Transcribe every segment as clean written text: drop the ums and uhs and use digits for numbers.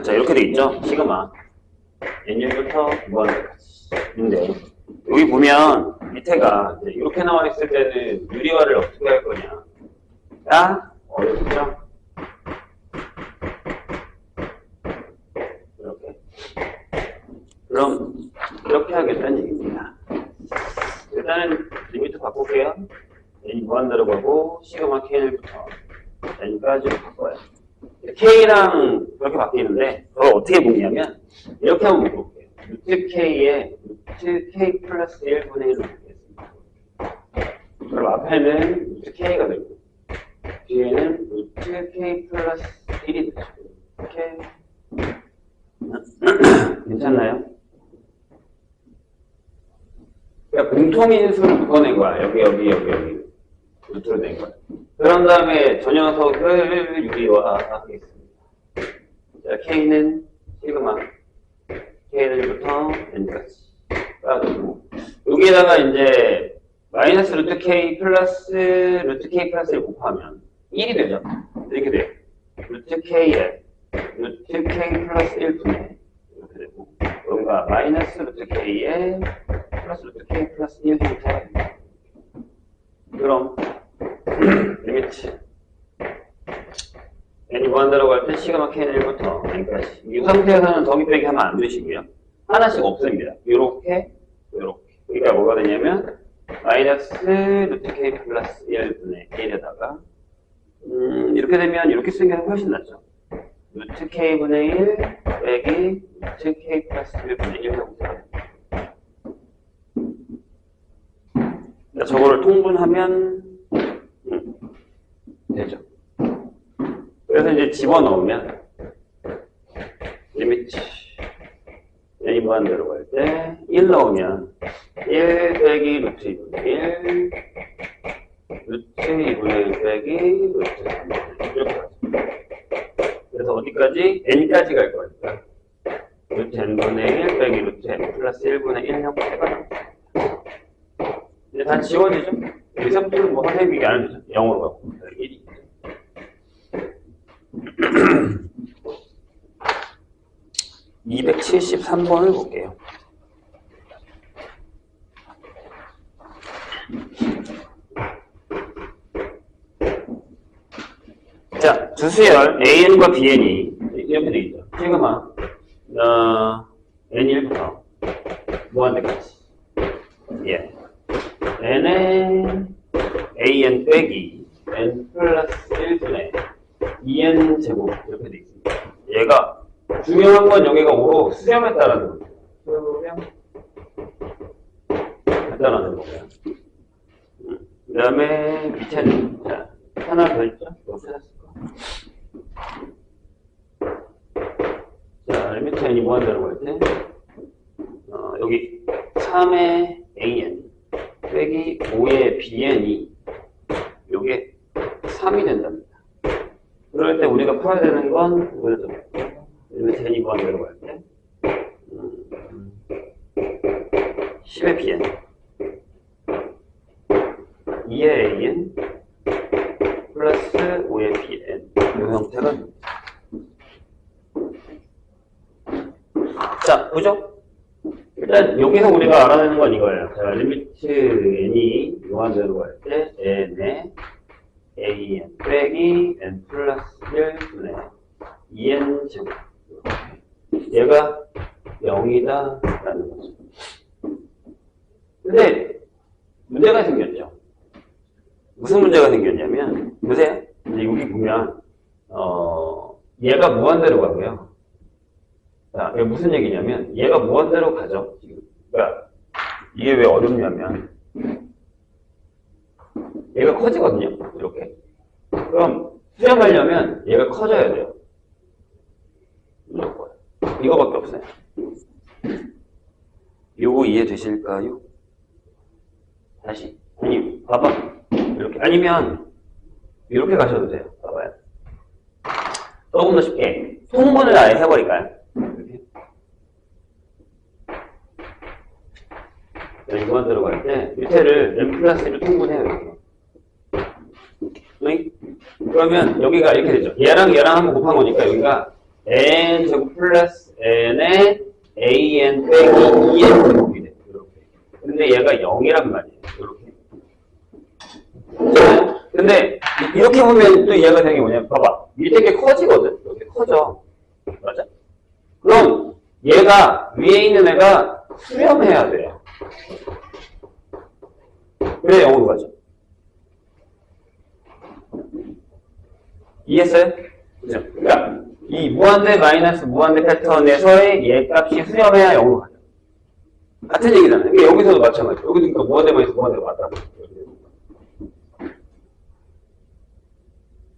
자, 이렇게 돼 있죠? 시그마. N1부터 무한대까지. 근데, 여기 보면, 밑에가, 이제 이렇게 나와 있을 때는 유리화를 어떻게 할 거냐. 딱, 어렵죠? 이렇게. 그럼, 이렇게 하겠다는 얘기입니다. 일단은, 리미트 바꿀게요. N 무한대로 가고, 시그마 K1부터 N까지로 바꿔요. K랑 그렇게 바뀌는데, 그걸 어떻게 보냐면, 이렇게 한번 볼게요. 루트 K에 루트 K 플러스 1분의 1로 바뀌겠습니다. 그럼 앞에는 루트 K가 되고, 뒤에는 루트 K 플러스 1이 되죠. 이렇게. 괜찮나요? 그러니까 공통인 수를 묶어낸 거야. 여기. 루트로 낸 거야. 그런 다음에 저 녀석을 유리화하겠습니다. 자, K는 시그마, K1부터 N까지 까주고, 여기에다가 이제 마이너스 루트 K 플러스 루트 K 플러스 1 곱하면 1이 되죠. 이렇게 돼요. 루트 K에 루트 K 플러스 1분의 이렇게 되고, 뭔가 마이너스 루트 K에 플러스 루트 K 플러스 1 형태가 됩니다. 그럼 리미트 n이 무한대로 갈 때 시그마 K1부터 N까지. 이 상태에서는 더비 빼기 하면 안 되시고요. 하나씩 없습니다. 요렇게. 그러니까 뭐가 되냐면 마이너스 루트 K 플러스 1분의 1에다가 이렇게 되면 이렇게 쓰는 게 훨씬 낫죠. 루트 K분의 1 빼기 루트 K 플러스 1분의 1 형태가 됩니다. 저거를 통분하면 되죠. 그래서 이제 집어넣으면 리미트 n이 무한대로 갈 때 1 넣으면 1 빼기 루트 2분의 1 루트 2분의 1 빼기 루트 3분의 1 이렇게 가죠. 그래서 어디까지? n까지 갈 거니까 루트 n분의 1 빼기 루트 n 플러스 1분의 1 형태가 나옵니다. 이제 다 지워지죠? 여기서부터는 뭐 선생님이 얘기 안 해도 되죠? 0으로 가고 1이 273번을 볼게요. 자, 두수열 AN과 BN이 이렇게 되겠죠. 시그마 N1부터 무한대까지. 예. N에 AN 빼기 N 플러스 1분의 2N 제곱 이렇게 되어 있습니다. 얘가 중요한 건 여기가 5로 수렴했다라는 거죠. 수렴했다라는 거고요. 그 다음에 밑에는 자, 하나 더 있죠? 뭐 찾았을까? 자, 리미트 n이 무한대로 갈 때 여기 3의 AN 빼기 5의 BN이 요게 3이 된답니다. 그럴 때 우리가 풀어야 되는 건 이거죠. 리미트 n이 무한대로 갈 때 10의 BN 2의 AN 플러스 5의 BN 이 형태가 됩니다. 자, 보죠? 일단 여기서 우리가 알아내는 건 이거예요. 자, 리미트 n이 무한대로 갈 때 n에 an 빼기 n 플러스 1분의 2n 제곱 얘가 0이다 라는 거죠. 근데 문제가 생겼죠. 무슨 문제가 생겼냐면 보세요. 이제 여기 보면 얘가 무한대로 가고요. 자, 이게 무슨 얘기냐면 얘가 무한대로 가죠. 지금. 그러니까 이게 왜 어렵냐면 얘가 커지거든요. 이렇게. 그럼 수렴하려면 얘가 커져야 돼요. 무조건. 이거밖에 없어요. 요거 이해되실까요? 다시. 아니, 봐봐. 이렇게. 아니면 이렇게 가셔도 돼요. 봐봐요. 조금 더 쉽게. 통분을 아예 해버릴까요? 이렇게. 무한대로 갈 때 밑에를 n 플러스 1로 통분해요. 이렇게. 그러면 여기가 이렇게 되죠. 얘랑 한번 곱한 거니까 여기가 n 제곱 플러스 n의 an 빼기 2n 제곱이 돼. 이렇게. 근데 얘가 0이란 말이에요. 이렇게. 근데 이렇게 보면 또 이해가 되는 게 뭐냐면 봐봐. 밑에 게 커지거든. 이렇게 커져. 맞아? 그럼 얘가 위에 있는 애가 수렴해야 돼요. 그래 0으로 가죠. 이해했어요? 그죠? 그러니까 이 무한대 마이너스 무한대 패턴에서의 얘 값이 수렴해야 0으로 가죠. 같은 얘기잖아요. 그러니까 여기서도 마찬가지. 여기도 그러니까 무한대 마이너스 무한대가 맞다고.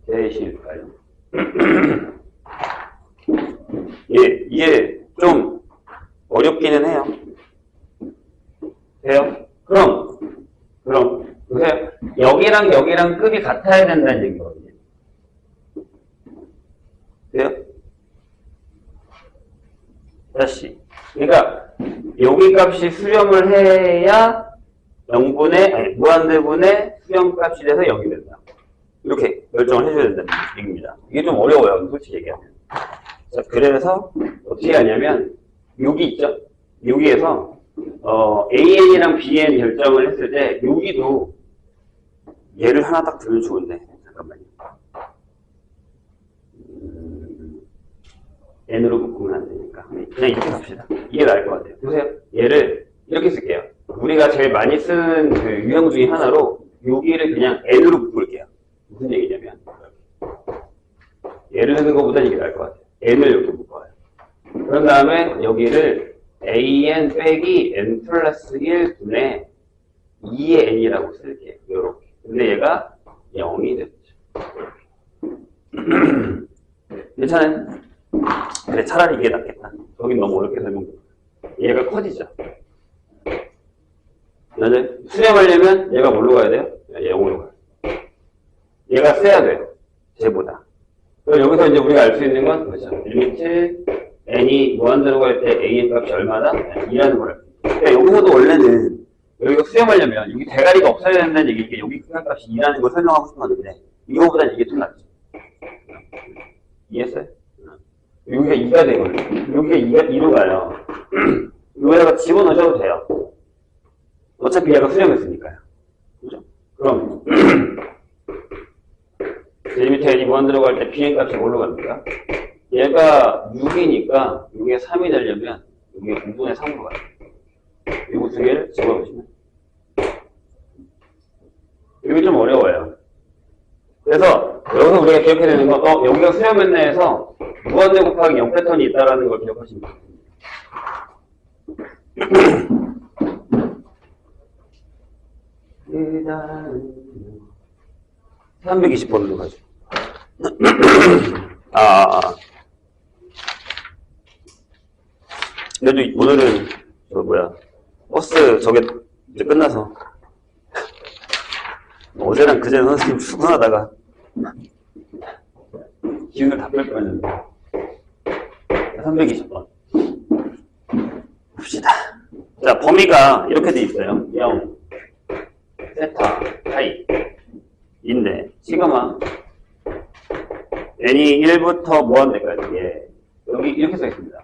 되실까요? 예, 이게 좀 어렵기는 해요. 돼요? 그럼 보세요. 여기랑 급이 같아야 된다는 얘기거든요. 돼요? 다시. 그러니까 여기 값이 수렴을 해야 0분의 아니 무한대분의 수렴값이 돼서 0이 된다. 이렇게 결정을 해줘야 된다는 얘기입니다. 이게 좀 어려워요, 솔직히 얘기하면. 자, 그래서 어떻게 하냐면 여기 있죠? 여기에서 AN이랑 BN 결정을 했을 때 여기도 얘를 하나 딱 들면 좋은데 잠깐만요. N으로 묶으면 안 되니까 그냥 이렇게 갑시다. 이게 나을 것 같아요. 보세요. 얘를 이렇게 쓸게요. 우리가 제일 많이 쓰는 그 유형 중에 하나로 여기를 그냥 N으로 묶을게요. 무슨 얘기냐면 얘를 쓰는 것보다 이게 나을 것 같아요. N을 이렇게 묶어요. 그런 다음에 여기를 AN 빼기 N 플러스 1분의 2의 N이라고 쓸게요. 요렇게. 근데 얘가 0이 됐죠. 괜찮아요? 그래, 차라리 이게 낫겠다. 여긴 너무 어렵게 설명돼. 얘가 커지죠. 맞아요? 수렴하려면 얘가 뭘로 가야 돼요? 0으로 가요. 얘가 세야 돼요. 쟤보다. 그럼 여기서 이제 우리가 알 수 있는 건 그렇죠. 리미트 n이 무한대로 갈 때 an 값이 얼마다? 2라는 걸 알고 있어요. 그러니까 여기서도 원래는 여기가 수렴하려면 여기 대가리가 없어야 된다는 얘기니까 여기 값이 2라는 걸 설명하고 싶었는데 이거보다는 이게 좀 낫죠. 이해했어요? 여기가 2가 되거든요. 여기가 2로 가요. 여기다가 집어넣으셔도 돼요. 어차피 얘가 수렴했으니까요. 그죠? 그럼 리미트 n이 무한대로 갈 때 bn 값이 뭘로 갑니까? 얘가 6이니까 이게 3이 되려면 이게 9분의 3으로 가요. 이거 두 개를 집어넣으시면 이게 좀 어려워요. 그래서 여기서 우리가 기억해야 되는 건 여기가 수렴했네 해서 무한대 곱하기 0 패턴이 있다는 걸 기억하시면 됩니다. 일단 320번으로 가죠. 그래도 오늘은 버스 저게 이제 끝나서 어제랑 그제는 선생님 출근하다가 기운을 다 뺄 뻔했는데 320번 봅시다. 자, 범위가 이렇게 돼 있어요. 0 세타 하이 인데 시그마 n이 1부터 무한대까지 여기 이렇게 써 있습니다.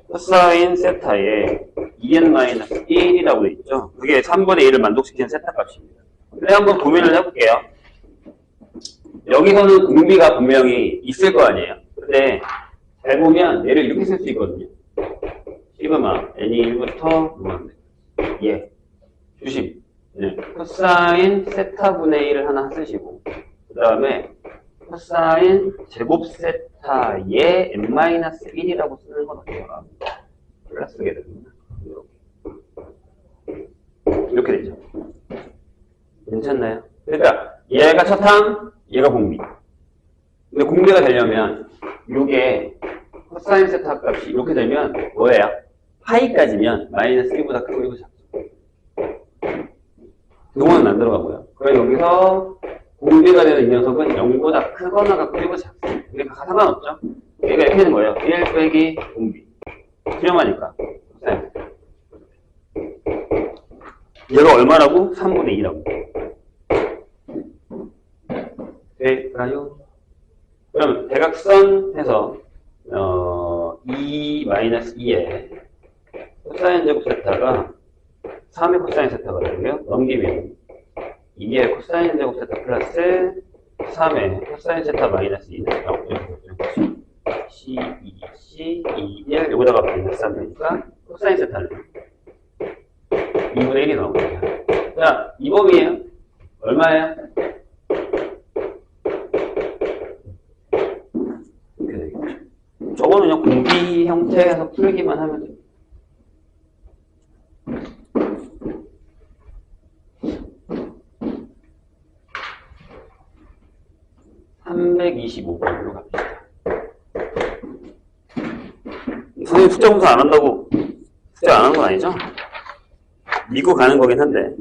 코사인 세타에 2n-1이라고 돼 있죠. 그게 3분의 1을 만족시키는 세타 값입니다. 근데 한번 고민을 해볼게요. 여기서는 공비가 분명히 있을 거 아니에요. 근데 잘 보면 얘를 이렇게 쓸 수 있거든요. 시그마 n이 1부터 무한대 주심 코사인 세타분의 1을 하나 쓰시고 그 다음에 코사인 제곱 세타의 n-1이라고 쓰는 건 어때요? 플러스게 됩니다. 이렇게 되죠. 괜찮나요? 그러니까 얘가 첫항, 얘가 공비. 근데 공비가 되려면 이게 코사인 세타 값이 이렇게 되면 뭐예요? 파이까지면 마이너스 1보다 크고 1보다 작죠. 그거는 안 들어가고요. 그럼 여기서 공비가 되는 이 녀석은 0보다 크거나 같고 1보다 작습니다. 그러니까 상관없죠. 얘가 이렇게 되는 거예요. 1 빼기 공비. 수렴하니까. 얘가 얼마라고? 3분의 2라고. 될까요? 그럼 대각선 해서 2-2에 코사인 제곱 세타가 3의 코사인 세타가 되고요. 넘기면 2의 코사인 제곱 세타 플러스 3의 코사인 세타 마이너스 2는 나오죠. C2, C2, 1 여기다가 마이너스 3되니까 코사인 세타는 2분의 1이 나옵니다. 자, 이 범위에요. 얼마예요? 이렇게 되겠죠. 저거는 그냥 공비 형태에서 풀기만 하면 돼요. (325번으로) 갑시다. 선생님 숫자 검사 안 한다고 숫자 안 하는 건 아니죠? 믿고 가는 거긴 한데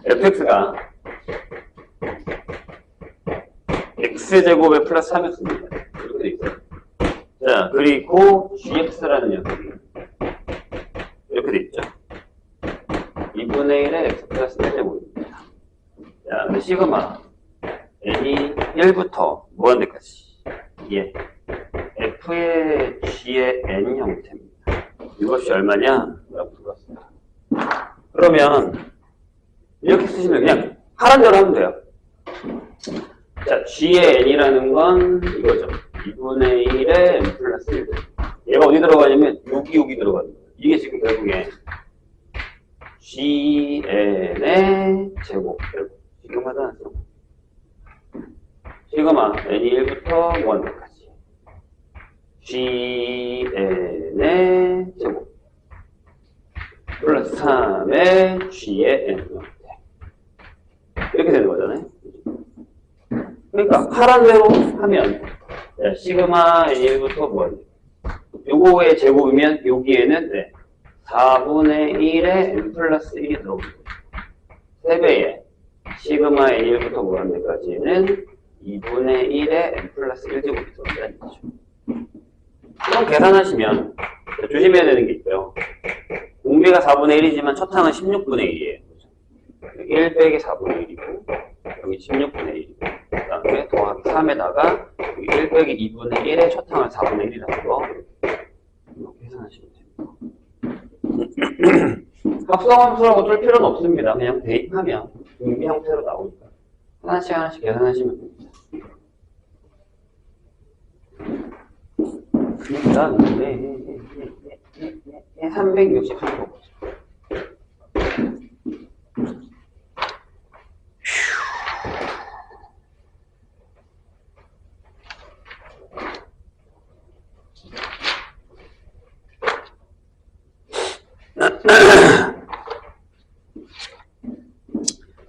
fx가 x제곱에 플러스 3이었습니다. 이렇게 돼 있어요. 자, 그리고 gx라는 녀석이 이렇게 돼 있죠. 2분의 1의 x 플러스 1제곱입니다. 자, 근데 시그마 n이 1부터 무한대까지 예. f의 g의 n 형태입니다. 이것이 얼마냐? 라고 물었습니다. 그러면 이렇게 쓰시면 그냥 하란 대로 하면 돼요. 자, g의 n이라는 건 이거죠. 2분의 1의 n 플러스 1. 얘가 어디 들어가냐면 여기 들어가는 거예요. 이게 지금 결국에 gn의 제곱. 시그마다 나죠. 시그마 n이 1부터 1까지 gn의 제곱 플러스 3의 g의 n 이렇게 되는 거잖아요. 그러니까 하란 대로 하면 시그마 n1부터 뭐 요거의 제곱이면 여기에는 4분의 1의 n 플러스 1이 들어오고 3배의 시그마 n1부터 무한대까지는 2분의 1의 n 플러스 1제곱이 들어온다는 거죠. 이런 계산하시면 조심해야 되는 게 있고요. 공비가 4분의 1이지만 첫 항은 16분의 1이에요. 1 빼기 4분의 1이고 여기 16분의 1이고 그 다음에 더하기 3에다가 1 빼기 2분의 1의 첫 항은 4분의 1이라는 거 이렇게 계산하시면 됩니다. 합성함수라고 줄 필요는 없습니다. 그냥 대입하면 공비 형태로 나오니까 하나씩 계산하시면 됩니다. 그 다음에 363번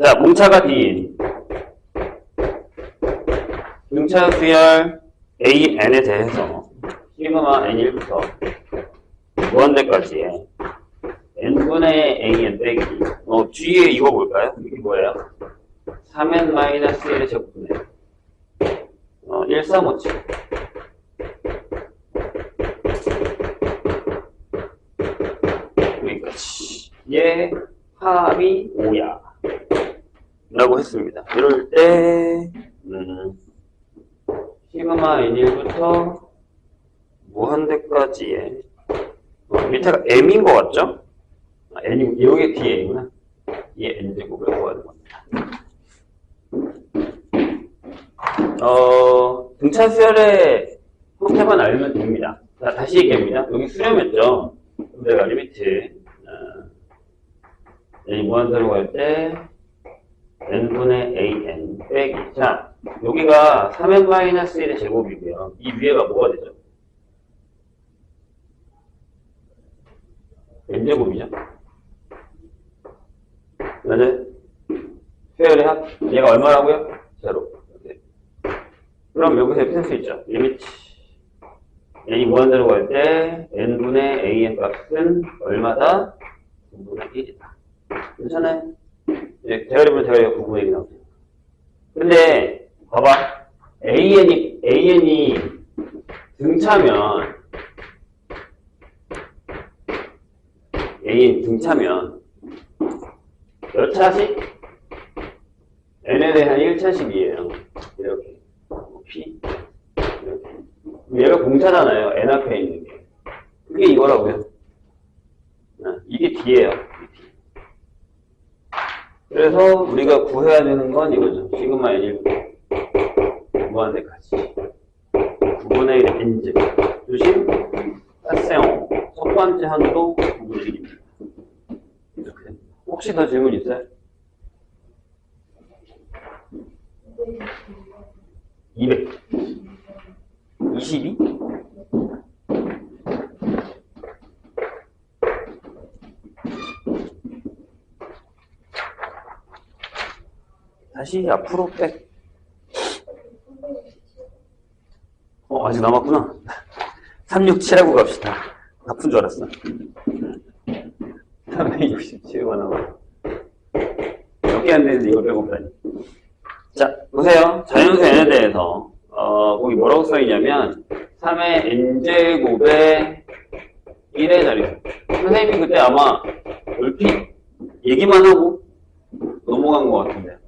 자, 뭉차가 D인 뭉차 수열 AN에 대해서 시그마 N1부터 무한대까지의 N분의 AN 빼기 뒤에 이거 볼까요? 이게 뭐예요? 3N-1의 제곱분의 1357 여기까지 얘 합이 5야 라고 했습니다. 이럴 때 시그마 N1부터 무한대까지의 밑에가 M인 것 같죠? N이 여기 뒤에 N이구나. 이 N제곱을 구하는 겁니다. 등차수열의 형태만 알면 됩니다. 자, 다시 얘기합니다. 여기 수렴했죠? 내가 리미트 N이 무한대로 갈 때 N분의 AN 빼기 자, 여기가 3N-1의 제곱이고요. 이 위에가 뭐가 되죠? N제곱이죠? 그다음에 수열의 합 얘가 얼마라고요? 0. 그럼 여기서 이렇게 쓸 수 있죠. 리미트 n이 무한대로 갈 때 n분의 an 값은 얼마다? 9분의 1이다. 괜찮아요? 대가리면 대가리가 9분의 1이 나오죠. 근데 봐봐. an이 등차면 몇 차씩? n에 대한 1차씩이에요. 얘가 공차잖아요. n 앞에 있는 게. 그게 이거라고요. 이게 D예요. 그래서 우리가 구해야 되는 건 이거죠. 시그마 N1 무한대까지 9분의 1의 N제 조심 파세용 첫 번째 한도 9분의 1입니다. 이렇게 됩니다. 혹시 더 질문 있어요? 200 22? 다시 앞으로 백. 아직 남았구나. 367하고 갑시다. 아픈 줄 알았어. 367가 남아. 몇 개 안 되는데 이걸 빼고다니. 자, 보세요. 자연수 n에 대해서, 거기 뭐라고 써있냐면, 3의 n제곱의 1의 자리수. 선생님이 그때 아마 얼핏 얘기만 하고 넘어간 것 같은데.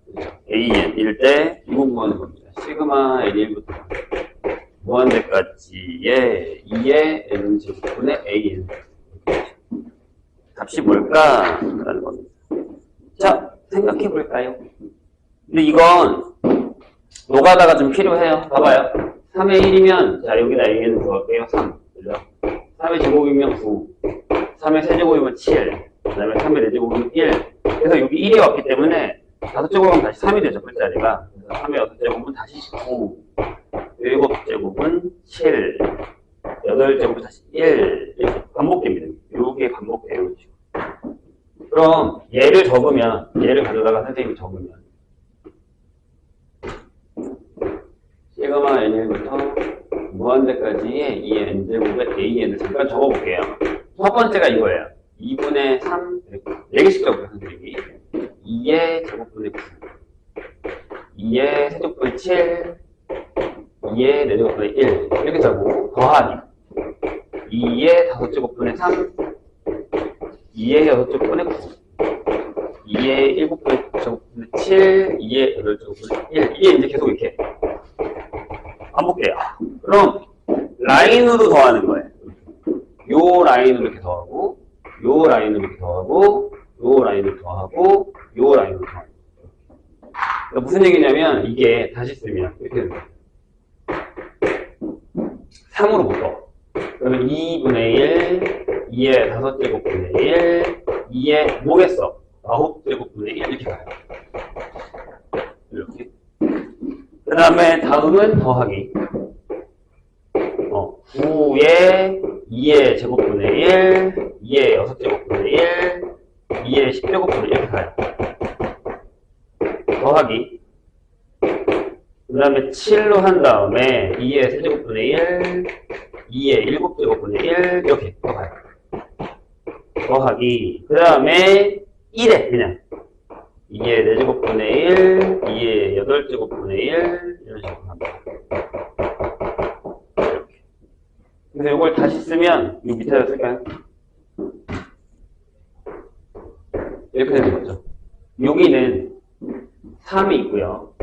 AN일 때 이거 구하는 겁니다. 시그마 N1부터 무한대까지의 2의 N제곱분의 AN. 값이 뭘까? 라는 겁니다. 자, 생각해 볼까요? 근데 이건 노가다가 좀 필요해요. 봐봐요. 3의 1이면, 자, 여기다 AN을 들어갈게요. 3. 그죠? 3의 제곱이면 9. 3의 세제곱이면 7. 그 다음에 3의 4제곱이면 1. 그래서 여기 1이 왔기 때문에 5제곱은 다시 3이 되죠, 끝자리가. 그래서 3의 6제곱은 다시 9. 7제곱은 7. 8제곱은 다시 1. 이렇게 반복됩니다. 이게 반복돼요. 그럼 얘를 적으면, 얘를 가져다가 선생님이 적으면 시그마 N1부터 무한대까지의 2의 N제곱의 AN을 잠깐 적어볼게요. 첫 번째가 이거예요. 2분의 3, 4개씩 적어요, 선생님이. 2의 제곱분의 9, 2의 세제곱분의 7, 2의 4제곱분의 1 이렇게 적고 더하기 2의 5제곱분의 3, 2의 6제곱분의 9, 2의 7제곱분의 7, 2의 8제곱분의 1 이게 이제 계속 이렇게 반복돼요. 그럼 라인으로 더하는 거예요. 요 라인으로 이렇게 더하고 요 라인으로 이렇게 더하고 요 라인을 더하고 요 라인을 더하고. 그러니까 무슨 얘기냐면 이게 다시 쓰면 이렇게 되는 거예요. 3으로 묶어. 그러면 2분의 1, 2의 5제곱분의 1, 2의 뭐겠어? 9제곱분의 1 이렇게 가요. 이렇게. 그 다음에 다음은 더하기. 9의 2의 제곱분의 1, 2의 6제곱분의 1, 2의 10제곱분의 1 이렇게 가요. 더하기. 그 다음에 7로 한 다음에 2의 세제곱분의 1, 2의 7제곱분의 1 이렇게 더가요. 더하기. 그 다음에 1에 그냥 2의 4제곱분의 1, 2의 8제곱분의 1 이런 식으로 합니다. 이렇게. 그래서 이걸 다시 쓰면 이 밑에다 쓸까요? 이렇게 되는 거죠. 여기는 3이 있고요.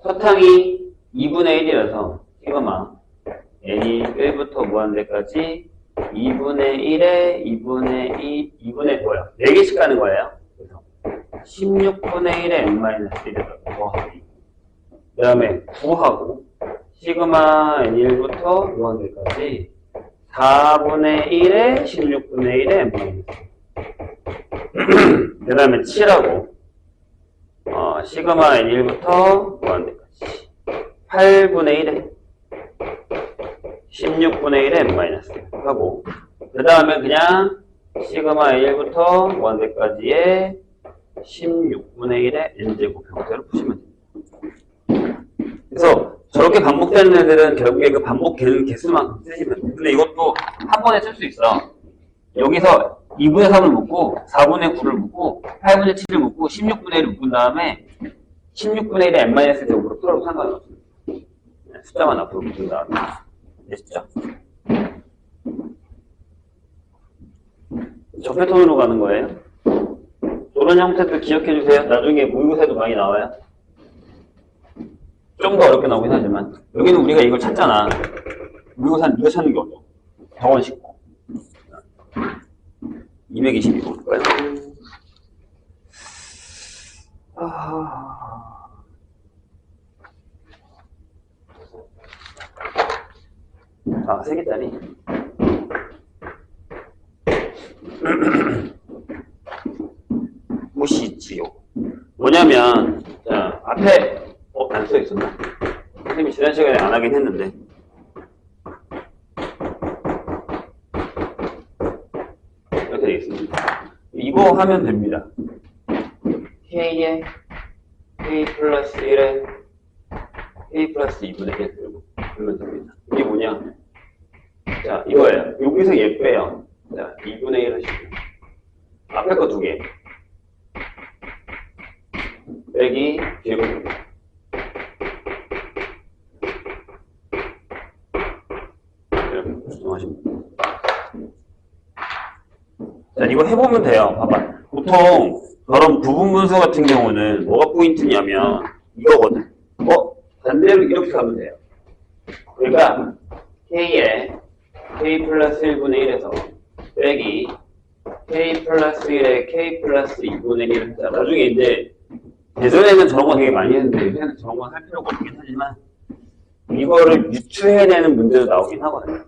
서탕이 2분의 1이라서 시그마 n이 1부터 무한대까지 2분의 1에 2분의 2, 2분의 뭐야? 4개씩 가는 거예요. 그래서 16분의 1에 n-1에다가 더하기. 그 다음에 9하고 시그마 n1부터 무한대까지 4분의 1에 16분의 1에 n-1. 그 다음에 7하고 시그마 n1부터 무한대까지 8분의 1에 16분의 1에 n-1 하고 그 다음에 그냥 시그마 n1부터 무한대까지의 16분의 1의 n제곱 형태로 푸시면 됩니다. 그래서 저렇게 반복되는 애들은 결국에 그 반복되는 개수만큼 쓰시면 돼요. 근데 이것도 한 번에 쓸 수 있어. 여기서 2분의 3을 묶고 4분의 9를 묶고 8분의 7을 묶고 16분의 1을 묶은 다음에 16분의 1의 n-제곱으로 풀어도 상관없습니다. 숫자만 앞으로 묶은 다음에 됐죠? 적폐톤으로 가는 거예요. 이런 형태도 기억해 주세요. 나중에 모의고사에도 많이 나와요. 좀 더 어렵게 나오긴 하지만 여기는 우리가 이걸 찾잖아. 모의고사는 이거 찾는 게 어려워. 정원 쉽고. 222 볼까요? 세 개짜리. 무시지요. 뭐냐면, 자, 앞에, 안 써있었나? 선생님이 지난 시간에 안 하긴 했는데. 이렇게 되겠습니다. 이거 하면 됩니다. K에 K 플러스 1에 K 플러스 2분의 1 그러면 됩니다. 이게 뭐냐? 자, 이거예요. 여기서 얘 빼요. 자, 2분의 1 하시고. 앞에 거 2개. 빼기 뒤에 거 2개. 이렇게 조정하시면 돼요. 자, 이거 해보면 돼요. 봐봐. 보통 저런 부분분수 같은 경우는 뭐가 포인트냐면 이거거든. 반대로 이렇게 가면 돼요. 그러니까 K에 K 플러스 1분의 1에서 빼기 K 플러스 1에 K 플러스 2분의 1 자, 나중에 이제 예전에는 저런 거 되게 많이 했는데 요새는 저런 건 할 필요가 없긴 하지만 이거를 유추해내는 문제도 나오긴 하거든요.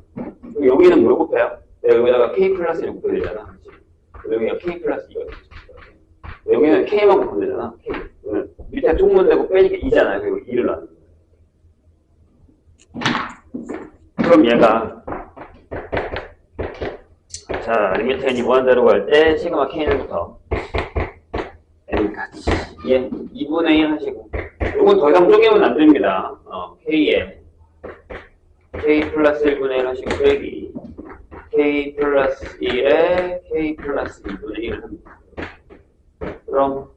여기는 뭘 곱해요? 내가 여기다가 K 플러스 1 곱해야 되잖아. 그렇지? 여기가 K 플러스 2가 되죠. 여기는 K만 곱하면 되잖아. K. 밑에 퉁문 되고 빼니까 2잖아요. 그리고 2를 넣는 거예요. 그럼 얘가 자, 리미트 n이 무한대로 갈 때 시그마 k는부터 n까지 예, 2분의 1 하시고 이건 더 이상 쪼개면 안 됩니다. k에 k 플러스 1분의 1 하시고 빼기 k 플러스 1에 k 플러스 2분의 1을 합니다. 그럼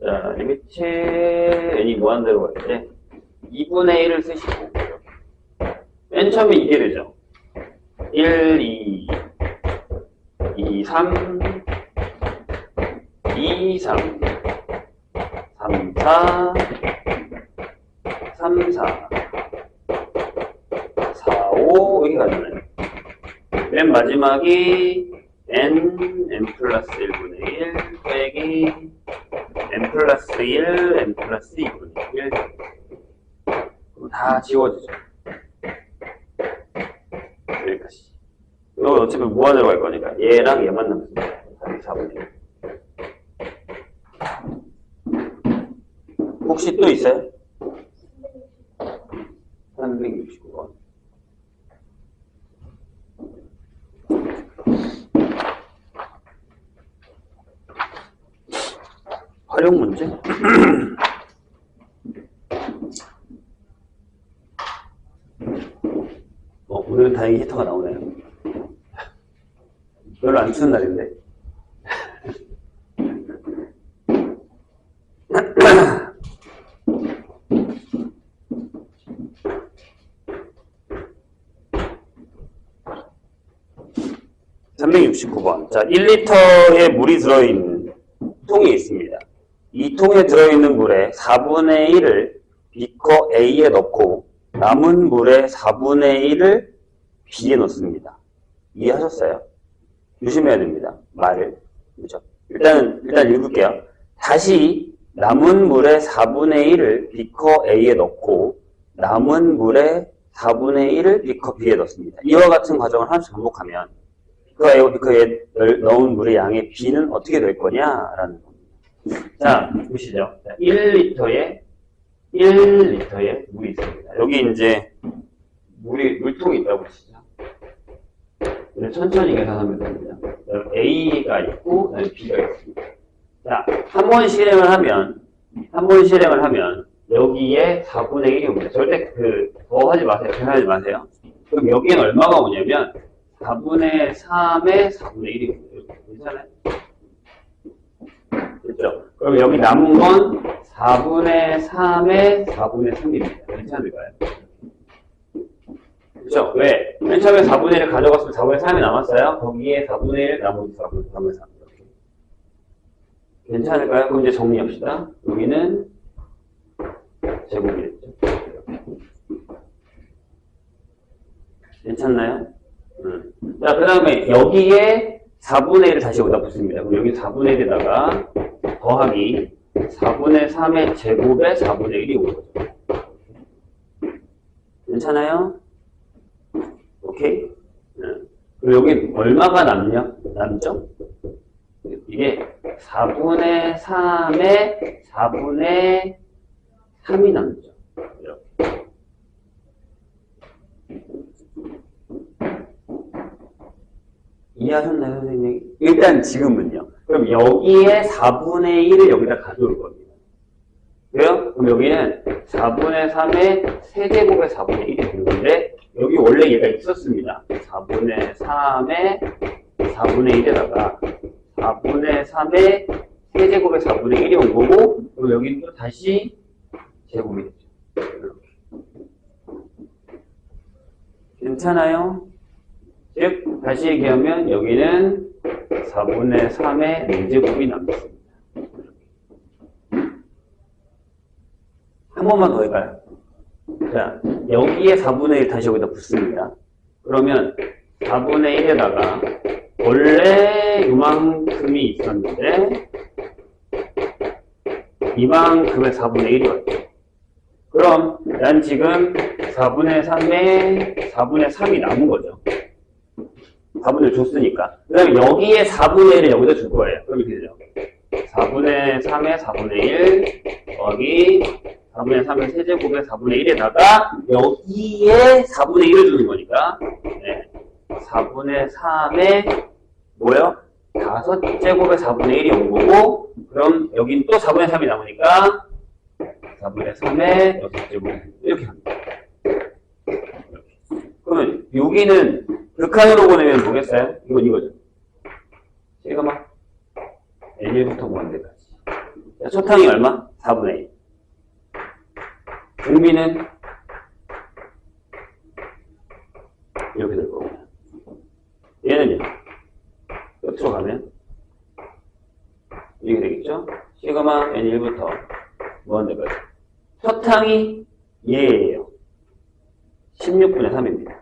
자, 리미트 n이 무한대로 갈 때 2분의 1을 쓰시고 맨 처음에 이게 되죠. 1, 2, 2, 3, 2, 3, 3, 4, 3, 4, 4, 5 이렇게 가잖아요. 맨 마지막이 n 플러스 1분의 1 빼기 n 플러스 1, n 플러스 2분의 1 그럼 다 지워지죠. 여기까지. 이거 어차피 무한으로 갈 거니까 얘랑 얘만 남습니다. 4분의 1. 혹시 또 있어요? 369번. 활용 문제? 오늘은 다행히 히터가 나오네요. 별로 안 추운 날인데. (369번) 자, 1리터의 물이 들어있는 통이 있습니다. 이 통에 들어있는 물의 4분의 1을 비커 A에 넣고 남은 물의 4분의 1을 B에 넣습니다. 이해하셨어요? 조심해야 됩니다. 말을. 그렇죠? 일단 읽을게요. 다시 남은 물의 4분의 1을 비커 A에 넣고 남은 물의 4분의 1을 비커 B에 넣습니다. 이와 같은 과정을 하나씩 반복하면 비커 A와 비커 A에 넣은 물의 양의 B는 어떻게 될 거냐라는 겁니다. 자, 보시죠. 1리터에 물이 있습니다. 여기 이제 물통이 있다고 보시죠. 천천히 계산하면 됩니다. A가 있고, B가 있습니다. 자, 한 번 실행을 하면, 여기에 4분의 1이 옵니다. 절대 더 하지 마세요. 계산하지 마세요. 그럼 여기엔 얼마가 오냐면, 4분의 3의 4분의 1이 옵니다. 괜찮아요? 됐죠? 그럼 여기 남은 건 4분의 3의 4분의 3입니다. 괜찮을까요? 그렇죠? 왜? 맨 처음에 4분의 1을 가져갔으면 4분의 3이 남았어요. 거기에 4분의 1, 나머지 4분의 3 이렇게. 괜찮을까요? 그럼 이제 정리합시다. 여기는 제곱이 됐죠. 괜찮나요? 자, 그 다음에 여기에 4분의 1을 다시 여기다 붙습니다. 그럼 여기 4분의 1에다가 더하기 4분의 3의 제곱에 4분의 1이 오는 거죠. 괜찮아요? 오케이? 그리고 여기 얼마가 남죠? 이게 4분의 3의 4분의 3이 남죠. 이렇게. 이해하셨나요, 선생님? 일단 지금은요. 그럼 여기에 4분의 1을 여기다 가져올 겁니다. 그래요? 그럼 여기는 4분의 3의 세제곱의 4분의 1이 되는 건데, 여기 원래 얘가 있었습니다. 4분의 3의 4분의 1에다가 4분의 3의 세제곱의 4분의 1이 온 거고, 그리고 여기는 또 다시 제곱이 됐죠. 이렇게. 괜찮아요? 즉, 다시 얘기하면 여기는 4분의 3의 4제곱이 남습니다. 한 번만 더 해봐요. 자, 여기에 4분의 1 다시 여기다 붙습니다. 그러면 4분의 1에다가 원래 이만큼이 있었는데 이만큼의 4분의 1이 왔죠. 그럼 난 지금 4분의 3이 남은 거죠. 4분의 1 줬으니까. 그 다음에 여기에 4분의 1을 여기다 줄 거예요. 그럼 이렇게 되죠. 4분의 3의 4분의 1 더하기 4분의 3의 세제곱의 4분의 1에다가 여기에 4분의 1을 주는 거니까 4분의 3의 뭐예요? 5제곱의 4분의 1이 온 거고, 그럼 여긴 또 4분의 3이 남으니까 4분의 3의 6제곱 이렇게 합니다. 그러면 여기는 극한으로 보내면 뭐겠어요? 이건 이거죠. 시그마 N1부터 무한대까지. 초탕이 얼마? 4분의 1. 공비는 이렇게 될 거고, 얘는요 끝으로 가면 이렇게 되겠죠. 시그마 N1부터 무한대까지. 초탕이 얘예요. 16분의 3입니다.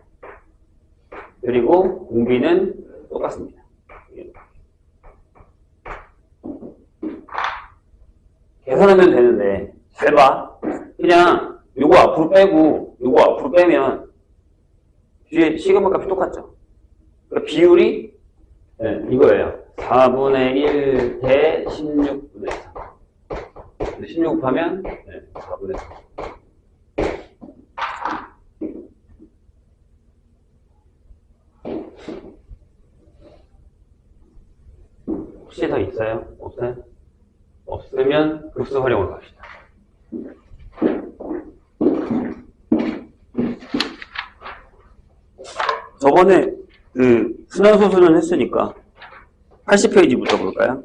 그리고 공비는 똑같습니다. 계산하면 되는데 잘 봐. 그냥 요거 앞으로 빼고 요거 앞으로 빼면 뒤에 시그마 값이 똑같죠. 그러니까 비율이 이거예요. 4분의 1 대 16분의 3. 근데 16 곱하면 4분의 3. 혹시 더 있어요? 없어요? 없으면 급수 활용을 갑시다. 저번에 순환소수는 했으니까 80페이지부터 볼까요?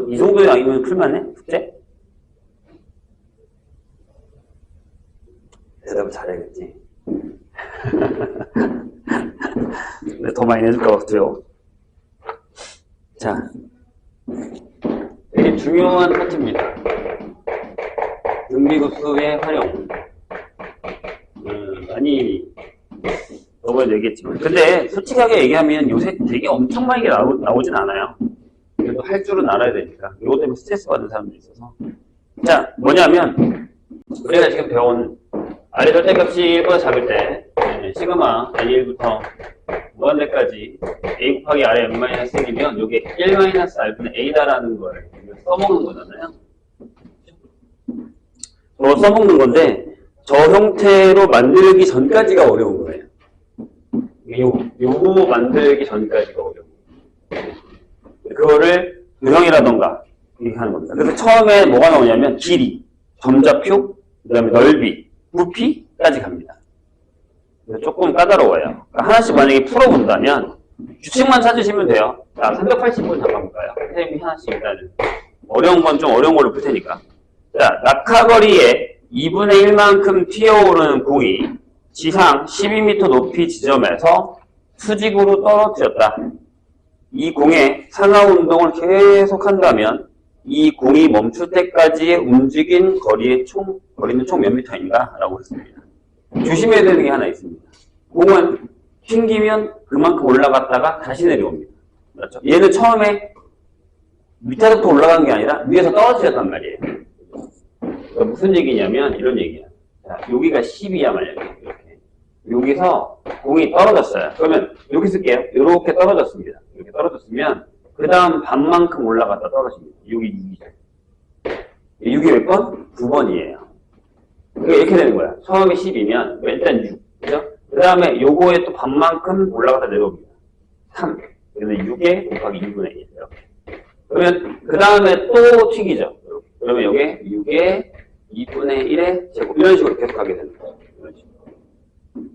이 정도의 아니면 풀만해? 숙제? 대답을 잘해야겠지. 근데 더 많이 내줄까 봐 두려워. 자, 되게 중요한 파트입니다. 등비급수의 활용. 많이 저번에도 얘기했지만, 근데 솔직하게 얘기하면 요새 되게 엄청 많이 나오진 않아요. 그래도 할 줄은 알아야 되니까. 이것 때문에 스트레스 받는 사람도 있어서. 자, 뭐냐면 우리가 지금 배운 아래 절대값이 1보다 작을 때 시그마 N1부터 무한대까지 A 곱하기 아래 n-1이면 이게 1-r분의 a다라는 걸 써먹는 거잖아요. 저거 써먹는 건데 저 형태로 만들기 전까지가 어려운 거예요. 요거 만들기 전까지가 어려운 거예요. 그거를 유형이라던가 이렇게 하는 겁니다. 그래서 처음에 뭐가 나오냐면 길이, 점좌표, 그 다음에 넓이, 부피, 그 1까지 갑니다. 조금 까다로워요. 그러니까 하나씩 만약에 풀어본다면 규칙만 찾으시면 돼요. 자, 380번 잡아볼까요? 선생님이 하나씩 일단은. 어려운 건 좀 어려운 걸로 풀 테니까. 자, 낙하거리에 2분의 1만큼 튀어오르는 공이 지상 12m 높이 지점에서 수직으로 떨어뜨렸다. 이 공의 상하 운동을 계속 한다면 이 공이 멈출 때까지 움직인 거리는 총 몇 미터인가? 라고 했습니다. 조심해야 되는 게 하나 있습니다. 공은 튕기면 그만큼 올라갔다가 다시 내려옵니다. 그렇죠? 얘는 처음에 밑에서부터 올라간 게 아니라 위에서 떨어뜨렸단 말이에요. 그러니까 무슨 얘기냐면 이런 얘기야. 자, 여기가 10이야 만약에 이렇게. 여기서 공이 떨어졌어요. 그러면 여기 쓸게요. 이렇게 떨어졌습니다. 이렇게 떨어졌으면 그 다음 반만큼 올라갔다 떨어집니다. 여기 6이죠. 6이 몇 번? 9번이에요. 그러니까 이렇게 되는 거야. 처음에 10이면 일단 6. 그죠? 그 다음에 요거에 또 반만큼 올라갔다 내려옵니다. 3. 그래서 6에 곱하기 2분의 1. 이렇게. 그러면 그 다음에 또 튀기죠. 이렇게. 그러면 여기에 6에 2분의 1의 제곱. 이런 식으로 계속 가게 되는 거예요. 이런 식으로.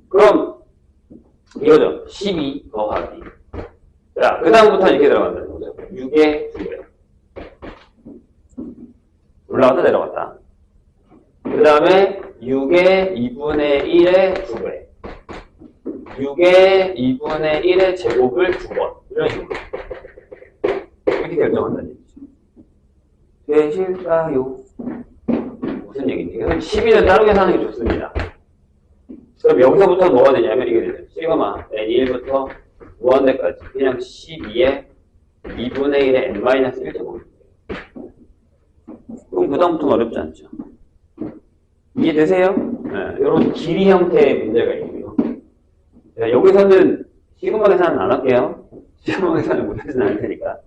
그럼 이거죠. 12 더하기. 자, 그 다음부터 이렇게 들어간다는 거죠. 6에 2배. 올라갔다 내려갔다. 그 다음에 6에 2분의 1의 2배. 6에 2분의 1의 제곱을 2번. 이런 식으로. 이렇게 결정한다는 얘기죠. 되실까요? 무슨 얘기인지. 12는 따로 계산하는 게 좋습니다. 그럼 여기서부터 뭐가 되냐면 이게 되죠. 시그마 n1부터 무한대까지 그냥 12에 2분의 1의 n-1 제곱. 그럼 그 다음부터는 어렵지 않죠. 이해되세요? 네, 이런 길이 형태의 문제가 있고요. 자, 여기서는 시그마 계산은 안 할게요. 시그마 계산은 못하지는 않을 테니까.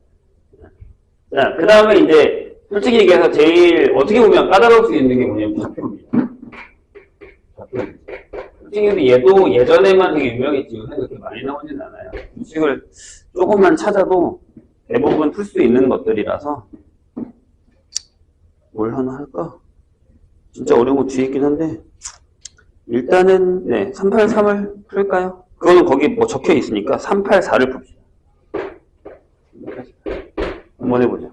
자, 그 다음에 이제 솔직히 얘기해서 제일 어떻게 보면 까다로울 수 있는 게 뭐냐면 좌표입니다. 좌표. 솔직히 얘도 예전에만 되게 유명했지 요새 그렇게 많이 나오지는 않아요. 규칙을 조금만 찾아도 대부분 풀 수 있는 것들이라서 뭘 하나 할까? 진짜 어려운 거 뒤에 있긴 한데 일단은 네 383을 풀까요? 그거는 거기 뭐 적혀 있으니까 384를 풉시다. 한번 해보자.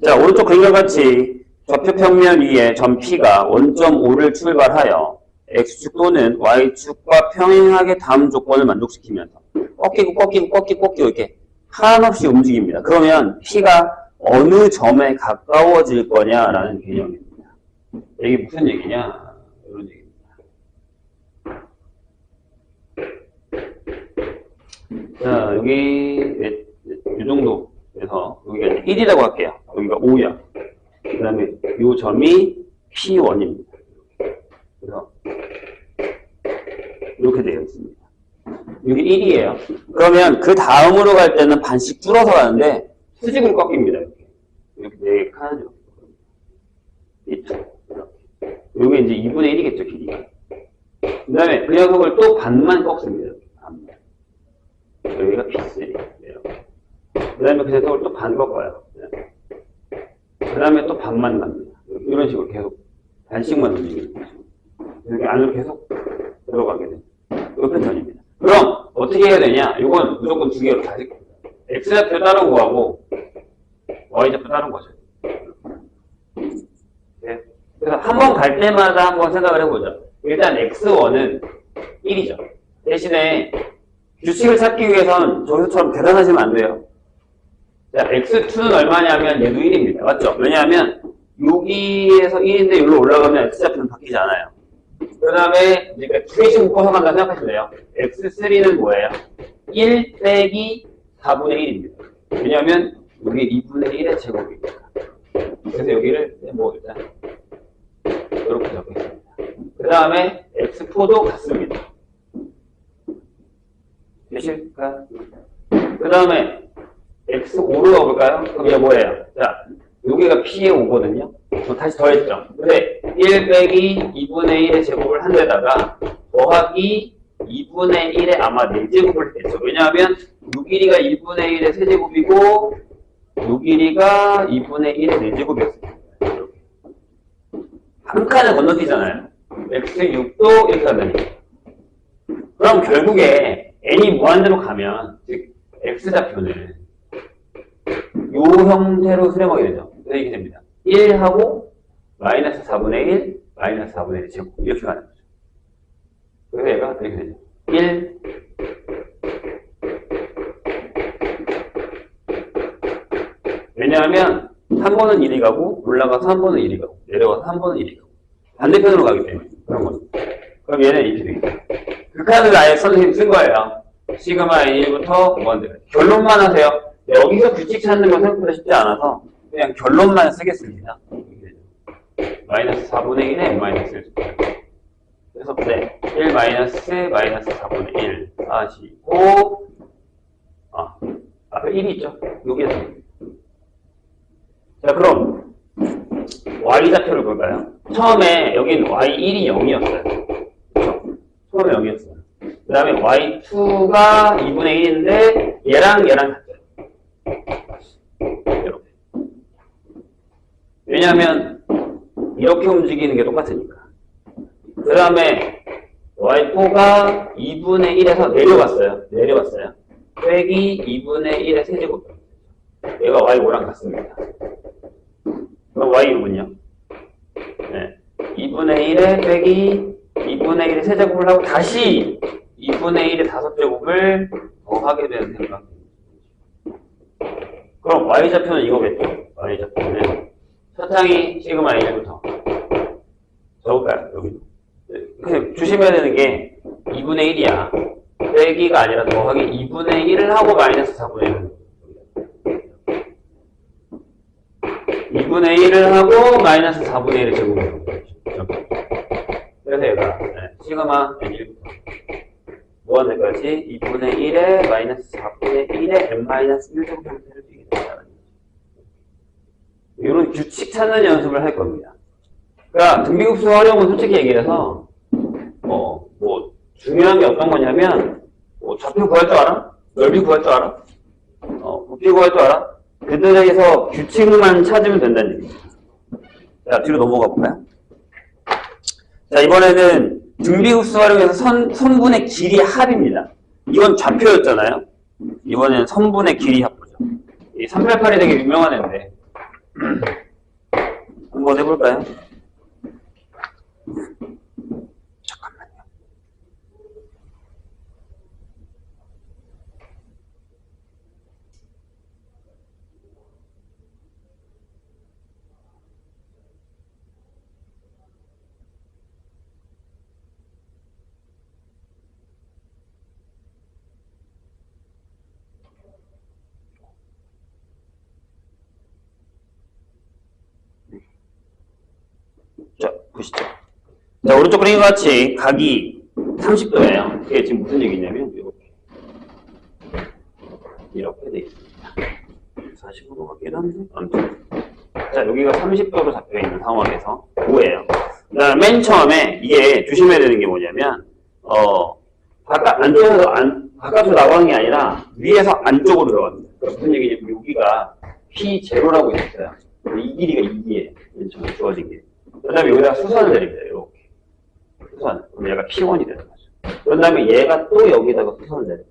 자, 오른쪽 그림과 같이 좌표 평면 위에 점 P가 원점 O를 출발하여 X축 또는 Y축과 평행하게 다음 조건을 만족시키면서 꺾이고 이렇게 한없이 움직입니다. 그러면 P가 어느 점에 가까워질 거냐라는 개념입니다. 이게 무슨 얘기냐? 이런 얘기입니다. 자, 여기 이 정도에서 여기가 1이라고 할게요. 여기가 5야. 그 다음에 이 점이 P1입니다. 그래서 이렇게 되어 있습니다. 여기 1이에요. 그러면 그 다음으로 갈 때는 반씩 줄어서 가는데 수직으로 꺾입니다. 이렇게 4개 칸을 이렇게. 이게 이제 2분의 1이겠죠, 길이가. 그 다음에 그 녀석을 또 반만 꺾습니다. 반만. 여기가 P3. 이렇게. 그 다음에 그 녀석을 또 반 꺾어요. 그 다음에 또 반만 갑니다. 이런 식으로 계속 반씩만 움직이는 거죠. 여기 안으로 계속 들어가게 되는 이 패턴입니다. 그럼 어떻게 해야 되냐? 이건 무조건 두 개로 다 찍힙니다. X좌표 다른 거하고 Y좌표 다른 거죠. 네. 그래서 한 번 갈 때마다 한번 생각을 해보죠. 일단 X1은 1이죠. 대신에 규칙을 찾기 위해선 저기서처럼 계산하시면 안 돼요. 자, X2는 얼마냐면 얘도 1입니다. 맞죠? 왜냐하면 여기에서 1인데 여기로 올라가면 X좌표는 바뀌지 않아요. 그 다음에 이제 두 개씩 묶어서 간다 생각하시면 돼요. X3는 뭐예요? 1 빼기 4분의 1입니다. 왜냐하면 여기 2분의 1의 제곱입니다. 그래서 여기를 뭐 일단 이렇게 적겠습니다. 그 다음에 X4도 같습니다. 되실까? 그 다음에 X5로 넣어볼까요? 그럼 이게 뭐예요? 자, 여기가 P의 5거든요. 다시 더했죠. 근데 1 빼기 2분의 1의 제곱을 한 데다가 더하기 2분의 1의 아마 4제곱을 했겠죠. 왜냐하면 요 길이가 2분의 1의 세제곱이고 요 길이가 2분의 1의 4제곱이었어요. 한 칸을 건너뛰잖아요. x6도 이렇게 간다는 얘기예요. 그럼 결국에 n이 무한대로 가면, 즉, x좌표는 요 형태로 수렴하게 되죠. 그래서 이렇게 됩니다. 1하고 마이너스 4분의 1, 마이너스 4분의 1 제곱 이렇게 가는 거죠. 그래서 얘가 이렇게 되죠. 1, 왜냐하면 한 번은 1이 가고 올라가서 한 번은 1이 가고 내려가서 한 번은 1이 가고 반대편으로 가기 때문에 그런 거죠. 그럼 얘는 이렇게 되겠다. 그 카드를 아예 선생님이 쓴 거예요. 시그마 N1부터 5번대까지. 결론만 하세요. 여기서 규칙 찾는 건 생각보다 쉽지 않아서 그냥 결론만 쓰겠습니다. 마이너스 4분의 1에 n 마이너스 1. 그래서 네, 1 마이너스 마이너스 4분의 1 하시고 앞에 1이 있죠. 여기에서 자 그럼 y좌표를 볼까요? 처음에 여긴 y1이 0이었어요. 그렇죠? 처음에 0이었어요. 그 다음에 y2가 2분의 1인데 얘랑 같아요. 이렇게. 왜냐하면 이렇게 움직이는 게 똑같으니까. 그 다음에 y4가 2분의 1에서 내려왔어요. 빼기 2분의 1의 세제곱. 얘가 y5랑 같습니다. 그럼 y6은요? 네. 2분의 1에 빼기 2분의 1의 세제곱을 하고 다시 2분의 1의 5제곱을 더하게 되는 생각. 그럼 y좌표는 이거겠죠? y좌표는 첫 항이 시그마 1부터 적을까요? 여기. 네. 조심해야 되는 게 2분의 1이야. 빼기가 아니라 더하기 2분의 1을 하고 마이너스 4분의 1. 2분의 1을 하고 마이너스 4분의 1을 제곱해요. 그래서 얘가 시그마 N1부터 무한대까지 2분의 1에 마이너스 4분의 1에 n 마이너스 1제곱 형태를 띄게 된다는 거죠. 이런 규칙 찾는 연습을 할 겁니다. 그러니까 등비급수 활용은 솔직히 얘기해서 뭐 중요한 게 어떤 거냐면 좌표 구할 줄 알아? 넓이 구할 줄 알아? 부피 구할 줄 알아? 그들에게서 규칙만 찾으면 된다는 얘기입니다. 자, 뒤로 넘어가 볼까요? 자, 이번에는 등비급수 활용해서 선분의 길이 합입니다. 이건 좌표였잖아요. 이번에는 선분의 길이 합보죠. 이 388이 되게 유명한 애인데 한번 해볼까요? 잠깐만요. 자, 보시죠. 자, 오른쪽 그림과 같이 각이 30도예요. 이게 지금 무슨 얘기냐면 이렇게 돼 있습니다. 45도 같기도 한데 아무튼 자, 여기가 30도로 잡혀 있는 상황에서 5예요. 그다음 맨 처음에 이게 조심해야 되는 게 뭐냐면 바깥으로 나가는 게 아니라 위에서 안쪽으로 들어갑니다. 그러니까 무슨 얘기냐면 여기가 P0라고 있었어요. 이 길이가 2예요. 맨 처음에 주어진 게. 그 다음에 여기다가 수선을 내립니다. 이렇게. 수선. 그럼 얘가 P1이 되는 거죠. 그 다음에 얘가 또 여기다가 수선을 내립니다.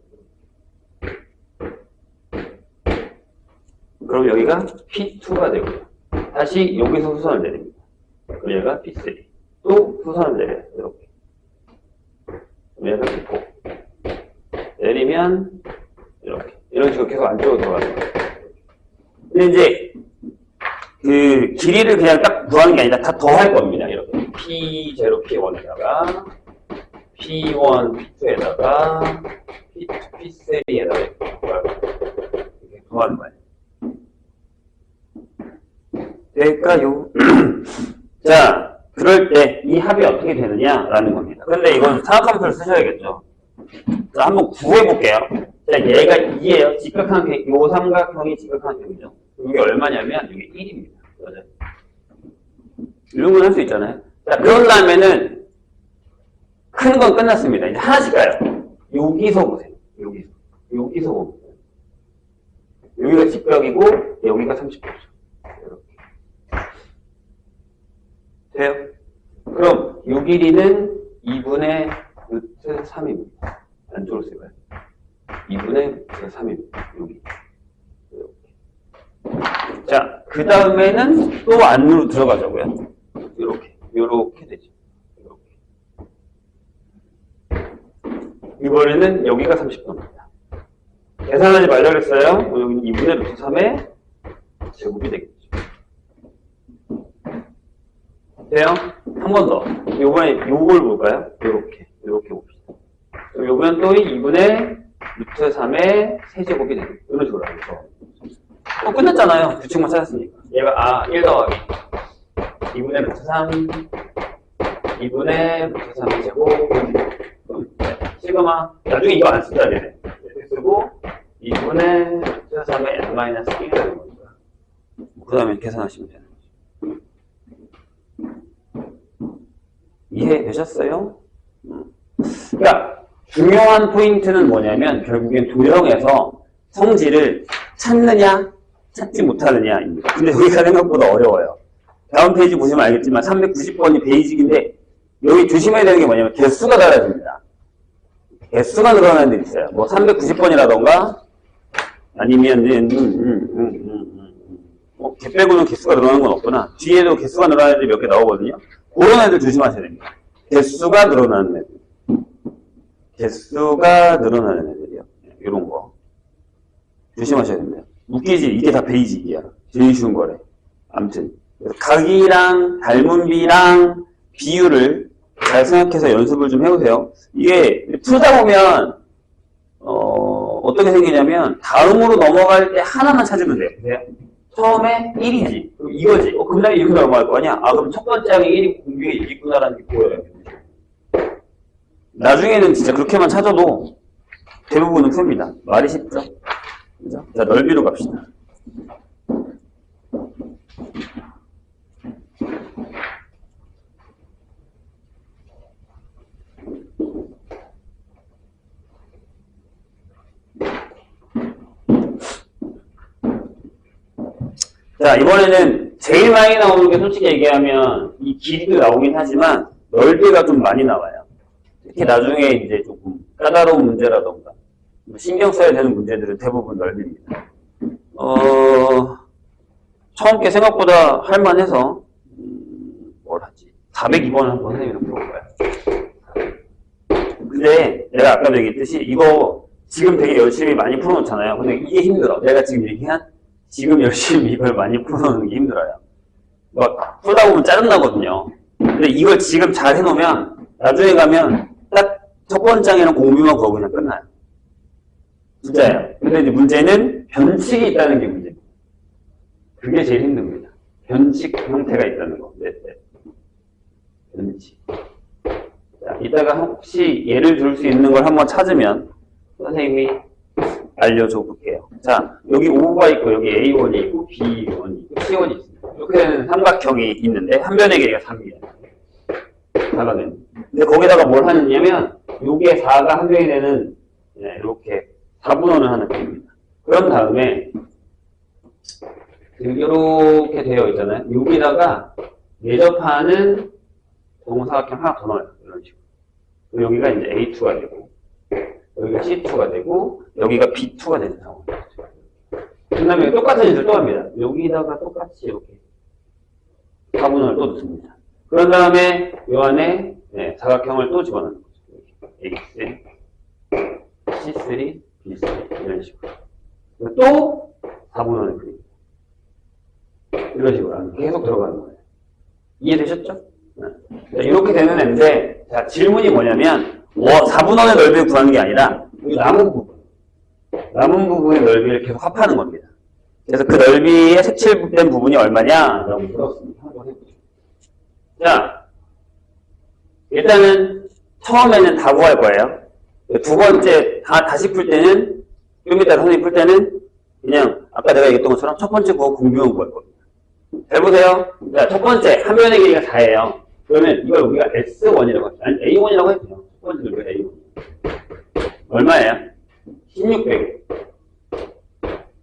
그럼 여기가 P2가 되고요. 다시 여기서 수선을 내립니다. 그럼 얘가 P3. 또 수선을 내려요. 이렇게. 그럼 얘가 P4. 내리면 이렇게. 이런 식으로 계속 안쪽으로 들어가는 거예요. 근데 이제 그 길이를 그냥 딱 구하는 게 아니라 다 더할 겁니다. 이렇게 P0, P1에다가 P1, P2에다가 P2, P3에다가 이렇게 더하는 거예요. 될까요? 자, 그럴 때 이 합이 어떻게 되느냐라는 겁니다. 근데 이건 사각함수를 쓰셔야겠죠. 자, 한번 구해볼게요. 자, 얘가 2예요. 직각삼각형, 요 삼각형이 직각삼각형이죠. 이게 얼마냐면 이게 1입니다. 맞아요. 이런 건 할 수 있잖아요. 자, 그런 다음에는 큰 건 끝났습니다. 이제 하나씩 가요. 여기서 보세요. 여기서 보세요. 여기가 직각이고 여기가 30도죠. 이렇게. 돼요? 그럼 요 길이는 2분의 루트 3입니다. 안쪽으로 쓸까요? 2분의 루트 3입니다. 여기. 자, 그 다음에는 또 안으로 들어가자고요. 요렇게 되죠. 이번에는 여기가 30도입니다. 계산하지 말라 그랬어요. 여기는 2분의 루트 3의 제곱이 되겠죠. 돼요? 한 번 더. 요번에 요걸 볼까요? 요렇게 봅시다. 요번엔 또 2분의 루트 3의 세제곱이 되겠죠. 이런 식으로 하면서. 끝났잖아요. 규칙만 찾았으니까. 얘가, 1 더하기 2분의 루트 3, 2분의 루트 3의 제곱, 시그마, 나중에 이거 안 쓴다, 얘네. 이렇게 쓰고, 2분의 루트 3의 n-1이 되는 거니까. 그 다음에 계산하시면 되는 거죠. 이해되셨어요? 그러니까, 중요한 포인트는 뭐냐면, 결국엔 도형에서 성질을 찾느냐, 찾지 못하느냐입니다. 근데 여기가 생각보다 어려워요. 다음 페이지 보시면 알겠지만 390번이 베이직인데 여기 조심해야 되는 게 뭐냐면 개수가 달라집니다. 개수가 늘어나는 데 있어요. 뭐 390번이라던가 아니면 개 빼고는 개수가 늘어나는 건 없구나. 뒤에도 개수가 늘어나는 애들 몇 개 나오거든요. 그런 애들 조심하셔야 됩니다. 개수가 늘어나는 애들. 개수가 늘어나는 애들이요. 이런 거. 조심하셔야 됩니다. 웃기지? 이게 다 베이직이야. 제일 쉬운 거래. 아무튼. 각이랑 닮은 비랑 비율을 잘 생각해서 연습을 좀 해보세요. 이게 풀다 보면 어떻게 생기냐면 다음으로 넘어갈 때 하나만 찾으면 돼요. 처음에 1이지. 그럼 이거지. 그 다음에 이렇게 넘어갈 거 아니야? 그럼 첫 번째 항이 1이고 공중에 1이구나라는 게 보여요. 나중에는 진짜 그렇게만 찾아도 대부분은 풉니다. 말이 쉽죠? 그죠? 자, 넓이로 갑시다. 자, 이번에는 제일 많이 나오는 게 솔직히 얘기하면 이 길이도 나오긴 하지만 넓이가 좀 많이 나와요. 특히 나중에 이제 조금 까다로운 문제라던가 신경 써야 되는 문제들은 대부분 넓이입니다. 처음 게 생각보다 할만해서 뭘 하지? 402번을 한번 선생님이랑 풀어볼까요? 근데 내가 아까도 얘기했듯이 이거 지금 되게 열심히 많이 풀어놓잖아요. 근데 이게 힘들어. 내가 지금 얘기한 지금 열심히 이걸 많이 풀어놓는 게 힘들어요. 막 풀다 보면 짜증나거든요. 근데 이걸 지금 잘 해놓으면 나중에 가면 딱 첫 번째 장이랑 공부만 그거 그냥 끝나요. 진짜예요. 근데 이제 문제는 변칙이 있다는 게 문제입니다. 그게 제일 힘듭니다. 변칙 형태가 있다는 거. 네. 변칙. 자, 이따가 혹시 예를 들 수 있는 걸 한번 찾으면 선생님이 알려줘 볼게요. 자, 여기 O가 있고 여기 A1이 있고 B1이 있고 C1이 있습니다. 이렇게 되는 삼각형이 있는데 한 변의 길이가 3이에요. 4가 되는. 근데 거기다가 뭘 하느냐면 요게 4가 한 변이 되는 이렇게 4분원을 하는 겁니다. 그런 다음에 이렇게 되어 있잖아요. 여기다가 내접하는 동사각형 하나 더 넣어요. 이런 식으로. 여기가 이제 A2가 되고 여기가 C2가 되고 여기가 B2가 되는 상황이죠. 그 다음에 똑같은 짓을 또 합니다. 여기다가 똑같이 이렇게 4분원을 또 넣습니다. 그런 다음에 이 안에 사각형을 또 집어넣는 거죠. X, C3, B3 이런 식으로. 또 4분원을 그립니다. 이런 식으로 계속 들어가는 거예요. 이해되셨죠? 네. 이렇게 되는 애인데 자, 질문이 뭐냐면 4분원의 넓이를 구하는 게 아니라 이 남은 부분의 넓이를 계속 합하는 겁니다. 그래서 그 넓이의 색칠된 부분이 얼마냐? 라고 물었습니다. 한번 해보죠. 자, 일단은 처음에는 다 구할 거예요. 두 번째 다시 풀 때는 좀 이따 선생님 풀 때는 그냥 아까 내가 얘기했던 것처럼 첫 번째 구하고 공비만 구할 겁니다. 잘 보세요. 자, 첫 번째 한 변의 길이가 4예요. 그러면 이걸 우리가 S1이라고 하죠. 아니 A1이라고 해도 돼요. 첫 번째 넓이가 A1. 얼마예요? 1600.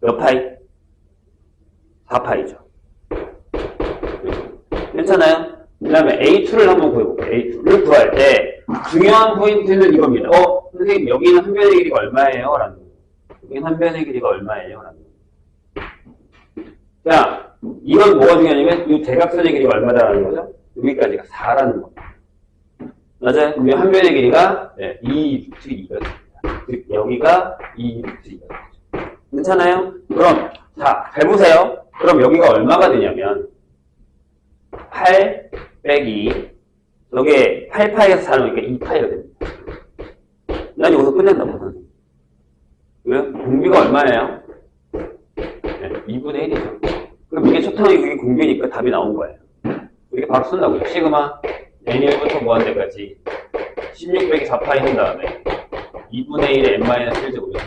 몇 파이? 4파이죠. 괜찮아요? 그 다음에 A2를 한번 구해볼게요. A2를 구할 때 중요한 포인트는 이겁니다. 선생님 여기는 한 변의 길이가 얼마예요? 라는 거. 여기는 한 변의 길이가 얼마예요? 라는 거. 자, 이건 뭐가 중요하냐면 이 대각선의 길이가 얼마다라는 거죠? 여기까지가 4라는 거. 맞아요? 우리 한 변의 길이가 2루트 2가 됩니다. 즉 여기가 2루트 2가 되죠. 괜찮아요? 그럼 자, 잘 보세요. 그럼 여기가 얼마가 되냐면 8 빼기 여기에 8파이에서 4나오니까 2파이가 됩니다. 난 여기서 끝낸다고. 왜요? 공비가 얼마예요? 2분의 1이죠. 그럼 이게 초탕이 그게 공비니까 답이 나온 거예요. 이게 바로 쓴다고요. 시그마 n1부터 무한대까지 16 빼기 4파이 한 다음에 2분의 1에 n-1제곱이죠.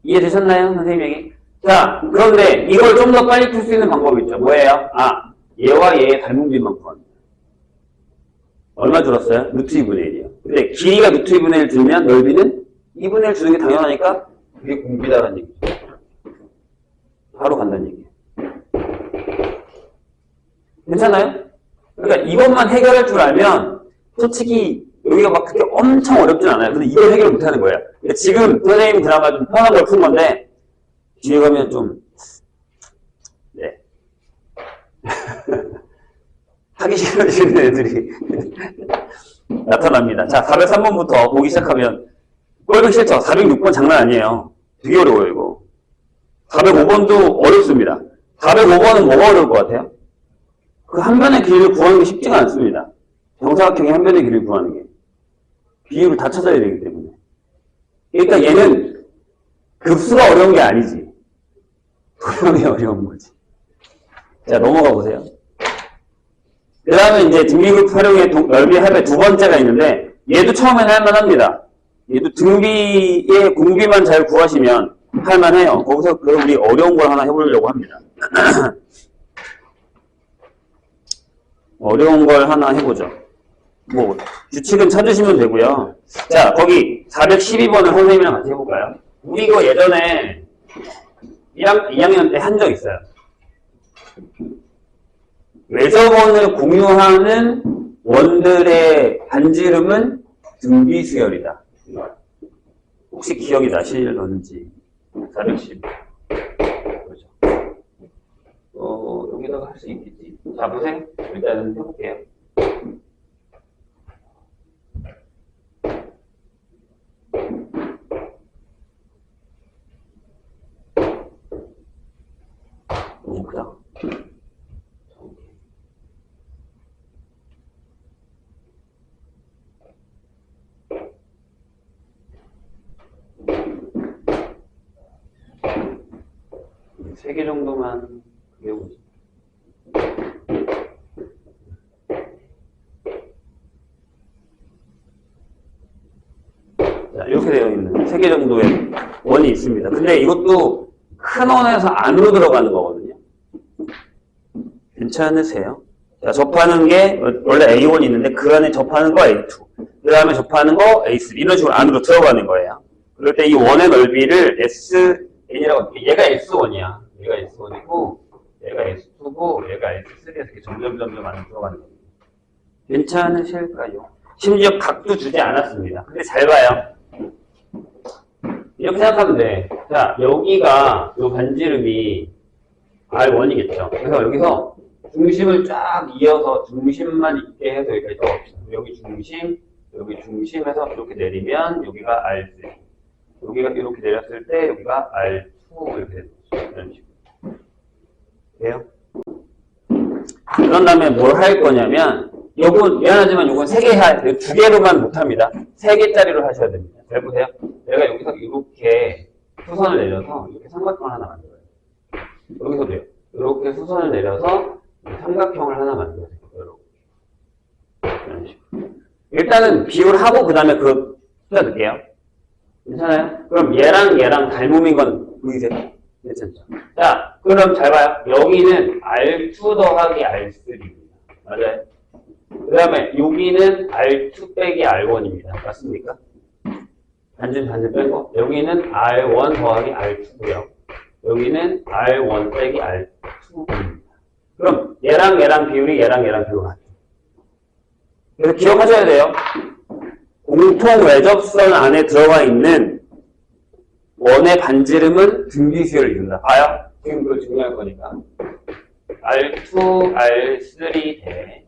이해되셨나요? 선생님 얘기? 자, 그런데 이걸 좀 더 빨리 풀 수 있는 방법이 있죠. 뭐예요? 얘와 얘의 닮은비만 구합니다. 얼마 줄었어요? 루트 2분의 1이요. 근데 길이가 루트 2분의 1 줄면 넓이는 2분의 1 주는 게 당연하니까 그게 공비다라는 얘기죠. 바로 간다는 얘기예요. 괜찮아요? 그러니까 이것만 해결할 줄 알면 솔직히 여기가 막 그렇게 엄청 어렵진 않아요. 근데 이걸 해결 못하는 거예요. 그러니까 지금 선생님이 드라마 좀 편한 걸 푼 건데 뒤에 가면 좀 하기 싫어지는 애들이 나타납니다. 자, 403번부터 보기 시작하면 꼴보기 싫죠? 406번 장난 아니에요. 되게 어려워요, 이거. 405번도 어렵습니다. 405번은 뭐가 어려울 것 같아요? 그 한 변의 길이를 구하는 게 쉽지가 않습니다. 정사각형의 한 변의 길이를 구하는 게. 비율을 다 찾아야 되기 때문에. 그러니까 얘는 급수가 어려운 게 아니지. 도형이 어려운 거지. 자, 넘어가 보세요. 그 다음에 이제 등비급 활용의 넓이 합의 두 번째가 있는데, 얘도 처음에는 할만합니다. 얘도 등비의 공비만 잘 구하시면 할만해요. 거기서 우리 어려운 걸 하나 해보려고 합니다. 어려운 걸 하나 해보죠. 뭐, 규칙은 찾으시면 되고요. 자, 거기 412번을 선생님이랑 같이 해볼까요? 우리 이거 예전에 2학년 때 한 적 있어요. 외접원을 공유하는 원들의 반지름은 등비수열이다. 혹시 기억이 나시는지 412. 그렇죠. 여기다가 할 수 있겠지. 자, 보세요. 일단은 해볼게요. 너무 크다. 세 개 정도만 그려보죠. 자, 이렇게 되어 있는 3개 정도의 원이 있습니다. 근데 이것도 큰 원에서 안으로 들어가는 거거든요. 괜찮으세요? 자, 접하는 게 원래 A1이 있는데 그 안에 접하는 거 A2, 그 다음에 접하는 거 A3 이런 식으로 안으로 들어가는 거예요. 그럴 때 이 원의 넓이를 SN이라고 얘가 S1이야. 얘가 S1이고 얘가 S2고 얘가 S3에서 이렇게 점점 안으로 들어가는 겁니다. 괜찮으실까요? 심지어 각도 주지 않았습니다. 근데 잘 봐요. 이렇게 생각하면 돼. 자, 여기가 이 반지름이 R1이겠죠. 그래서 여기서 중심을 쫙 이어서 중심만 있게 해서 여기까지 떠봅시다. 여기 중심에서 이렇게 내리면 여기가 R3. 여기가 이렇게 내렸을 때 여기가 R2 이렇게 되는 거죠. 이런 식으로. 돼요? 그런 다음에 뭘 할 거냐면 요건 미안하지만 요건 3개 2개로만 못합니다. 3개짜리로 하셔야 됩니다. 잘 보세요. 내가 여기서 이렇게 수선을 내려서 이렇게 삼각형을 하나 만들어요. 여기서도요. 이렇게 수선을 내려서 삼각형을 하나 만들어요. 이런 식으로. 일단은 비율하고 그 다음에 그 숫자 넣을게요. 괜찮아요? 그럼 얘랑 닮음인 건 보이세요? 괜찮죠? 자, 그럼 잘 봐요. 여기는 R2 더하기 R3입니다. 맞아요? 그 다음에 여기는 R2 빼기 R1입니다. 맞습니까? 반쯤 뺀 거. 여기는 R1 더하기 R2고요. 여기는 R1 빼기 R2입니다. 그럼 얘랑 비율이 얘랑 비율 같아. 그래서 기억하셔야 돼요. 공통 외접선 안에 들어가 있는 원의 반지름은 등비수열을 이룬다. 봐요. 지금 그걸 중요할 거니까. R2, R3 대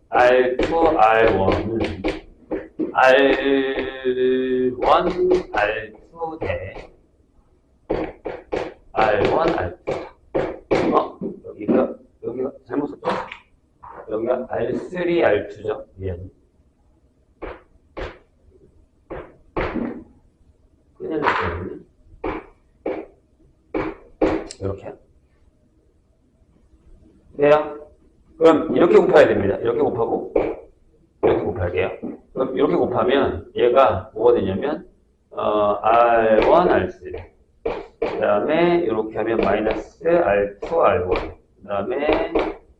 R2, R1은 R1, R2 대 R1, R2. 여기가 잘못 썼죠? 여기가 R3, R2죠. 미안. 큰일 났거든요. 이렇게. 돼요? 그럼 이렇게 곱해야 됩니다. 이렇게 곱하고 이렇게 곱할게요. 그럼 이렇게 곱하면 얘가 뭐가 되냐면 R1, R3 그 다음에 이렇게 하면 마이너스 R2, R1 그 다음에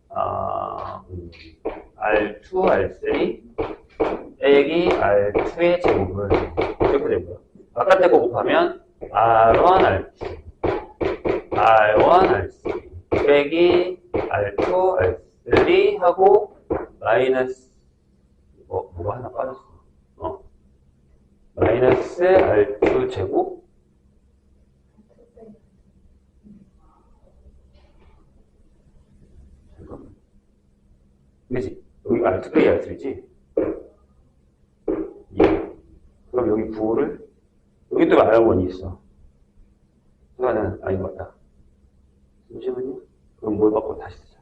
R2, R3 빼기 R2의 제곱을 이렇게 되고요. 바깥에 거 곱하면 R1, R2 R1, R3 빼기 R2, R3 하고 마이너스 뭐가 하나 빠졌어. 마이너스 R2 제곱 잠깐만. 그치? 여기가 R2 빼기 R3지? 그럼 여기 9를 여기 또 R1이 있어. 하나는 아닌 것 같다. 잠시만요. 그럼 뭘 바꿔 다시 쓰자.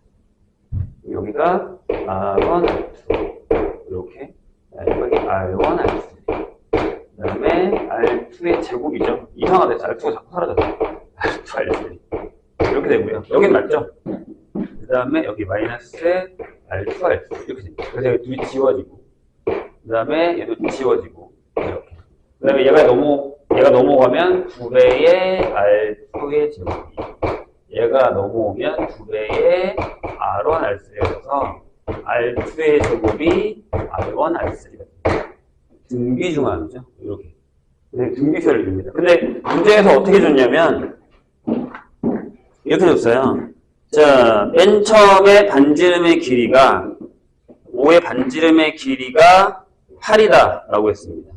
여기가 R1, R2 이렇게 여기 R1, R3 그 다음에 R2의 제곱이죠. 이상하다. R2가 자꾸 사라졌어. R2, R3 이렇게 되고요. 여긴 맞죠? 그 다음에 여기 마이너스 R2, R3 이렇게 됩니다. 그래서 여기 둘이 지워지고 그 다음에 얘도 지워지고 이렇게 그 다음에 얘가 넘어가면 2배의 R2의 제곱이 얘가 넘어오면 2배의 R1, R3에서 R2의 제곱이 R1, R3가 됩니다. 등비중함이죠. 이렇게. 등비수열을 이룹니다. 근데 문제에서 어떻게 줬냐면 이렇게 줬어요. 자, 맨 처음에 반지름의 길이가 5의 반지름의 길이가 8이다 라고 했습니다.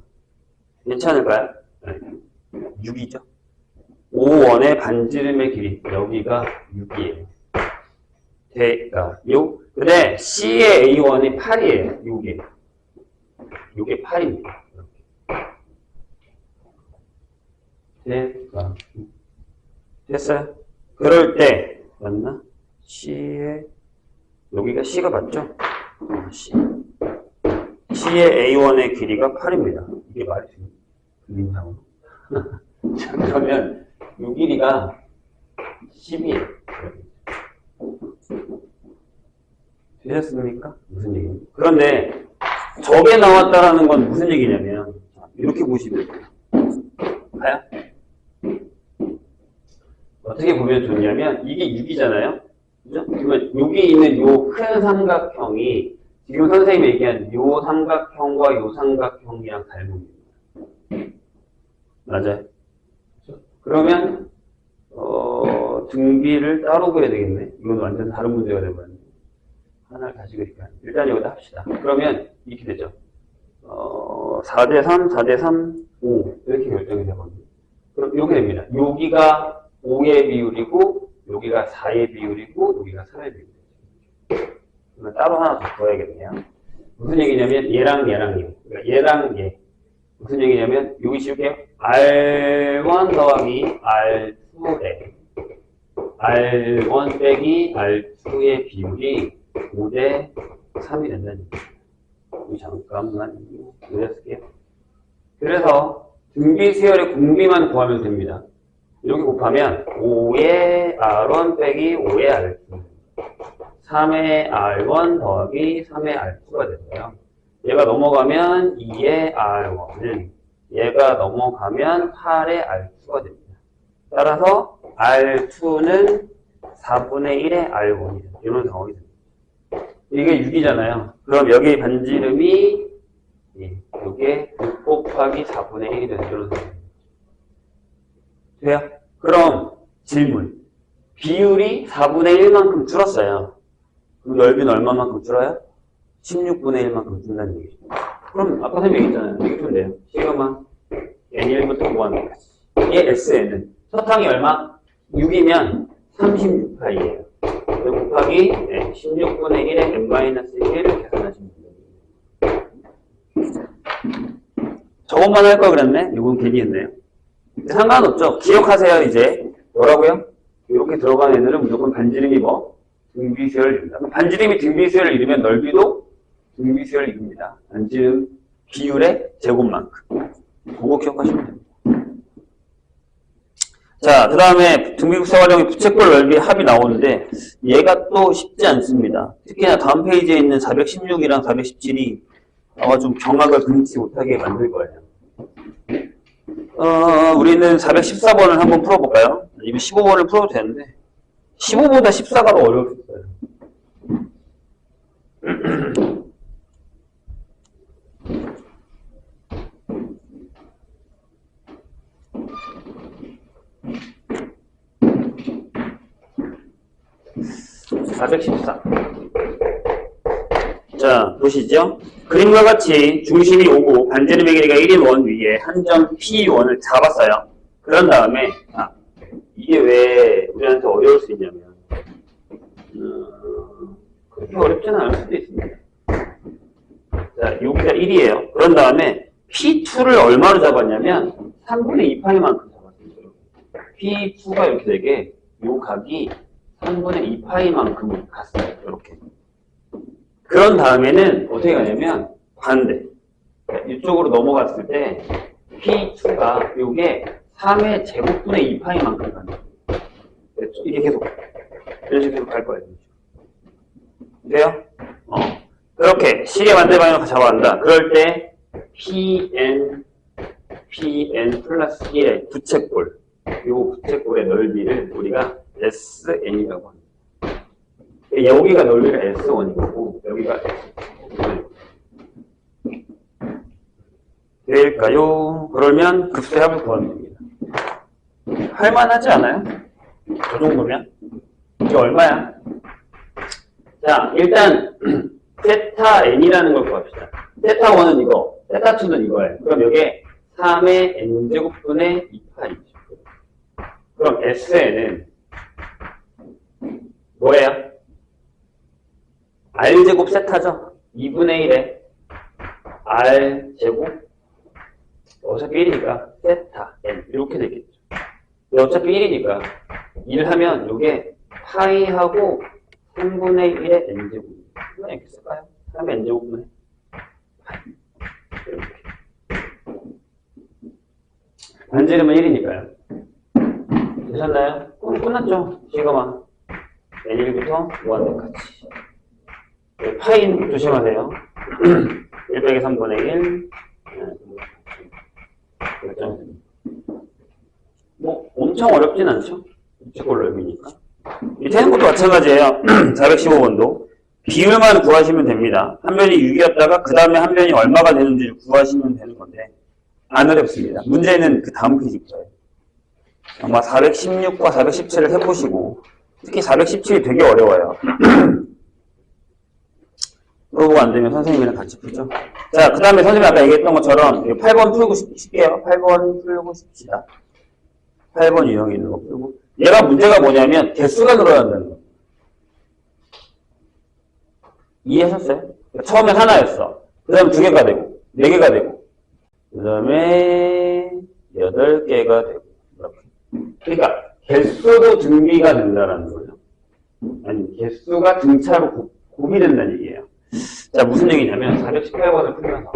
괜찮을까요? 네. 6이죠. 5원의 반지름의 길이 여기가 6이에요. 근데 C의 A1이 8이에요. 요게 8입니다. 됐어요? 그럴 때 맞나? C의 여기가 C가 맞죠? C의 A1의 길이가 8입니다. 이게 말이 돼요? 민상으로. 그러면 이 길이가 10이에요. 되셨습니까? 무슨 얘기입니까? 그런데 저게 나왔다라는 건 무슨 얘기냐면 이렇게 보시면 돼요. 봐요? 어떻게 보면 좋냐면 이게 6이잖아요. 그죠? 그러면 여기 있는 요 큰 삼각형이 지금 선생님이 얘기한 요 삼각형과 요 삼각형이랑 닮습니다. 맞아요? 그러면 등비를 따로 그려야 되겠네. 이건 완전 다른 문제가 되면 하나를 다시 그릴까요? 일단 여기다 합시다. 그러면 이렇게 되죠. 4대3, 4대3, 5 이렇게 결정이 되거든요. 그럼 이렇게 됩니다. 여기가 5의 비율이고 여기가 4의 비율이고 여기가 3의 비율이에요. 그러면 따로 하나 더 써야겠네요. 무슨 얘기냐면 얘랑 그러니까 얘랑 얘 무슨 얘기냐면 여기 씌울게요. R1 더하기 R2에 R1 빼기 R2의 비율이 5대 3이 된다는 얘기예요. 잠깐만 여기다 쓸게요. 그래서 등비수열의 공비만 구하면 됩니다. 이렇게 곱하면 5의 R1 빼기 5의 R2 3의 R1 더하기 3의 R2가 되고요. 얘가 넘어가면 2의 R1은 얘가 넘어가면 8의 R2가 됩니다. 따라서 R2는 4분의 1의 R1이다. 이런 상황이 됩니다. 이게 6이잖아요. 그럼 여기 반지름이 이게 6 곱하기 4분의 1이 되는 이런 상황입니다. 돼요? 그럼 질문. 비율이 4분의 1만큼 줄었어요. 그럼 넓이는 얼마만큼 줄어요? 16분의 1만큼 준다는 얘기죠. 그럼 아까 선생님 얘기했잖아요. 이렇게 풀면 돼요. 시그마 n1부터 무한대까지. 이게 SN은 서탕이 얼마? 6이면 36파이예요. 곱하기 16분의 1의 n-1을 계산하시면 돼요. 저것만 할 걸 그랬네? 이건 괜히 했네요. 상관없죠. 기억하세요, 이제. 뭐라고요? 이렇게 들어간 애들은 무조건 반지름이 뭐? 등비수열을 이룬다. 반지름이 등비수열을 이루면 넓이도 등비수열을 이룹니다. 반지름 비율의 제곱만큼. 그거 기억하시면 됩니다. 자, 그 다음에 등비국사 활용의 부채꼴 넓이 합이 나오는데 얘가 또 쉽지 않습니다. 특히나 다음 페이지에 있는 416이랑 417이 아마 좀 경악을 금치 못하게 만들 거예요. 우리는 414번을 한번 풀어볼까요? 이미 15번을 풀어도 되는데 15보다 14가 더 어려울 수 있어요. (414) 자, 보시죠. 그림과 같이 중심이 5고 반지름의 길이가 1인 원 위에 한 점 P1을 잡았어요. 그런 다음에 이게 왜 우리한테 어려울 수 있냐면 그렇게 어렵지는 않을 수도 있습니다. 자, 여기가 1이에요. 그런 다음에 P2를 얼마로 잡았냐면 3분의 2파이만큼 잡았어요. P2가 이렇게 되게 요 각이 3분의 2파이만큼 갔어요. 이렇게. 그런 다음에는 어떻게 가냐면 반대. 이쪽으로 넘어갔을 때 P2가 요게 3의 제곱분의 2파이만큼 간다. 이게 계속 이런 식으로 계속 갈 거예요. 돼요? 그렇게 시계 반대 방향으로 잡아간다. 그럴 때 PN 플러스 1의 부채꼴, 요 부채꼴의 넓이를 우리가 SN이라고 합니다. 여기가 넓이가 S1이고 여기가 S2. 될까요? 그러면 급수의 합을 구하면 됩니다. 할만하지 않아요? 저 정도면? 이게 얼마야? 자, 일단 세타 n이라는 걸 구합시다. 세타 1은 이거, 세타 2는 이거예요. 그럼 이게 3의 n제곱분의 2파이죠. 그럼 SN은 뭐예요? R제곱 세타죠? 2분의 1에 R제곱 어차피 1이니까 세타 N 이렇게 되겠죠. 어차피 1이니까 1 하면 이게 파이하고 3분의 1의 N제곱 이건 이렇게 쓸까요? 3의 N제곱분의 파이 이렇게 반지름은 1이니까요. 되셨나요? 끝났죠? 시그마 N1부터 무한대까지. 파인 조심하세요. 1 빼기 3분의 1. 뭐 엄청 어렵진 않죠? 부채꼴 넓이니까. 밑에는 것도 마찬가지예요. 415번도 비율만 구하시면 됩니다. 한 변이 6이었다가 그 다음에 한 변이 얼마가 되는지 구하시면 되는 건데 안 어렵습니다. 문제는 그 다음 페이지부터예요. 아마 416과 417을 해보시고 특히 417이 되게 어려워요. 그러고 안 되면 선생님이랑 같이 풀죠. 자, 그 다음에 선생님이 아까 얘기했던 것처럼 8번 풀고 싶게요. 8번 풀고 싶시다. 8번 유형이 있는 거 풀고. 얘가 문제가 뭐냐면 개수가 늘어난다는 거. 이해하셨어요? 처음엔 하나였어. 그 다음에 2개가 되고 4개가 되고 그 다음에 8개가 되고 이렇게. 그러니까 개수도 등비가 된다는 거예요. 아니 개수가 등차로 곱이 된다는 얘기예요. 자, 무슨 얘기냐면 418번을 풀면서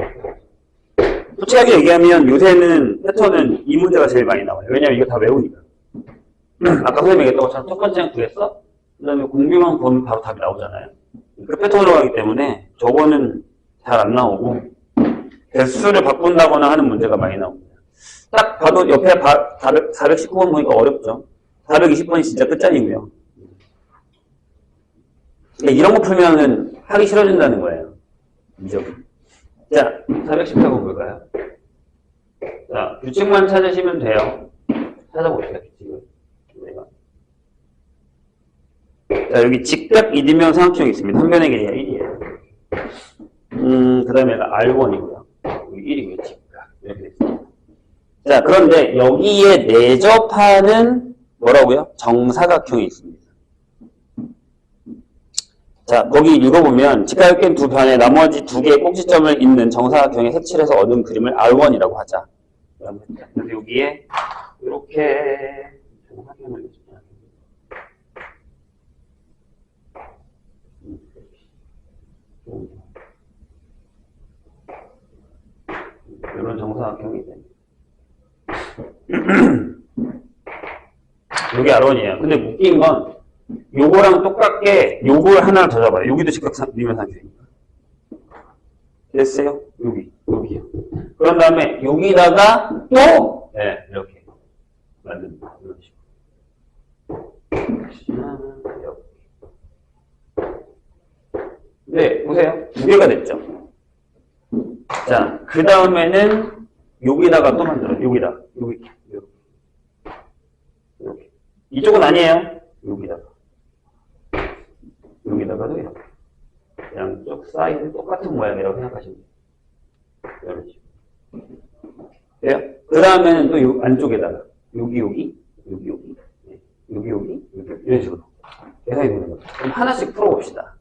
솔직하게 얘기하면 요새는 패턴은 이 문제가 제일 많이 나와요. 왜냐면 이거 다 외우니까. 아까 선생님이 얘기했던 것처럼 첫 번째는 구했어? 그 다음에 공비만 보면 바로 답이 나오잖아요. 그 패턴으로 가기 때문에 저거는 잘 안 나오고 개수를 바꾼다거나 하는 문제가 많이 나옵니다. 딱 봐도 옆에 419번 보니까 어렵죠. 420번이 진짜 끝장이고요. 이런 거 풀면은 하기 싫어진다는 거예요. 자, 418번 볼까요? 자, 규칙만 찾으시면 돼요. 찾아봅시다, 규칙을. 내가. 자, 여기 직각 이등변 삼각형이 있습니다. 한 변의 길이가 1이에요. 그 다음에 R1이고요. 여기 1이고요. 직각. 이렇게 됐습니다. 자, 그런데 여기에 내접하는 뭐라고요? 정사각형이 있습니다. 자, 거기 읽어보면 직각역경 두 변에 나머지 두 개의 꼭지점을 잇는 정사각형에 색칠해서 얻은 그림을 R1이라고 하자. 그래서 여기에 이렇게 정사각형을 이런 정사각형이 됩니다. 여기 R1이에요. 근데 웃긴 건 요거랑 똑같게 요걸 하나를 더 잡아요. 여기도 직각 이면 상태입니다. 됐어요? 여기요. 그런 다음에 여기다가 또 네, 이렇게 만듭니다. 이런 식으로. 네, 보세요. 두 개가 됐죠. 자, 그 다음에는 여기다가 또 만들어요. 여기. 이렇게. 이쪽은 아니에요. 여기다가도 이렇게. 양쪽 사이드 똑같은 모양이라고 생각하시면 돼요. 이런 식으로. 돼요? 그 다음에는 또 요 안쪽에다가 여기. 이런 식으로. 계산이 되는 거죠. 그럼 하나씩 풀어봅시다.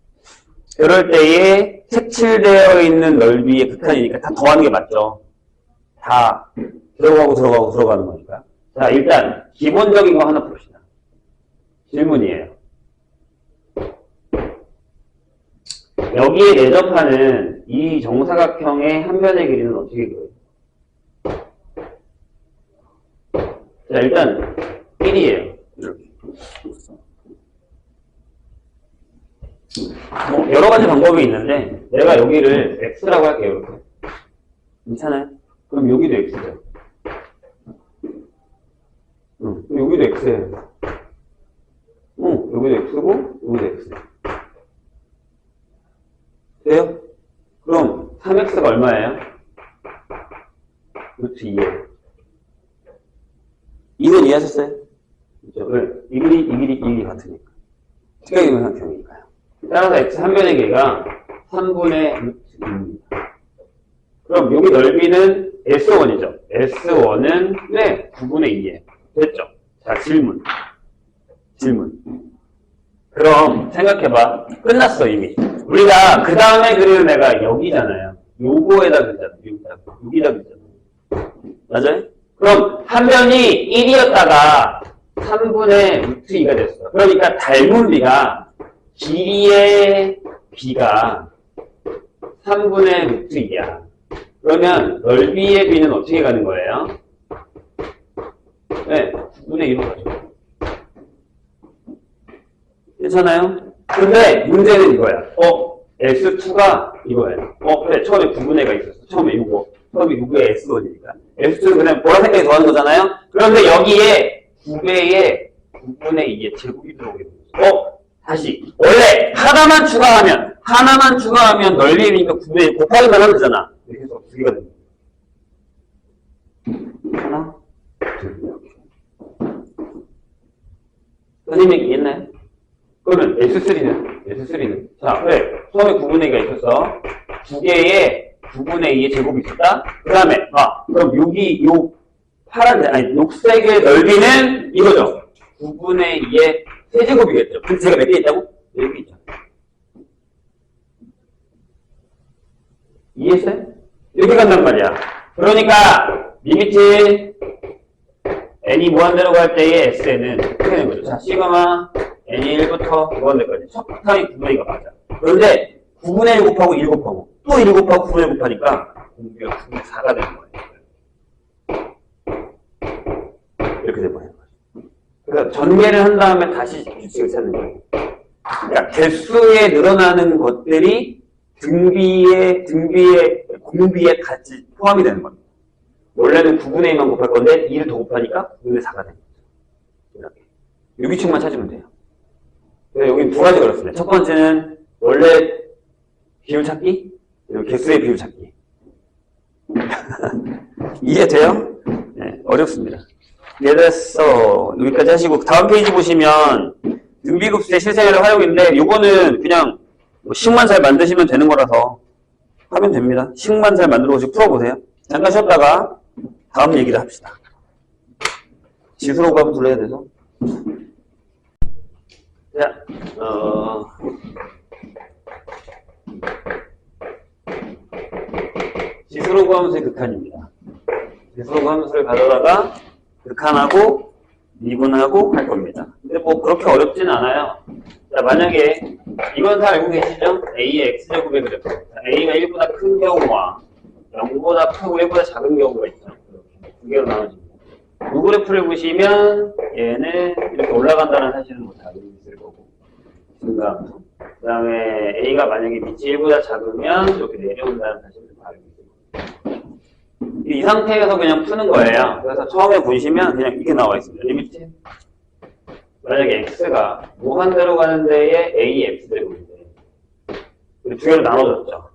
이럴 때에 색칠되어 있는 넓이의 극한이니까 다 더하는 게 맞죠? 다 들어가는 거니까. 자, 일단 기본적인 거 하나 봅시다. 질문이에요. 여기에 내접하는 이 정사각형의 한 변의 길이는 어떻게 그려요? 자, 일단 1이에요. 이렇게. 뭐 여러 가지 방법이 있는데 내가 여기를 x라고 할게요. 이렇게. 괜찮아요? 그럼 여기도 x죠. 여기도 x예요. 여기도 x고 여기도 x. 돼요? 그럼 3x가 얼마예요? 루트 2예요. 이건 이해하셨어요? 그렇죠? 왜? 이 길이 같으니까. 직각이면 삼각형이니까요. 따라서 x 한 변의 길이가 3분의 루트 2입니다. 그럼 여기 넓이는 S1이죠. S1은 네, 9분의 2예요. 됐죠? 자, 질문. 그럼 생각해봐. 끝났어 이미. 우리가 그 다음에 그리는 애가 여기잖아요. 요거에다 그리잖아. 여기다 그리잖아. 맞아요? 그럼 한 변이 1이었다가 3분의 루트 2가 됐어. 그러니까 닮은 비가 길이의 비가 3분의 루트 2야. 그러면 넓이의 비는 어떻게 가는 거예요? 네, 9분의 2로 가죠. 괜찮아요? 근데 문제는 이거야. S2가 이거예요. 그래, 처음에 9분의 1가 있었어. 처음에 처음에 6의 S1이니까. S2는 그냥 보라색깔이 더하는 거잖아요? 그런데 여기에 9배의 9분의 2의 제곱이 들어오게 되는 거죠. 다시. 원래 하나만 추가하면 넓이니까 9분의 1 곱하기만 하면 되잖아. 이렇게 해서 2개가 됩니다. 하나, 둘, 이렇게. 선생님이 이해했나요? 그러면 S3는 자, 그래. 처음에 9분의 2가 있었어. 2개의 9분의 2의 제곱이 있었다. 그 다음에, 그럼 여기, 녹색의 넓이는 이거죠. 9분의 2의 세제곱이겠죠. 근데 제가 몇 개 있다고? 4개 있죠. 이해했어요? 이렇게 간단 말이야. 그러니까, 리미트, n이 무한대로 갈 때의 s는 이렇게 되는 거죠. 자, 시그마, n이 1부터 무한대까지. 첫 파탕이 9분의 2가 맞아. 그런데 9분의 1 곱하고 1 곱하고 또 1 곱하고 9분의 1 곱하니까 공비가 9분의 4가 되는 거예요. 이렇게 돼버리는 거죠. 그래서 전개를 한 다음에 다시 규칙을 찾는 거예요. 그러니까 개수에 늘어나는 것들이 공비에 같이 포함이 되는 겁니다. 원래는 9분의 2만 곱할 건데 2를 더 곱하니까 9분의 4가 되는 거죠. 이렇게. 이 규칙만 찾으면 돼요. 그래서 여기 두 가지 그렇습니다. 첫 번째는 원래 비율 찾기, 그리고 개수의 비율 찾기. 이해돼요? 네, 어렵습니다. 이해됐어. 여기까지 하시고 다음 페이지 보시면 등비급수의 실생활의 활용인데 요거는 그냥 뭐 식만 잘 만드시면 되는 거라서 하면 됩니다. 식만 잘 만들어서 풀어보세요. 잠깐 쉬었다가 다음 얘기를 합시다. 지수로가 한번 불러야 돼서. 자, 지수로그 함수의 극한입니다. 지수로그 함수를 가져다가 극한하고 미분하고 할 겁니다. 근데 뭐 그렇게 어렵진 않아요. 자, 만약에 이건 다 알고 계시죠? A의 X제곱의 그래프. A가 1보다 큰 경우와 0보다 크고 1보다 작은 경우가 있죠. 두 개로 나눠집니다. 이 그래프를 보시면 얘는 이렇게 올라간다는 사실은 뭐 다 있을 거고. 증가함수. 그 다음에 A가 만약에 밑이 1보다 작으면 이렇게 내려온다는 사실을 알고 있을 거고. 이 상태에서 그냥 푸는 거예요. 그래서 처음에 보시면 그냥 이렇게 나와 있습니다. 리미트. 만약에 x가 무한대로 가는 데에 a x제곱인데 두 개로 나눠졌죠.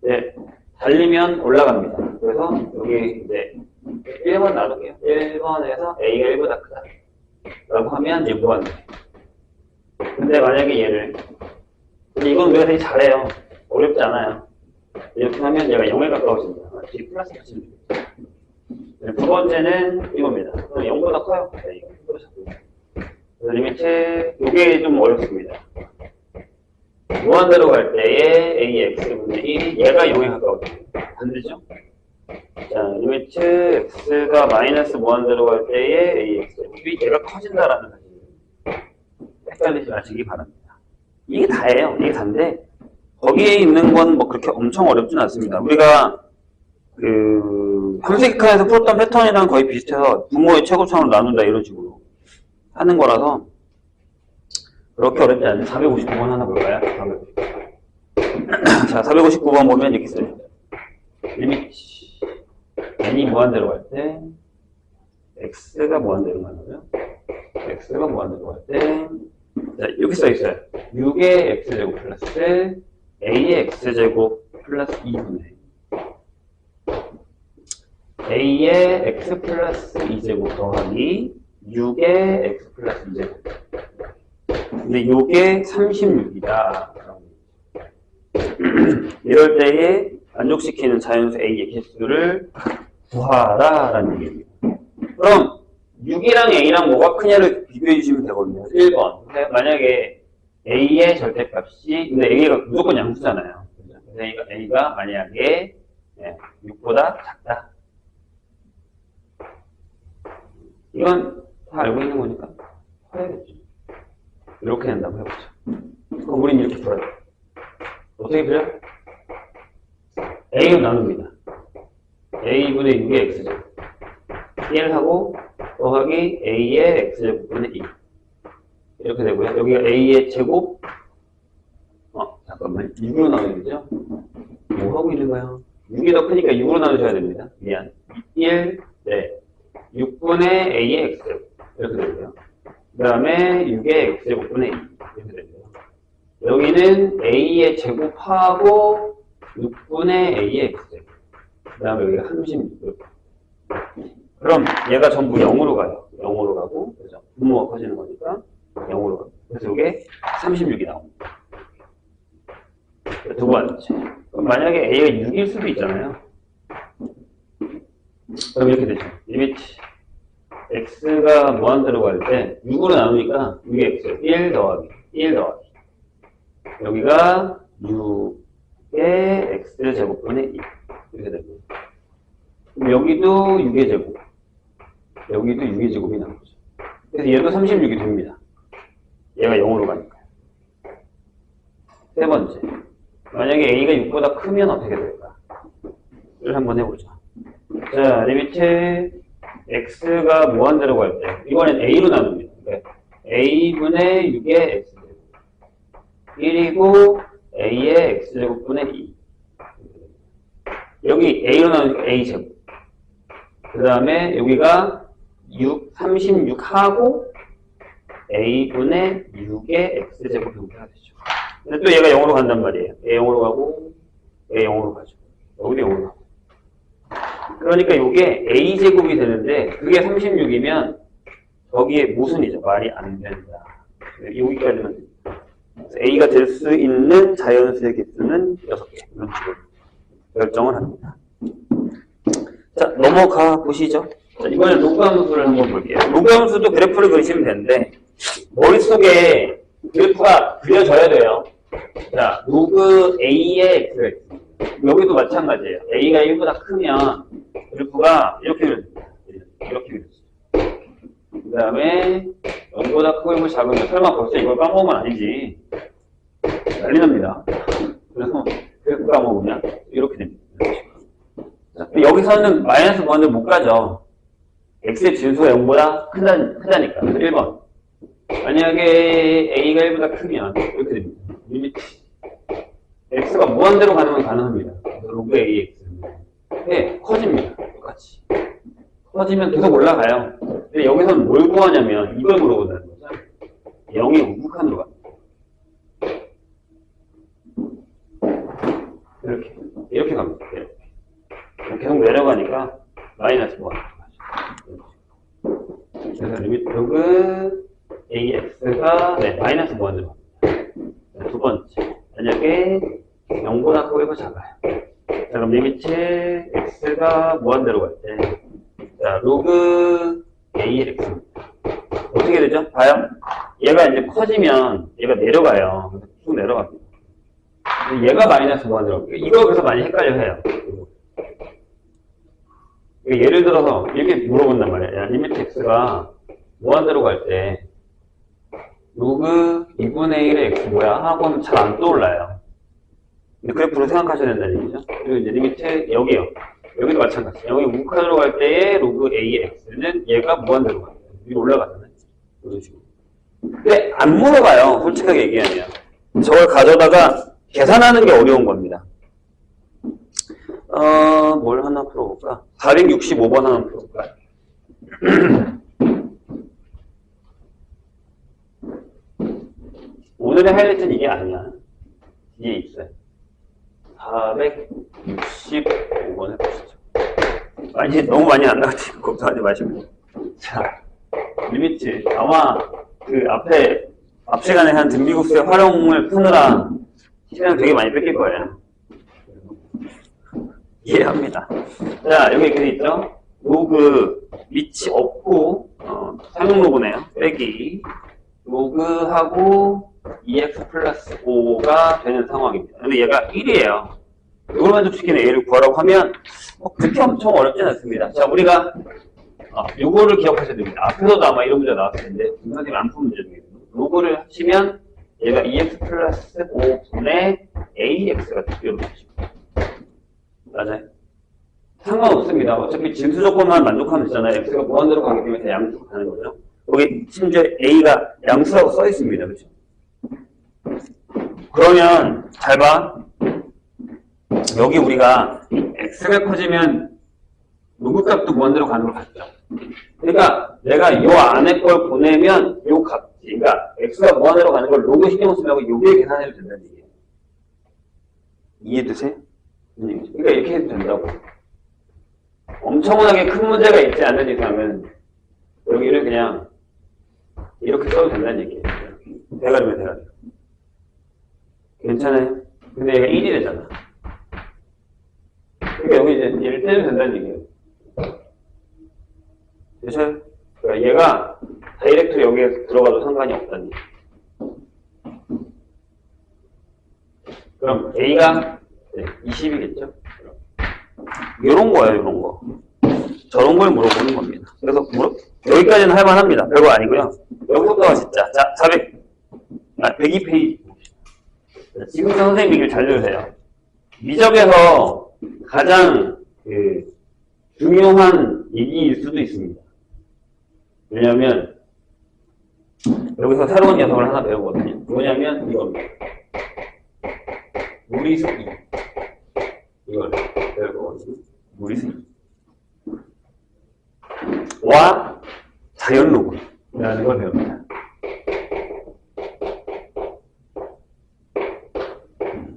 네, 달리면 올라갑니다. 그래서 여기 이제 1번 나눌게요. 1번에서 a가 1보다 크다 라고 하면 이제 무한대. 근데 만약에 얘를, 근데 이건 우리가 되게 잘해요. 어렵지 않아요. 이렇게 하면 얘가 0에 가까워집니다. 뒤에 플러스 붙이면 됩니다. 두 번째는 이겁니다. 0보다 커요. 네, 이거 0보다 작고. 그래서 리미트, 이게 좀 어렵습니다. 무한대로 갈 때에 AX분의 1, 얘가 0에 가까워집니다. 반대죠? 자, 리미트 X가 마이너스 무한대로 갈 때에 AX제곱이 얘가 커진다라는 사실. 헷갈리지 마시기 바랍니다. 이게 다예요. 이게 다인데, 거기에 있는 건 뭐 그렇게 엄청 어렵진 않습니다. 우리가 함수기칸에서 풀었던 패턴이랑 거의 비슷해서 분모의 최고차로 나눈다 이런 식으로 하는 거라서 그렇게 어렵지 않은 459번 하나 볼까요? 459. 자, 459번 보면 이렇게 써요. 리미트 n이 무한대로 갈 때 x가 무한대로 가고요. x가 무한대로 갈 때 자, 이렇게 써 있어요. 6의 x제곱 플러스 a의 x제곱 플러스 2분의 a의 x 플러스 2제곱 더하기 6의 x 플러스 2제곱. 근데 요게 36이다. 이럴 때에 만족시키는 자연수 a의 개수를 구하라라는 얘기입니다. 그럼 6이랑 a랑 뭐가 크냐를 비교해 주시면 되거든요. 1번. 만약에 a의 절대값이, 근데 a가 무조건 양수잖아요. 그래서 a가 만약에 6보다 작다. 이건 다 알고 있는 거니까 해야겠죠. 이렇게 한다고 해보죠. 그럼 우린 이렇게 풀어요. 어떻게 풀어요? a는 나눕니다. a분의 6의 x제곱 1하고 더하기 a의 x제곱분의 2 이렇게 되고요. 여기가 a의 제곱 잠깐만 6으로 나누겠죠? 뭐 하고 있는 거야? 6이 더 크니까 6으로 나누셔야 됩니다. 미안. 1, 네. 6분의 a의 x제곱 이렇게 되고요. 그 다음에 6의 x제곱분의 2 이렇게 되고요. 여기는 a의 제곱하고 6분의 a의 x제곱 그 다음에 여기가 36 이렇게. 그럼 얘가 전부 0으로 가요. 0으로 가고 그래서 분모가 커지는 거니까 0으로 가고 그래서 이게 36이 나옵니다. 두 번째. 그럼 만약에 a가 6일 수도 있잖아요. 그럼 이렇게 되죠. 리미트 x가 무한대로 갈 때 6으로 나누니까 6의 x 1 더하기 1 더하기 여기가 6의 x제곱분의 2 이렇게 되고 그럼 여기도 6의 제곱 여기도 6의 제곱이 나오죠. 그래서 얘도 36이 됩니다. 얘가 0으로 가니까요. 세 번째. 만약에 a가 6보다 크면 어떻게 될까? 를 한번 해보자. 자, 리미트 x가 무한대로 갈 때 이번엔 a로 나눕니다. 그러니까 a분의 6의 x제곱 1이고 a의 x제곱분의 2 여기 a로 나누니까 a제곱 그 다음에 여기가 36하고 a분의 6의 x제곱 형태가 되죠. 근데 또 얘가 0으로 간단 말이에요. a 0으로 가고 a 0으로 가죠. 여기도 0으로 가고 그러니까 이게 a제곱이 되는데 그게 36이면 저기에 모순이죠. 말이 안 된다. 여기까지만 됩니다. A가 될 수 있는 자연수의 개수는 6개. 이런 식으로 결정을 합니다. 자, 넘어가 보시죠. 자, 이번엔 로그 함수를 한번 볼게요. 로그 함수도 그래프를 그리시면 되는데, 머릿속에 그래프가 그려져야 돼요. 자, 로그 A의 X가 있습니다. 여기도 마찬가지예요. A가 1보다 크면 그래프가 이렇게 그려집니다. 이렇게 그려집니다. 그 다음에 0보다 크고 1보다 작으면 설마 벌써 이걸 까먹으면 아니지. 난리 납니다. 그래서 그래프 까먹으면 이렇게 됩니다. 자, 여기서는 마이너스 무한대로 못 가죠. X의 진수가 0보다 크다니까. 1번. 만약에 A가 1보다 크면 이렇게 됩니다. 리미트. X가 무한대로 가는 건 가능합니다. 로그 AX는. 네, 커집니다. 똑같이. 커지면 계속 올라가요. 근데 여기서는 뭘 구하냐면 이걸 물어본다는 거죠. 0이 우극한으로 갑니다. 이렇게 갑니다. 이렇게. 계속 내려가니까 마이너스 무한대로 가죠. 그래서 리미트 로그 AX가 마이너스 무한대로 갑니다. 두 번째. 만약에 0보다 크고 1보다 작아요. 자, 그럼 리미트 x가 무한대로 갈 때, 자, 로그 AX입니다. 어떻게 되죠? 봐요. 얘가 이제 커지면 얘가 내려가요. 쭉 내려갑니다. 얘가 마이너스 무한대로 갑니다. 이거 그래서 많이 헷갈려 해요. 예를 들어서 이렇게 물어본단 말이에요. 야, 리미트 x가 무한대로 갈 때, 로그 2분의 1의 x 뭐야? 하고는 잘 안 떠올라요. 근데 그래프로 생각하셔야 된다는 얘기죠. 그리고 이제 리미트 여기요. 여기도 마찬가지. 여기 우극한으로 갈 때의 로그 A의 x는 얘가 무한대로 갑니다. 위로 올라가잖아요. 이런 식으로. 근데 안 물어봐요. 솔직하게 얘기하면. 저걸 가져다가 계산하는 게 어려운 겁니다. 뭘 하나 풀어볼까? 465번 하나 풀어볼까요? 오늘의 하이라이트는 이게 아니야. 뒤에 있어요. 465번 해보시죠. 너무 많이 안 나가지고 걱정하지 마시고. 자, 리미트. 아마 그 앞 시간에 한 등비급수의 활용을 푸느라 시간 되게 많이 뺏길 거예요. 이해합니다. 자, 여기 이렇게 있죠? 로그 밑이 없고, 사용 로그네요. 빼기. 로그하고 2x 플러스 5가 되는 상황입니다. 근데 얘가 1이에요. 이걸 만족시키는 a를 구하라고 하면 그렇게 엄청 어렵진 않습니다. 자, 우리가 요거를 기억하셔야 됩니다. 앞에서도 아마 이런 문제 나왔을 텐데 선생님이 안 푼 문제 중에 로그를 하시면 얘가 2x 플러스 5분의 ax가 이렇게 되십니다. 맞아요? 상관없습니다. 어차피 진수 조건만 만족하면 되잖아요. x가 무한대로 가기 때문에 양수로 가는 거죠. 거기 심지어 a가 양수라고 써 있습니다. 그렇죠? 그러면 잘 봐. 여기 우리가 x가 커지면 로그 값도 무한대로 가는 걸 봤죠. 그러니까 내가 요 안에 걸 보내면 요 값, 그러니까 x가 무한대로 가는 걸 로그 신경 쓰려고 요게 계산해도 된다는 얘기예요. 이해되세요? 그러니까 이렇게 해도 된다고. 엄청나게 큰 문제가 있지 않는 이상은 여기를 그냥 이렇게 써도 된다는 얘기예요. 대가리면 대가리. 괜찮아요? 근데 얘가 1이 되잖아. 그러니까 여기 이제 얘를 떼면 된다는 얘기예요. 되셔요? 그러니까 얘가 다이렉트로 여기에 들어가도 상관이 없다는 얘기예요. 그럼 A가 20이겠죠? 요런 거예요, 요런 거. 저런 걸 물어보는 겁니다. 그래서 여기까지는 할만합니다. 별거 아니고요. 여기서부터가 진짜. 자, 102페이지. 지금 선생님 얘기를 잘 들으세요. 미적에서 가장 중요한 얘기일 수도 있습니다. 왜냐하면 여기서 새로운 녀석을 하나 배우거든요. 뭐냐면 이겁니다. 무리수 2. 이걸 배울 거거든요. 무리수 2. 와 자연 로그라는 걸 배웁니다.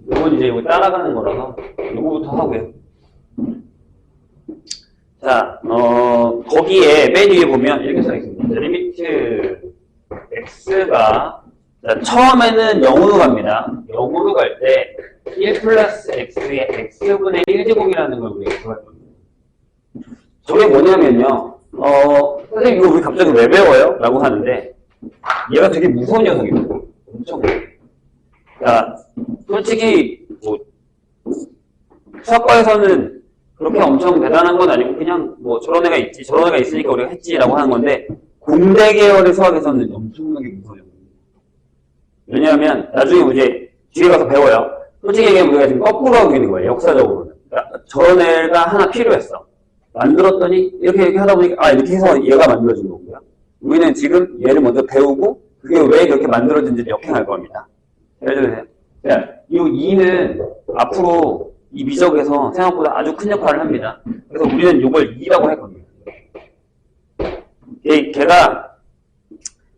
이건 이제 이거 따라가는 거라서 이거부터 하고요. 자, 거기에 맨 위에 보면 이렇게 써 있습니다. 리미트 x가 자, 처음에는 0으로 갑니다. 0으로 갈 때 1 플러스 x의 x분의 1제곱이라는 걸 우리가 구할 겁니다. 저게 뭐냐면요. 선생님 이거 우리 갑자기 왜 배워요? 라고 하는데 얘가 되게 무서운 녀석이거든요. 엄청. 자, 솔직히 뭐 수학과에서는 그렇게 엄청 대단한 건 아니고 그냥 뭐 저런 애가 있지, 저런 애가 있으니까 우리가 했지라고 하는 건데 공대 계열의 수학에서는 엄청나게 무서워요. 왜냐하면 나중에 이제 뒤에 가서 배워요. 솔직히 얘기하면 우리가 지금 거꾸로 하고 있는 거예요. 역사적으로는. 그러니까 저런 애가 하나 필요했어. 만들었더니 이렇게 하다 보니까 이렇게 해서 얘가 만들어진 거고요. 우리는 지금 얘를 먼저 배우고 그게 왜 그렇게 만들어진지 역행할 겁니다. 예를 들어서 이 2는 앞으로 이 미적에서 생각보다 아주 큰 역할을 합니다. 그래서 우리는 이걸 2라고 할 겁니다. 걔가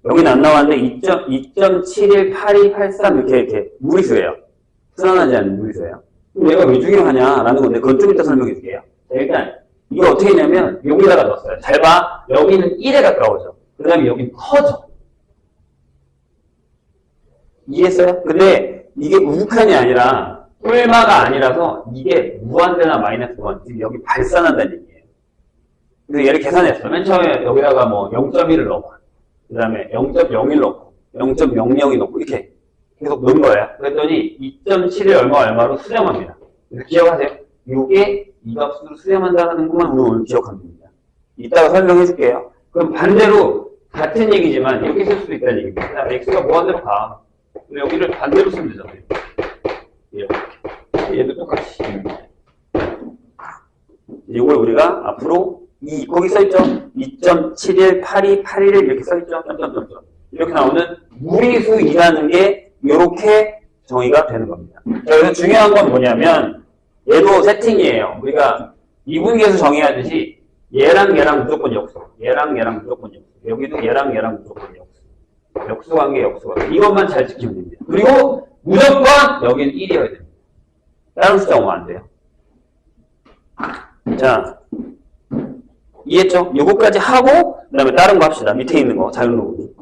여기는 안 나왔는데 2.718283 이렇게 무리수예요. 순환하지 않는 무리수예요. 그럼 얘가 왜 중요하냐라는 건데 그건 좀 이따 설명해 줄게요. 일단 이걸 어떻게 했냐면 여기다가 넣었어요. 잘 봐. 여기는 1에 가까워져. 그 다음에 여기는 커져. 이해했어요? 근데 이게 우극한이 아니라 뿔마가 아니라서 이게 무한대나 마이너스 무한 지금 여기 발산한다는 얘기예요. 그래서 얘를 계산했어. 맨 처음에 여기다가 뭐 0.1을 넣고 그 다음에 0.01 넣고 0.00이 넣고 이렇게 계속 넣은 거예요. 그랬더니 2.7을 얼마로 수렴합니다. 그래서 기억하세요. 이게 이 값으로 수렴한다는 것만 우리 오늘 기억하면 됩니다. 이따가 설명해 줄게요. 그럼 반대로 같은 얘기지만 이렇게 쓸 수도 있다는 얘기입니다. 그다음에 x가 무한대로 가. 여기를 반대로 쓰면 되잖아요. 이렇게. 얘도 똑같이. 이걸 우리가 앞으로 거기 써있죠? 2.718281을 이렇게 써있죠? 점점점점. 이렇게 나오는 무리수이라는 게 이렇게 정의가 되는 겁니다. 자, 그래서 중요한 건 뭐냐면 얘도 세팅이에요. 우리가 이분계에서 정의하듯이 얘랑 얘랑 무조건 역수. 얘랑 얘랑 무조건 역수. 여기도 얘랑 얘랑 무조건 역수. 역수관계 역수관계. 이것만 잘 지키면 됩니다. 그리고 무조건 여기는 1이어야 됩니다. 다른 숫자 오면 안 돼요. 자, 이해했죠? 요거까지 하고 그 다음에 다른 거 합시다. 밑에 있는 거 자연로그.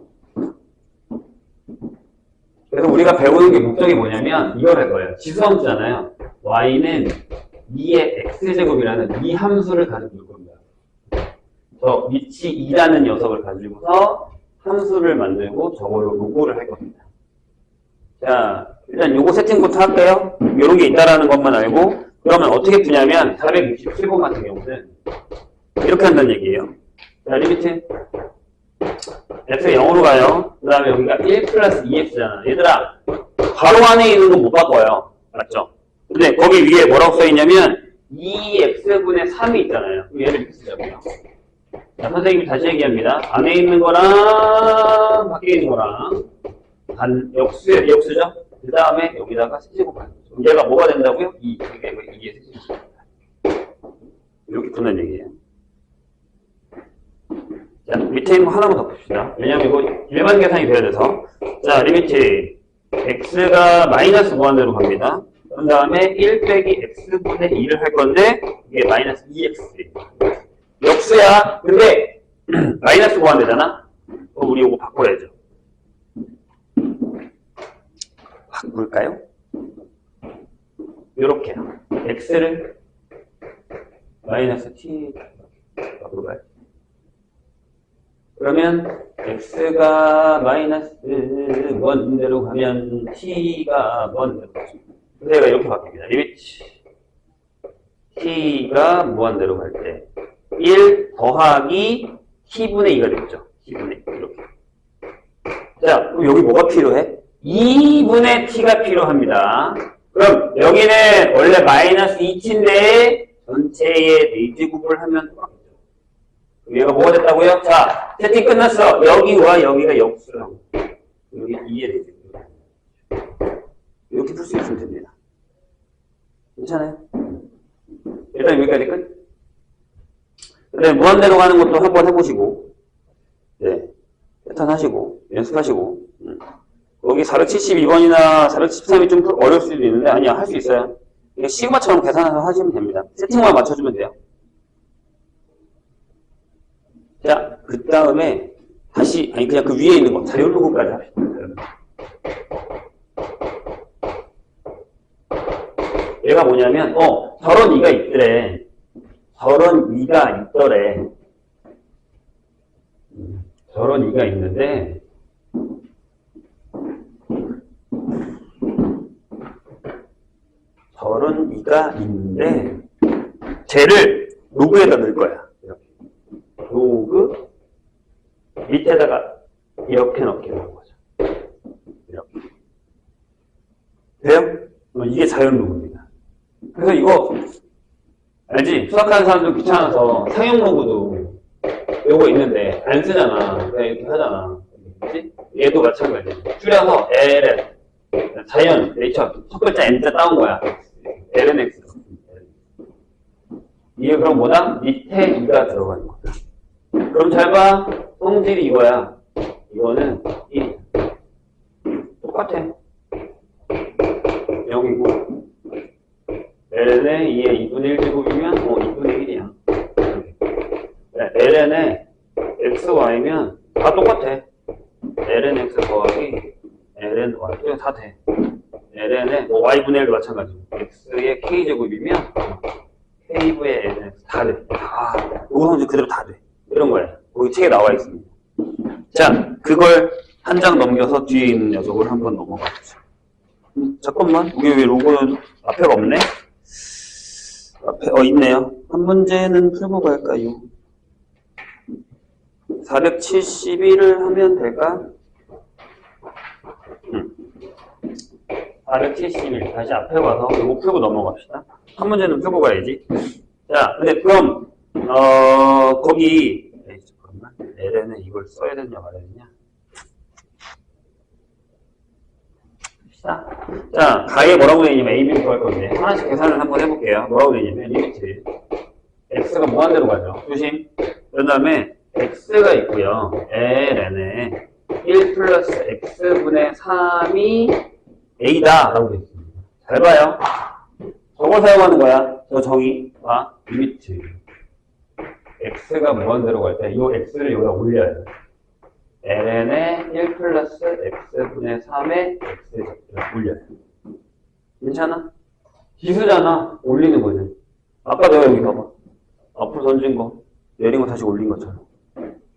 그래서 우리가 배우는 게 목적이 뭐냐면 이걸 할 거예요. 지수함수잖아요. y는 2의 x제곱이라는 이 함수를 가지고 올 겁니다. 저 위치 2라는 녀석을 가지고서 함수를 만들고 저걸로 로그를 할 겁니다. 자, 일단 요거 세팅부터 할게요. 요런 게 있다라는 것만 알고 그러면 어떻게 푸냐면 467번 같은 경우는 이렇게 한다는 얘기예요. 자, 리미트 x가 0으로 가요. 그 다음에 여기가 1 플러스 2x잖아. 얘들아, 가로 안에 있는 거 못 바꿔요. 맞죠? 근데 거기 위에 뭐라고 써있냐면 2x분의 3이 있잖아요. 얘를 이렇게 쓰자고요. 자, 선생님이 다시 얘기합니다. 안에 있는 거랑 밖에 있는 거랑 역수죠? 그 다음에 여기다가 세제곱하는 거죠. 얘가 뭐가 된다고요? 2. 이게 세제곱. 이렇게 푸는 얘기예요. 자, 밑에 있는 거 하나만 더 봅시다. 왜냐면 이거 일반 계산이 돼야 돼서. 자, 리미트. x가 마이너스 무한대로 갑니다. 그 다음에 1 빼기 x분의 2를 할 건데, 이게 마이너스 2x. 역수야. 근데, 마이너스 무한대잖아? 그럼 우리 이거 바꿔야죠. 바꿀까요? 요렇게요. x를 마이너스 t 바꿀까요? 그러면 x가 마이너스 1대로 가면 t가 무한대로 가죠. 그래서 얘가 이렇게 바뀝니다. 리미트 t가 무한대로 갈 때 1 더하기 t분의 2가 되겠죠. t분의 2 이렇게. 자, 그럼 여기 뭐가 필요해? 2분의 t가 필요합니다. 그럼 여기는 원래 마이너스 2t인데 전체의 4제곱을 하면 똑같겠죠. 얘가 뭐가 됐다고요? 자, 세팅 끝났어. 여기와 여기가 역수라고. 여기 2의 4제곱. 이렇게 풀 수 있으면 됩니다. 괜찮아요? 일단 여기까지 끝. 그 다음에 무한대로 가는 것도 한번 해보시고, 네. 패턴 하시고, 연습하시고, 여기 472번이나 473이 좀 어려울 수도 있는데, 아니야, 할 수 있어요. 시그마처럼 계산해서 하시면 됩니다. 세팅만 맞춰주면 돼요. 자, 그 다음에 다시, 아니, 그냥 그 위에 있는 거, 자연로그까지 합시다. 얘가 뭐냐면, 저런 이가 있더래. 저런 이가 있더래. 저런 이가 있는데, 저런 이가 있는데, 쟤를 로그에다 넣을 거야. 이렇게. 로그, 밑에다가 이렇게 넣게 되는 거죠. 이렇게. 돼요? 이게 자연 로그입니다. 그래서 이거, 알지? 수학하는 사람들 귀찮아서 상용 로그도 요거 있는데 안 쓰잖아. 그냥 이렇게 하잖아. 그치? 얘도 마찬가지야. 줄여서 LN. 자연, 네이처. 첫 글자 N자 따온 거야. LNX. 이게 그럼 뭐다? 밑에 2가 들어가는 거다. 그럼 잘 봐. 성질이 이거야. 이거는 1이야. 똑같아. 0이고. LN에 2의 2분의 1제곱이면 2분의 1이야. LN에 XY면 다 똑같아. LNX 더하기 LNY. 이거 다 돼. LN에 Y분의 1도 마찬가지고. X의 K제곱이면 K분의 LNX 다 돼. 다. 요거 성질 그대로 다 돼. 이런 거야. 여기 책에 나와 있습니다. 자, 그걸 한 장 넘겨서 뒤에 있는 녀석을 한번 넘어가 보자. 잠깐만. 이게 왜 로고는 앞에가 없네? 앞에, 있네요. 한 문제는 풀고 갈까요? 471을 하면 될까? 471. 다시 앞에 와서 이거 풀고 넘어갑시다. 한 문제는 풀고 가야지. 자, 근데 그럼, 거기, 잠깐만. LN에 이걸 써야 되냐 말아야 되냐? 자, 가에 뭐라고 되냐면 A, B를 구할 건데 하나씩 계산을 한번 해볼게요. 뭐라고 되냐면 리미트 X가 무한대로 가죠. 조심. 그 다음에 X가 있고요. LN에 1 플러스 X분의 3이 A다 라고 되어 있습니다. 잘 봐요. 저걸 사용하는 거야. 저 정의. 봐. 리미트 X가 무한대로 갈 때 이 X를 여기다 올려요. LN에 1 플러스 X분의 3의 X를 올려요. 괜찮아? 지수잖아. 올리는 거지. 아까 내가 여기 봐봐. 앞으로 던진 거, 내린 거 다시 올린 것처럼.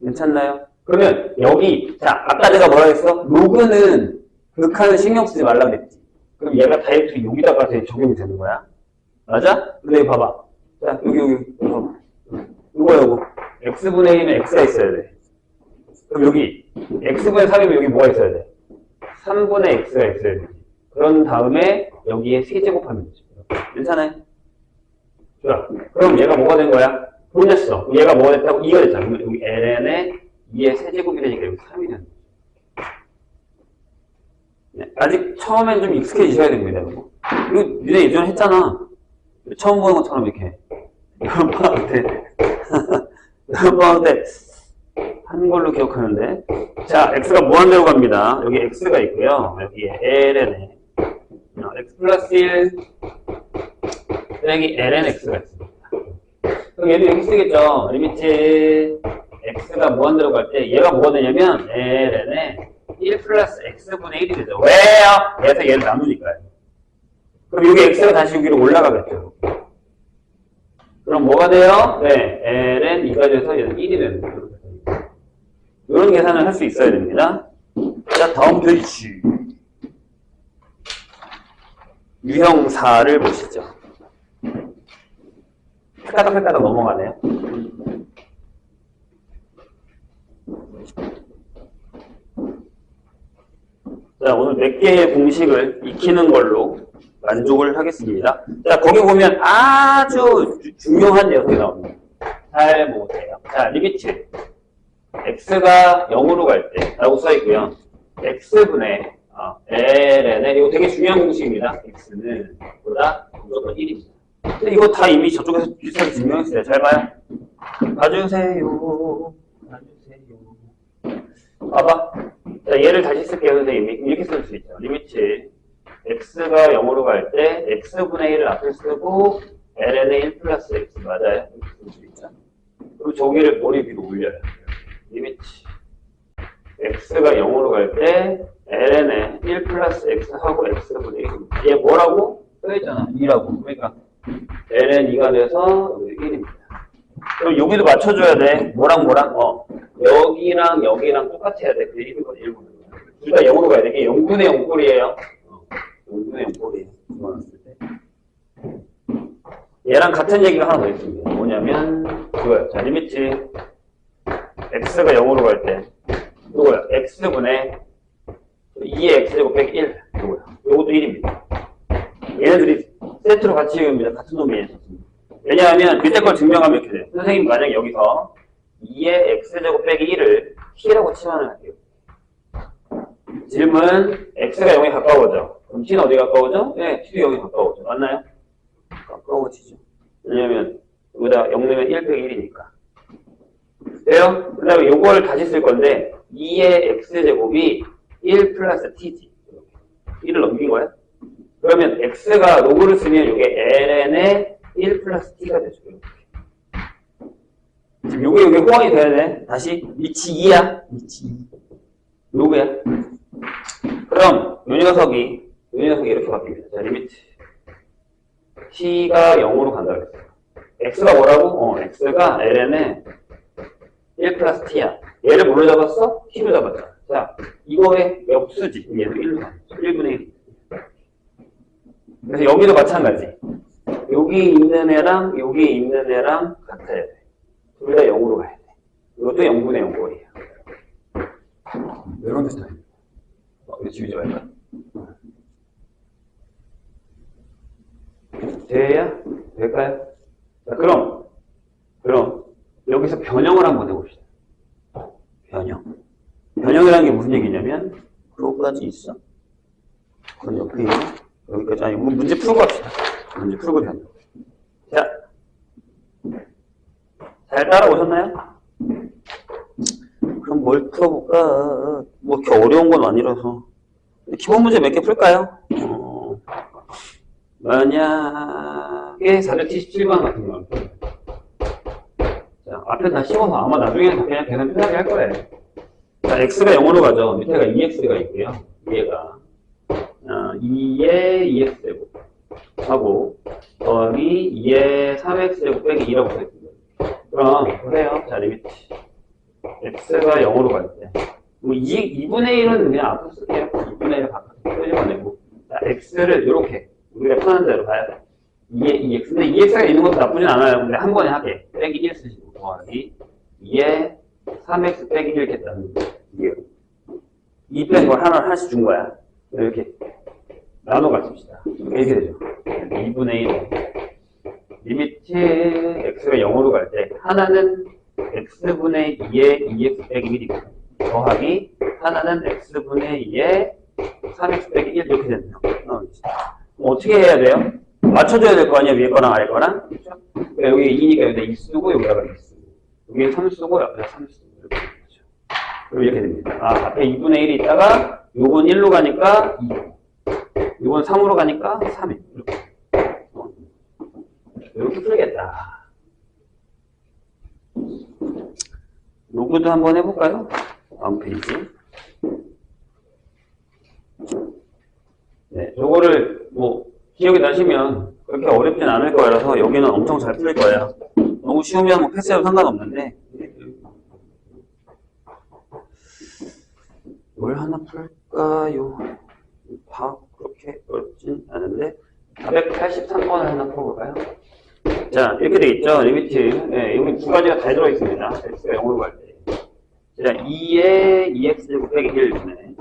괜찮나요? 그러면 여기, 자, 아까 내가 뭐라 했어? 로그는 극한을 신경 쓰지 말라 그랬지. 그럼 얘가 다이렉트 여기다가 적용이 되는 거야. 맞아? 근데 여기 봐봐. 자, 여기 봐봐. 이거. X분의 1은 X가 있어야 돼. 그럼 여기 X분의 3이면 여기 뭐가 있어야 돼? 3분의 X가 있어야 돼. 그런 다음에 여기에 세제곱하면 되죠. 괜찮아요? 좋아. 그럼 얘가 뭐가 된 거야? 돌렸어. 얘가 뭐가 됐다고? 2가 됐잖아. 그러면 여기 ln에 2의 세제곱이 되니까 여기 3이 되는 거죠. 네. 아직 처음엔 좀 익숙해지셔야 됩니다. 이거 니네 예전에 했잖아. 처음 보는 것처럼 이렇게. 여러분 방학 때 한 걸로 기억하는데. 자, x가 무한대로 갑니다. 여기 x가 있고요. 여기에 ln에 x 플러스 1 여기 lnx가 있습니다. 그럼 얘도 여기 쓰겠죠. 리미트 x가 무한대로 갈 때 얘가 뭐가 되냐면 ln에 1 플러스 x분의 1이 되죠. 왜요? 얘에서 얘를 나누니까요. 그럼 여기 x가 다시 여기로 올라가겠죠. 그럼 뭐가 돼요? 네, ln 2가 돼서 얘는 1이 되는 거예요. 이런 계산을 할 수 있어야 됩니다. 자, 다음 페이지. 유형 4를 보시죠. 헷가닥 넘어가네요. 자, 오늘 몇 개의 공식을 익히는 걸로 만족을 하겠습니다. 자, 거기 보면 아주 중요한 녀석이 나옵니다. 잘 보세요. 자, 리미트. x가 0으로 갈 때 라고 써있고요. x분의 ln에 이거 되게 중요한 공식입니다. x는 보다 무조건 1입니다. 근데 이거 다 이미 저쪽에서 비슷하게 증명했어요. 잘 봐요. 봐주세요. 봐봐. 자, 얘를 다시 쓸게요, 선생님이. 이렇게 쓸 수 있죠. 리미트 x가 0으로 갈 때 x분의 1을 앞에 쓰고 ln의 1 플러스 x 맞아요? 이렇게 쓸 수 있죠. 그리고 저기를 머리 위로 올려요. 리미트 x가 0으로 갈 때 ln에 1 플러스 x하고 x분의 1입니다. 얘 뭐라고? 써있잖아. 2라고. 그러니까 ln 2가 돼서 1입니다. 그럼 여기도 맞춰줘야 돼. 뭐랑 뭐랑? 여기랑 여기랑 똑같아야 돼. 그 1분 1분. 둘 다 0으로 가야 돼. 이게 0분의 0꼴이에요. 0분의 0꼴이에요. 집어넣었을 때. 얘랑 같은 얘기가 하나 더 있습니다. 뭐냐면 그거야. 자, 리미트 x가 0으로 갈 때 이거야. x분의 2의 x제곱 빼기 1. 이거야. 이것도 1입니다. 얘네들이 세트로 같이 읽습니다. 같은 놈이에요. 왜냐하면 밑에 걸 증명하면 이렇게 돼요. 선생님 만약 여기서 2의 x제곱 빼기 1을 t라고 치환을 할게요. 질문, x가 0에 가까워져. 그럼 t는 어디 가까워져? 네, t도 0에 가까워져. 맞나요? 가까워지죠. 왜냐면 여기다 0 넣으면 1 빼기 1이니까. 돼요? 그 다음에 요걸 다시 쓸 건데 2의 x제곱이 1 플러스 t지. 1을 넘긴 거야? 그러면 x가 로그를 쓰면 이게 ln의 1 플러스 t가 되죠. 지금 요게 호환이 돼야 돼. 다시 위치 2야. 위치 2. 로그야. 그럼 요 녀석이 이렇게 바뀝니다. 자, 리미트 t가 0으로 간다 그랬어요. x가 뭐라고? x가 ln의 1 플러스 t야. 얘를 뭘로 잡았어? t로 잡았잖아. 자, 이거의 역수지. 얘도 1로 가죠. 1분의 1. 그래서 여기도 마찬가지. 여기 있는 애랑 여기 있는 애랑 같아야 돼. 둘 다 0으로 가야 돼. 이것도 0분의 0 꼴이에요. 이런 스타일. 이거 지우지 말까? 돼야? 될까요? 자, 그럼 여기서 변형을 한번 해봅시다. 변형이라는 게 무슨 얘기냐면 그거까지 있어. 그건 옆에 있네. 여기까지. 아니, 문제 풀고 합시다. 문제 풀고 변형. 자, 잘 따라오셨나요? 그럼 뭘 풀어볼까? 뭐 이렇게 어려운 건 아니라서 기본 문제 몇 개 풀까요? 만약에 477번 같은 거. 자, 앞에 다 씌워서 아마 나중에는 그냥 계산 편하게 할 거예요. 자, x가 0으로 가죠. 밑에가 2x가 있고요. 얘가 2의 2x제곱 하고 더하기 2의 3x제곱 빼기 2라고 써있습니다. 그럼 보세요. 자, 리미트 x가 0으로 갈 때 뭐 2분의 1은 그냥 앞으로 쓸게요. 2분의 1을 바꿔서 끄집어내고 자, x를 이렇게 우리가 편한 대로 가요. 2의 2x. 근데 2x가 있는 것도 나쁘진 않아요. 근데 한 번에 하게. 빼기 1 쓰시고 더하기 2의 3x 빼기 1 이렇게 따는 거예요. 이게 2 뺀 걸 하나씩 준 거야. 이렇게 나눠 가집시다. 이렇게 되죠. 2분의 1. 리미트 x가 0으로 갈 때 하나는 x분의 2의 2x 빼기 1이고 더하기 하나는 x분의 2의 3x 빼기 1 이렇게 된다. 어떻게 해야 돼요? 맞춰줘야 될 거 아니야? 위에 거랑 아래 거랑. 그렇죠? 그러니까 여기 2니까 여기다 2 쓰고 여기다가 2 쓰고 여기에 3 쓰고 옆에다 3 쓰고 이렇게 되죠. 그럼 이렇게 됩니다. 앞에 2분의 1이 있다가 요건 1로 가니까 2. 요건 3으로 가니까 3이. 이렇게 풀겠다. 로그도 한번 해볼까요? 다음 페이지. 네, 요거를 뭐 기억이 나시면 그렇게 어렵진 않을 거라서 여기는 엄청 잘 풀릴 거예요. 너무 쉬우면 뭐 패스해도 상관없는데 뭘 하나 풀까요? 다 그렇게 어렵진 않은데 483번을 하나 풀어볼까요? 자, 이렇게 돼 있죠. 리미트. 네, 여기 두 가지가 다 들어있습니다. x가 0으로 갈 때. 자, 2의 2x제곱 빼기 1이네.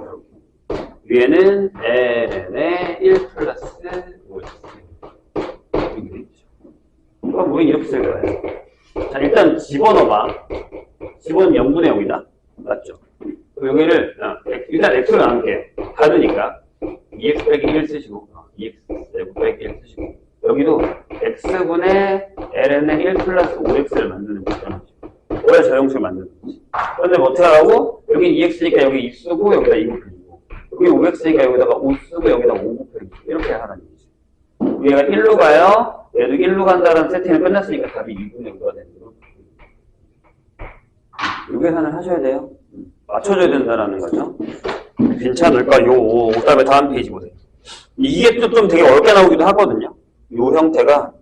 위에는 ln의 1 플러스 5x. 이렇게 돼 있죠. 그럼 우리 이렇게 쓸 거예요. 자, 일단 집어넣어봐. 집어넣으면 0분의 0이다. 맞죠? 그럼 여기를, 일단 x로 나눌게요. 다르니까. 2x 빼기 1 쓰시고, 2x제곱 빼기 1 쓰시고. 여기도 x분의 ln의 1 플러스 5x를 만드는 거죠. 원래 저 형식을 만드는 거지. 그런데 뭐 어떻게 하라고? 여기 2x니까 여기 2 쓰고 여기다 2 곱해주고 여기 5x니까 여기다가 5 쓰고 여기다 5 곱해주고 이렇게 하라는 거지. 얘가 1로 가요. 얘도 1로 간다는 세팅이 끝났으니까 답이 2분의 5가 되는 거죠. 이 계산을 하셔야 돼요. 맞춰줘야 된다는 거죠. 괜찮을까요? 그 다음에 다음 페이지 보세요. 이게 좀 되게 어렵게 나오기도 하거든요. 이 형태가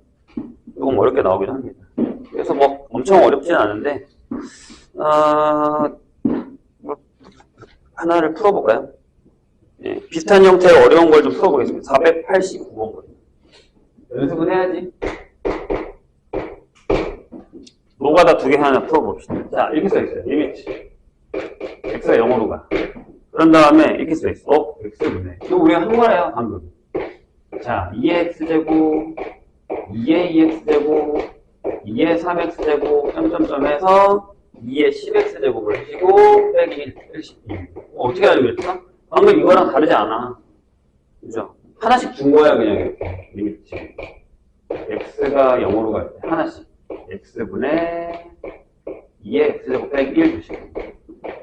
조금 어렵게 나오기도 합니다. 그래서 뭐 엄청 어렵진 않은데, 뭐 하나를 풀어볼까요? 예, 비슷한 형태의 어려운 걸 좀 풀어보겠습니다. 489번. 연습은 해야지. 노가다 2개 하나 풀어봅시다. 자, 이렇게 써있어요. 리미트. x가 0으로 가. 그런 다음에 이렇게 써있어. x분의. 이거 우리가 한 거예요, 방금. 자, 2의 x제곱, 2의 2x제곱, 2의 3x제곱, 점점점 해서 2의 10x제곱을 하시고, 빼기 1씩. 어떻게 알고 그랬어? 방금 이거랑 다르지 않아. 그죠? 하나씩 준 거야, 그냥 이렇게. 리미트. x가 0으로 갈 때 하나씩. x분의 2의 x제곱 빼기 1 주시고,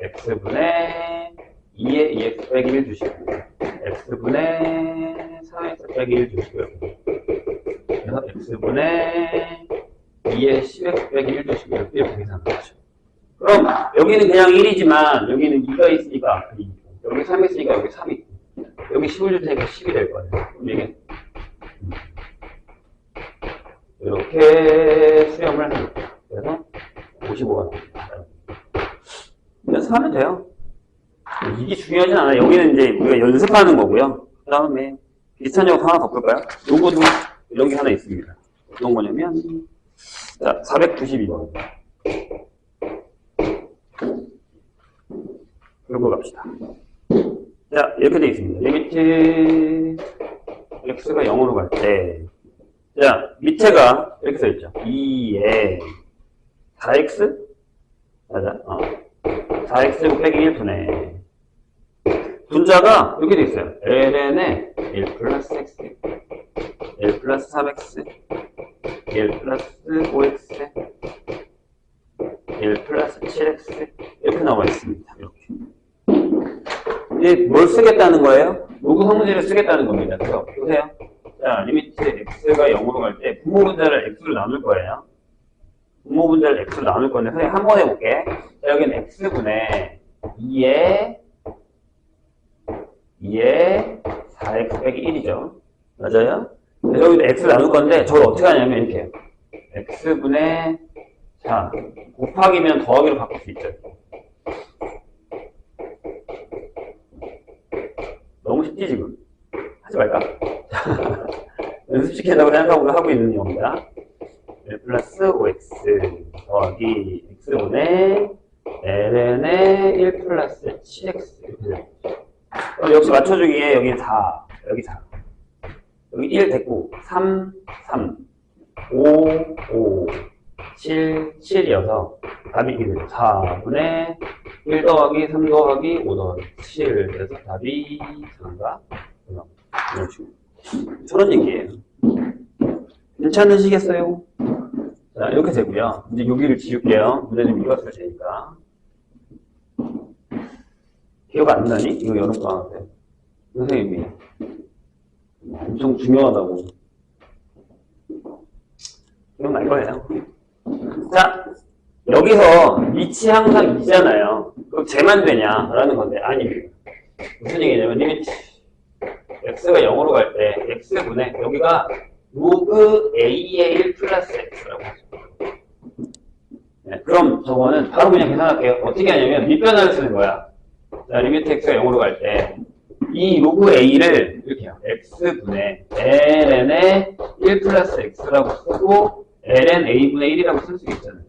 x분의 2의 2x 빼기 1 주시고, x분의 3x 빼기 1 주시고요. 그래서 x분의 2의 10x 빼기 1 주시고요. 이렇게 계산하는 거죠. 그럼 여기는 그냥 1이지만 여기는 2가 있으니까 2, 여기 3이 있으니까 여기 3이, 여기 10을 줄 테니까 10이 될 거예요. 그럼 이게 이렇게 수렴을 합니다. 그래서 55가 나옵니다. 연습하면 돼요. 이게 중요하진 않아요. 여기는 이제 우리가 연습하는 거고요. 그 다음에 비슷한 거 하나 더 볼까요? 요거도 여기 하나 있습니다. 어떤 거냐면, 자, 492번. 이거 갑시다. 자, 이렇게 돼 있습니다. 리미트 x가 0으로 갈 때, 자, 밑에가 이렇게 써있죠. 2에 4x? 맞아. 4x 빼기 1분의 분자가 이렇게 돼 있어요. ln에 1 플러스 x, 1 플러스 3x, 1 플러스 5x, 1 플러스 7x 이렇게 나와 있습니다. 이렇게. 이제 뭘 쓰겠다는 거예요? 로그 성질을 쓰겠다는 겁니다. 그래서 보세요. 자, 리미트 x가 0으로 갈 때 분모 분자를 x로 나눌 거예요. 분모 분자를 x로 나눌 건데 선생님 한 번 해볼게. 자, 여기는 x분의 2에 4x 빼기 1이죠. 맞아요? 여기도 x를 나눌 건데 저걸 어떻게 하냐면 이렇게 해요. x분의, 자, 곱하기면 더하기로 바꿀 수 있죠. 너무 쉽지 지금? 하지 말까? 연습시킨다고 생각하고 하고 있는 겁니다. 1 플러스 5x 더하기 x분의 ln의 1 플러스 7x 이렇게 돼요. 역시 맞춰주기에 여기 4, 여기 4, 여기 1 됐고 3, 3, 5, 5, 7, 7이어서 답이 이렇게 돼요. 4분의 1 더하기 3 더하기 5 더하기 7 그래서 답이 4인가? 이런 식으로. 저런 얘기예요. 괜찮으시겠어요? 자, 이렇게 되고요. 이제 여기를 지울게요. 문제 좀 읽었을 테니까. 기억 안 나니? 이거 여름방학 때. 선생님이 엄청 중요하다고. 기억날 거예요. 자, 여기서 밑이 항상 2잖아요. 그럼 쟤만 되냐? 라는 건데, 아닙니다. 무슨 얘기냐면, 리미트 x가 0으로 갈 때, x분의, 여기가 로그 a의 1 플러스 x라고 하죠. 네, 그럼 저거는 바로 그냥 계산할게요. 어떻게 하냐면, 밑변화를 쓰는 거야. 자, 리미트 x가 0으로 갈 때, 이 로그 a를 이렇게 해요. x분의 ln의 1 플러스 x라고 쓰고, ln a분의 1이라고 쓸 수 있잖아요.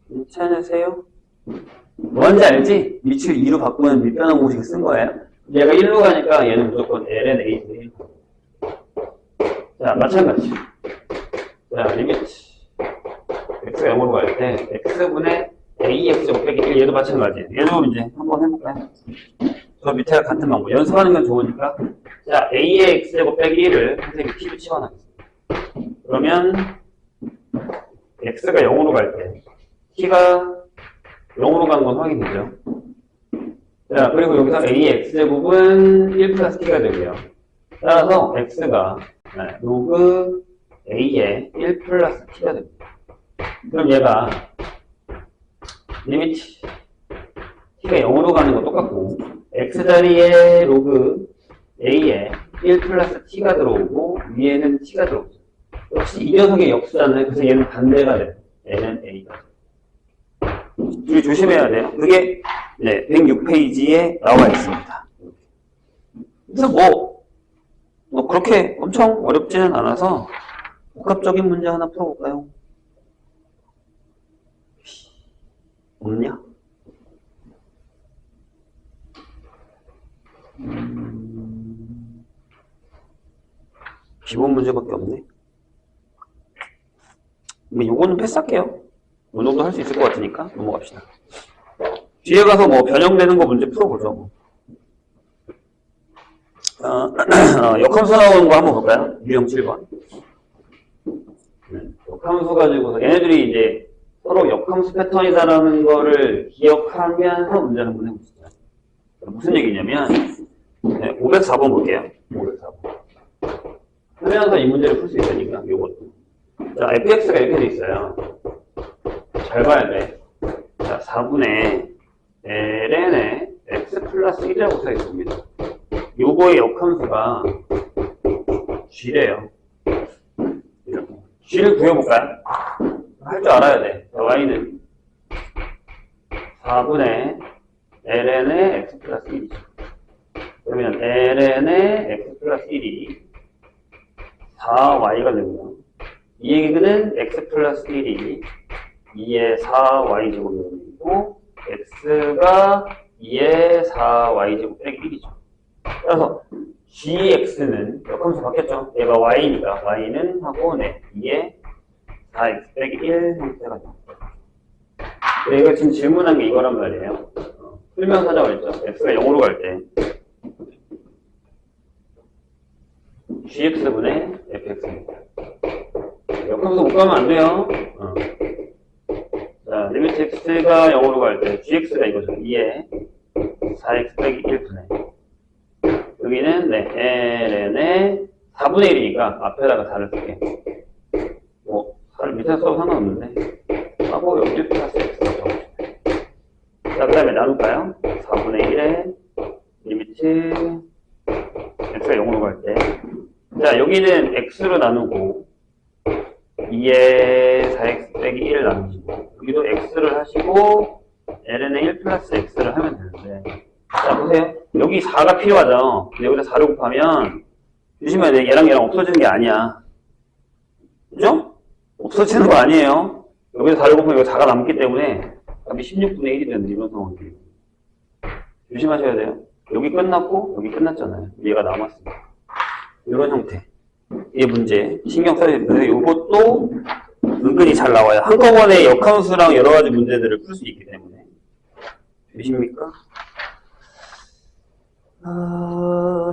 괜찮으세요? 뭔지 알지? 밑을 2로 바꾸면 밑변화 공식을 쓴 거예요. 얘가 1로 가니까 얘는 무조건 ln a분의 1. 자, 마찬가지. 자, 리미트 x가 0으로 갈 때 x분의 ax 빼기 1 얘도 마찬가지. 얘도 이제 한번 해볼까요? 저 밑에가 같은 방법. 연습하는 건 좋으니까. 자, a의 x제곱 빼기 1을 선생님이 t로 치환하겠습니다. 그러면 x가 0으로 갈 때 t가 0으로 간 건 확인되죠. 자, 그리고 여기서 a의 x제곱은 1 플러스 t가 되고요. 따라서 x가 로그 a의 1 플러스 t가 됩니다. 그럼 얘가 리미트 t가 0으로 가는 거 똑같고 x자리에 로그 a에 1 플러스 t가 들어오고 위에는 t가 들어오죠. 역시 이 녀석의 역수잖아요. 그래서 얘는 반대가 돼요. 얘는 a가. 우리 조심해야 돼요. 그게 네, 106페이지에 나와 있습니다. 그래서 뭐 그렇게 엄청 어렵지는 않아서 복합적인 문제 하나 풀어볼까요? 없냐? 기본 문제밖에 없네. 뭐 요거는 패스할게요. 이 정도 할 수 있을 것 같으니까 넘어갑시다. 뒤에 가서 뭐 변형되는 거 문제 풀어보죠. 뭐. 역함수 나오는 거 한번 볼까요? 유형 7번. 역함수 가지고서 얘네들이 이제 서로 역함수 패턴이다라는 거를 기억하면서 문제를 한번 해보시죠. 무슨 얘기냐면, 네, 504번 볼게요. 504번. 하면서 이 문제를 풀 수 있으니까, 요것도. 자, fx가 이렇게 돼 있어요. 잘 봐야 돼. 자, 4분의 ln에 x 플러스 1이라고 써 있습니다. 요거의 역함수가 g래요. g를 구해볼까요? 할 줄 알아야 돼. 자, y는 4분의 ln의 x 플러스 1이죠. 그러면 ln의 x 플러스 1이 4y가 되고요. 이 얘기는 x 플러스 1이 2의 4y 제곱이고 x가 2의 4y 제곱 빼기 1이죠. 따라서 gx는 역함수 바뀌었죠. 얘가 y니까 y는 하고 네 2의 4x 빼기 1 형태가 돼요. 이거 지금 질문한 게 이거란 말이에요. 풀면서 하자고 했죠. x가 0으로 갈 때 gx분의 fx입니다. 역함수 못 가면 안 돼요. 자, 리미트 x가 0으로 갈 때 gx가 이거죠. 2에 4x 빼기 1분의 여기는 네, ln의 4분의 1이니까 앞에다가 4를 쓸게. 뭐 4를 밑에 써도 상관없는데 하고 여기 1 플러스 x가 적어줍니다. 자, 그 다음에 나눌까요? 4분의 1에 리미트 x가 0으로 갈 때 자, 여기는 x로 나누고 2에 4x 빼기 1을 나누시고 여기도 x를 하시고 ln의 1 플러스 x를 하면 되는데 자, 보세요. 여기 4가 필요하죠. 근데 여기다 4를 곱하면 조심해야 돼. 얘랑 없어지는 게 아니야. 그죠? 없어지는 거 아니에요. 여기서 4를 곱하면 여기 4가 남기 때문에 답이 16분의 1이 되는 이런 상황이에요. 조심하셔야 돼요. 여기 끝났고 여기 끝났잖아요. 얘가 남았습니다. 이런 형태. 이 문제 신경 써야 됩니다. 이것도 은근히 잘 나와요. 한꺼번에 역함수랑 여러 가지 문제들을 풀 수 있기 때문에. 되십니까?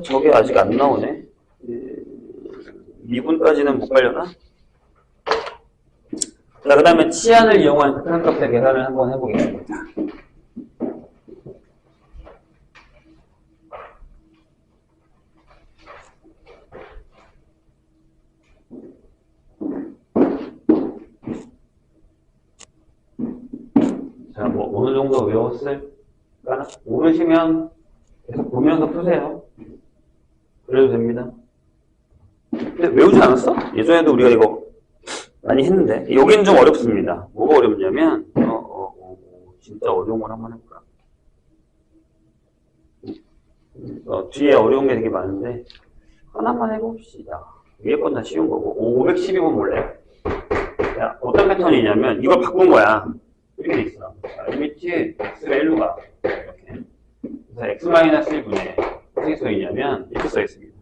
저게 아직 안 나오네. 미분까지는 못 가려나? 자, 그 다음에 치안을 이용한 극한값의 계산을 한번 해보겠습니다. 자, 뭐 어느 정도 외웠을까나? 모르시면 계속 보면서 푸세요. 그래도 됩니다. 근데 외우지 않았어? 예전에도 우리가 이거 많이 했는데 여긴 좀 어렵습니다. 뭐가 어렵냐면 진짜 어려운 걸 한번 해볼까? 뒤에 어려운 게 되게 많은데 하나만 해봅시다. 위에 건 다 쉬운 거고 512번 몰래요? 자, 어떤 패턴이냐면 이걸 바꾼 거야. 이렇게 돼 있어. 자, 리미트 x가 1로 가. 이렇게. 그래서 x-1분의 어떻게 써있냐면 이렇게 써있습니다.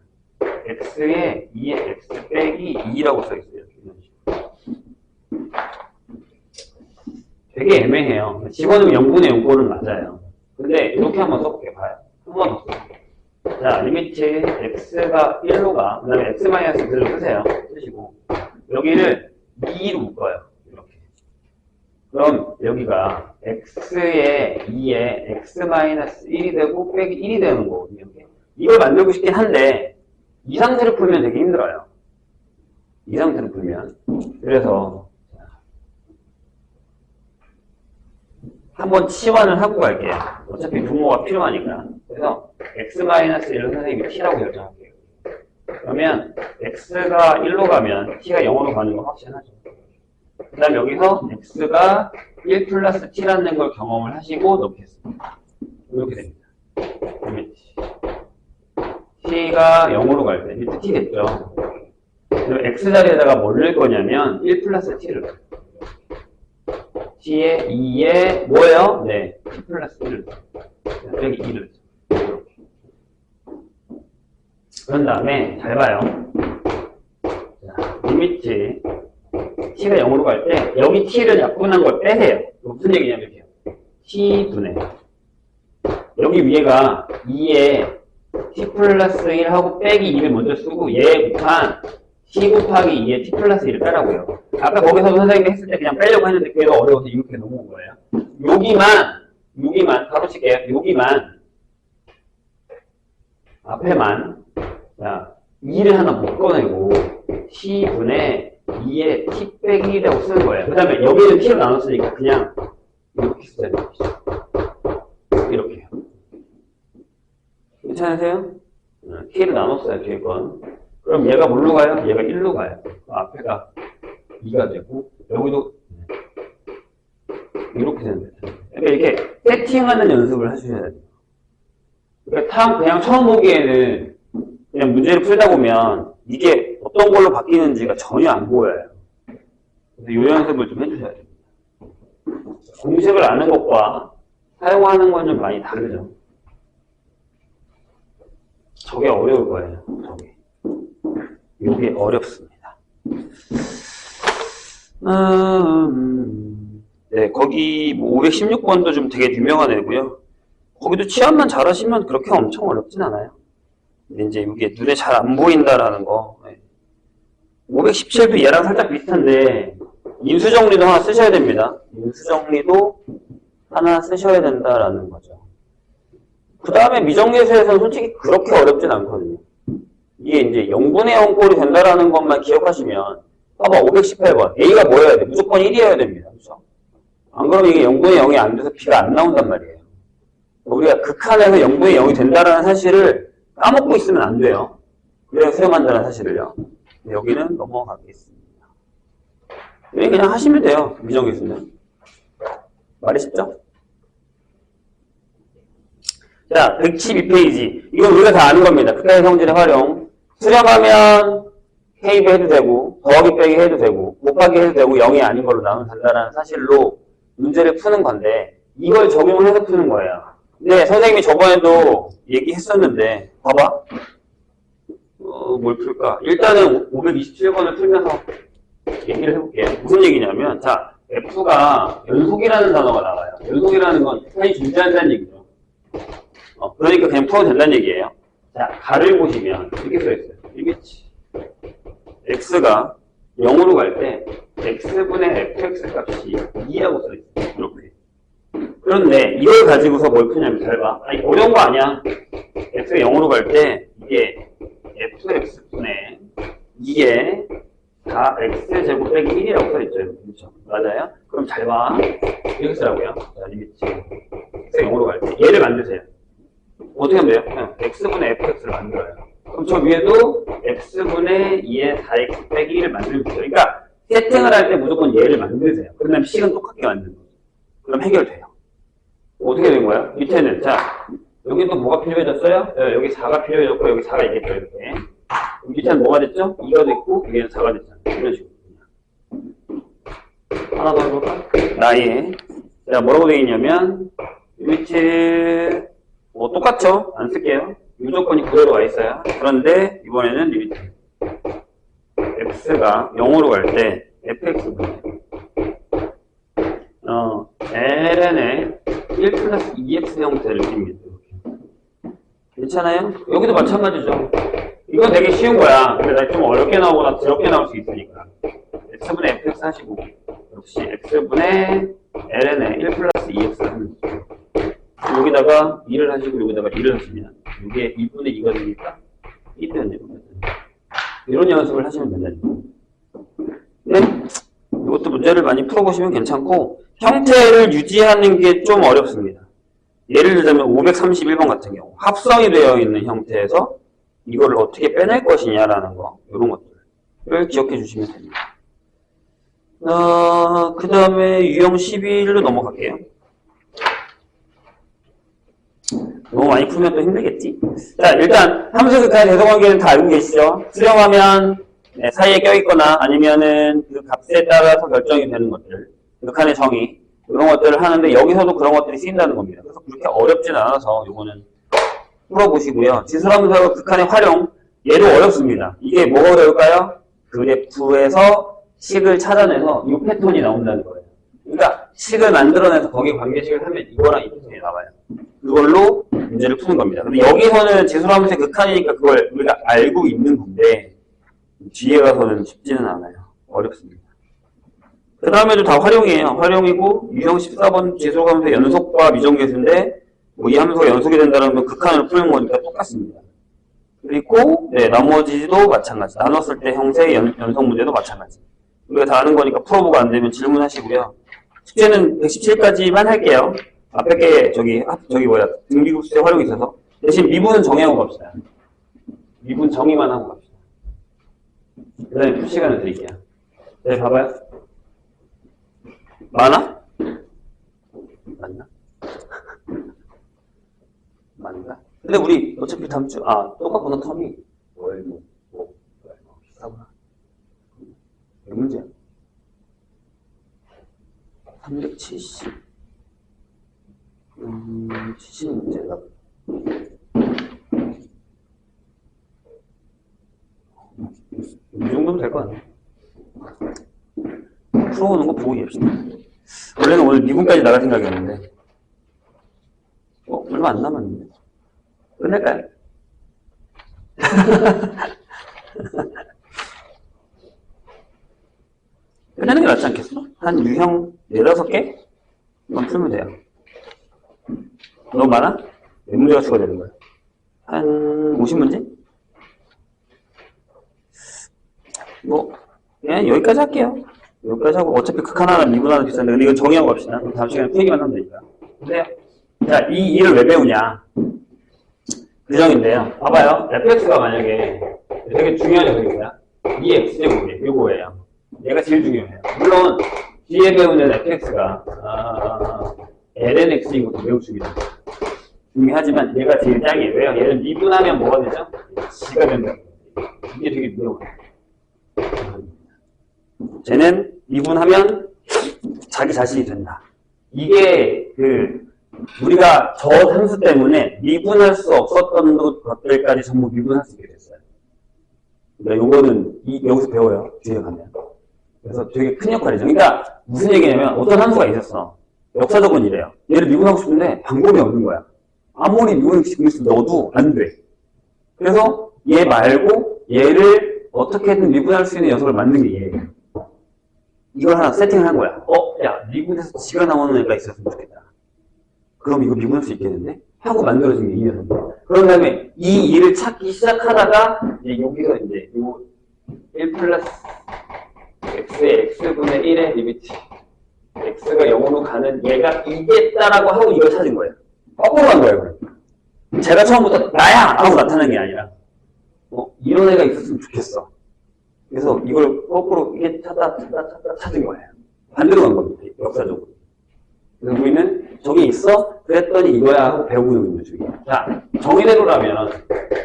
x에 2의 x 빼기 2라고 써있어요. 이런 식으로. 되게 애매해요. 집어넣으면 0분의 0꼴은 맞아요. 근데 이렇게 한번 써볼게요. 봐요. 한 번 더 써볼게요. 자, 리미트 x가 1로 가. 그 다음에 x-그대로 쓰세요. 쓰시고 여기를 2로 묶어요. 이렇게. 그럼 여기가 x에 2에 x-1이 되고 빼기 1이 되는 거거든요. 이걸 만들고 싶긴 한데 이 상태를 풀면 되게 힘들어요. 이 상태를 풀면. 그래서 한번 치환을 하고 갈게요. 어차피 분모가 필요하니까. 그래서 x-1을 선생님이 t라고 결정할게요. 그러면 x가 1로 가면 t가 0으로 가는 거 확신하죠. 그 다음 여기서 x가 1 플러스 t라는 걸 경험을 하시고 넣겠습니다. 이렇게 됩니다. t가 0으로 갈 때, 밑에 t 됐죠? 그럼 x 자리에다가 뭘 넣을 거냐면 1 플러스 t를 넣어요. t에 2에 뭐예요? 네, t 플러스 1을 넣어요. 여기 2를 넣어요. 그런 다음에 잘 봐요. 자, 리미트 t가 0으로 갈 때 여기 t를 약분한 걸 빼세요. 무슨 얘기냐면 이렇게요. t분의 여기 위에가 2에 t 플러스 1하고 빼기 2를 먼저 쓰고 얘 곱한 t 곱하기 2에 t 플러스 1을 빼라고요. 아까 거기서도 선생님이 했을 때 그냥 빼려고 했는데 그게 어려워서 이렇게 넘어온 거예요. 여기만 가로칠게요. 여기만 앞에만 자 2를 하나 못 꺼내고 t분의 2에 t 빼기 1이라고 쓰는 거예요. 그 다음에 여기는 t로 나눴으니까 그냥 이렇게 쓰자는 거죠. 이렇게요. 괜찮으세요? t를 나눴어요. 뒤에 건. 그럼 얘가 뭘로 가요? 얘가 1로 가요. 앞에가 2가 되고 여기도 이렇게 되는 거죠. 그러니까 이렇게 세팅하는 연습을 하셔야 돼요. 그러니까 그냥 처음 보기에는 그냥 문제를 풀다 보면 이게 어떤 걸로 바뀌는지가 전혀 안 보여요. 그래서 이 연습을 좀 해주셔야 돼요. 공식을 아는 것과 사용하는 건 좀 많이 다르죠. 저게 어려울 거예요. 이게 어렵습니다. 네, 거기 뭐 516번도 좀 되게 유명한 애고요. 거기도 치환만 잘하시면 그렇게 엄청 어렵진 않아요. 근데 이제 이게 눈에 잘 안 보인다라는 거. 517도 얘랑 살짝 비슷한데 인수정리도 하나 쓰셔야 됩니다. 인수정리도 하나 쓰셔야 된다라는 거죠. 그 다음에 미정계수에서는 솔직히 그렇게 어렵진 않거든요. 이게 이제 0분의 0 꼴이 된다라는 것만 기억하시면 봐봐 518번 A가 뭐여야 돼? 무조건 1이어야 됩니다. 그렇죠? 안 그러면 이게 0분의 0이 안 돼서 B가 안 나온단 말이에요. 우리가 극한에서 0분의 0이 된다라는 사실을 까먹고 있으면 안 돼요. 그래야 수렴한다는 사실을요. 여기는 넘어가겠습니다. 그냥 하시면 돼요. 미정계수는. 말이 쉽죠? 자, 112페이지. 이건 우리가 다 아는 겁니다. 극한의 성질의 활용. 수렴하면 K배 해도 되고, 더하기 빼기 해도 되고, 곱하기 해도 되고, 0이 아닌 걸로 나오면 된다는 사실로 문제를 푸는 건데, 이걸 적용해서 푸는 거예요. 근데 선생님이 저번에도 얘기했었는데, 봐봐. 뭘 풀까? 일단은 527번을 풀면서 얘기를 해볼게요. 무슨 얘기냐면, 자, F가 연속이라는 단어가 나와요. 연속이라는 건 극한이 존재한다는 얘기죠. 그러니까 그냥 풀어도 된다는 얘기예요. 자, 가를 보시면 이렇게 써있어요. 이게지. x가 0으로 갈 때 x분의 fx 값이 2라고 써있어요. 이렇게. 그런데 이걸 가지고서 뭘 푸냐면 잘 봐. 아니 어려운 거 아니야. x가 0으로 갈 때 이게 fx분의 2에 4x제곱 빼기 1이라고 써있죠. 그렇죠? 맞아요? 그럼 잘 봐. 이렇게 쓰라고요. 자, 리미트. x가 0으로 갈 때 얘를 만드세요. 어떻게 하면 돼요? 그냥 x분의 fx를 만들어요. 그럼 저 위에도 x분의 2의 4x 빼기 1을 만들면 돼요. 그러니까 세팅을 할 때 무조건 얘를 만드세요. 그 다음에 식은 똑같게 만드는 거죠. 그럼 해결돼요. 어떻게 된 거야? 밑에는 자 여기도 뭐가 필요해졌어요? 여기 4가 필요해졌고 여기 4가 있겠죠. 이렇게. 밑에는 뭐가 됐죠? 2가 됐고 여기는 4가 됐잖아요. 이런 식으로. 하나 더 해볼까? 나의 자 뭐라고 되어 있냐면 리미트 뭐 똑같죠? 안 쓸게요. 무조건이 그대로 와 있어요. 그런데 이번에는 리미트 x가 0으로 갈 때 fx분의 ln의 1 플러스 2x 형태를 띱니다. 괜찮아요? 여기도 마찬가지죠. 이건 되게 쉬운 거야. 근데 나 좀 어렵게 나오거나 더럽게 나올 수 있으니까 x분의 fx 하시고 역시 x분의 ln의 1 플러스 2x 하면 되죠. 여기다가 2를 하시고 여기다가 2를 하시면 이게 2분의 2가 되니까 2 되는 겁니다. 이런 연습을 하시면 된다니까. 네? 이것도 문제를 많이 풀어보시면 괜찮고 형태를 유지하는 게 좀 어렵습니다. 예를 들자면 531번 같은 경우 합성이 되어 있는 형태에서 이거를 어떻게 빼낼 것이냐라는 거, 이런 것들을 기억해 주시면 됩니다. 그 다음에 유형 11로 넘어갈게요. 너무 많이 풀면 또 힘들겠지? 자, 일단 함수 극한의 대소관계는 다 알고 계시죠? 수렴하면 사이에 껴있거나 아니면은 그 값에 따라서 결정이 되는 것들, 극한의 정의, 이런 것들을 하는데 여기서도 그런 것들이 쓰인다는 겁니다. 그래서 그렇게 어렵진 않아서 이거는 풀어보시고요. 지수함수하고 극한의 활용, 얘도 어렵습니다. 이게 뭐가 어려울까요? 그래프에서 식을 찾아내서 이 패턴이 나온다는 거예요. 그러니까 식을 만들어내서 거기에 관계식을 하면 이거랑 이 패턴이 나와요. 그걸로 문제를 푸는 겁니다. 근데 여기서는 지수함수의 극한이니까 그걸 우리가 알고 있는 건데 뒤에 가서는 쉽지는 않아요. 어렵습니다. 그 다음에도 다 활용이에요. 활용이고 유형 14번 지수함수의 연속과 미정계수인데 뭐 이 함수가 연속이 된다는 건 극한을 푸는 거니까 똑같습니다. 그리고 나머지도 마찬가지. 나눴을 때 형태의 연속 문제도 마찬가지. 우리가 다 아는 거니까 풀어보고 안 되면 질문하시고요. 숙제는 117까지만 할게요. 앞에 게 저기 등비급수의 활용이 있어서 대신 미분은 정의하고 갑시다. 미분 정의만 하고 갑시다. 그 다음에 풀 시간을 드릴게요. 네, 봐봐요. 많아? 맞나? 맞나? 근데 우리 어차피 다음 주, 똑같구나, 텀이. 비슷하구나. 몇 문제야? 370. 70문제가. 이 정도면 될 거 같네. 풀어오는 거 보고 이해합시다. 원래는 오늘 미분까지 나갈 생각이었는데. 얼마 안 남았는데. 끝낼까요? 끝내는 게 낫지 않겠어? 한 유형 4-5개? 이건 풀면 돼요. 너무 많아? 몇 문제가 추가되는 거야? 한 50문제? 그냥 여기까지 할게요. 여기까지 하고, 어차피 극한 하나, 미분 하나 비슷한데, 근데 이건 정의하고 갑시다. 그럼 다음 시간에 그 얘기만 하면 되니까. 근데요. 자, 이 일을 왜 배우냐? 규정인데요. 봐봐요. fx가 만약에 되게 중요한 녀석입니다. 이 x제곱이 요거예요. 얘가 제일 중요해요. 물론 뒤에 배우는 fx가 lnx인 것도 매우 중요하지만 얘가 제일 짱이에요. 왜요? 얘를 미분하면 뭐가 되죠? g가 된다. 이게 되게 무서워요. 쟤는 미분하면 자기 자신이 된다. 이게 우리가 저 함수 때문에 미분할 수 없었던 것들까지 전부 미분할 수 있게 됐어요. 그러니까 요거는 여기서 배워요. 뒤에 가면. 그래서 되게 큰 역할이죠. 그러니까 무슨 얘기냐면 어떤 함수가 있었어. 역사적으로 이래요. 얘를 미분하고 싶은데 방법이 없는 거야. 아무리 미분시키고 넣어도 안 돼. 그래서 얘 말고 얘를 어떻게든 미분할 수 있는 녀석을 만든 게 얘예요. 이걸 하나 세팅을 한 거야. 야, 미분해서 지가 나오는 애가 있었으면 좋겠다. 그럼 이거 미분할 수 있겠는데? 하고 만들어진 게 이 녀석이에요. 그런 다음에 이 일을 찾기 시작하다가 이제 여기서 이제 요 1 플러스 x의 x분의 1의 리미트 x가 0으로 가는 얘가 이겠다라고 하고 이걸 찾은 거예요. 거꾸로 한 거예요. 제가 처음부터 나야! 하고 나타난 게 아니라 이런 애가 있었으면 좋겠어. 그래서 이걸 거꾸로 이게 찾다 찾은 거예요. 반대로 간 겁니다. 역사적으로. 그래서 우리는 저기 있어? 그랬더니 이거야 하고 배우고 있는 거죠. 자, 정의대로라면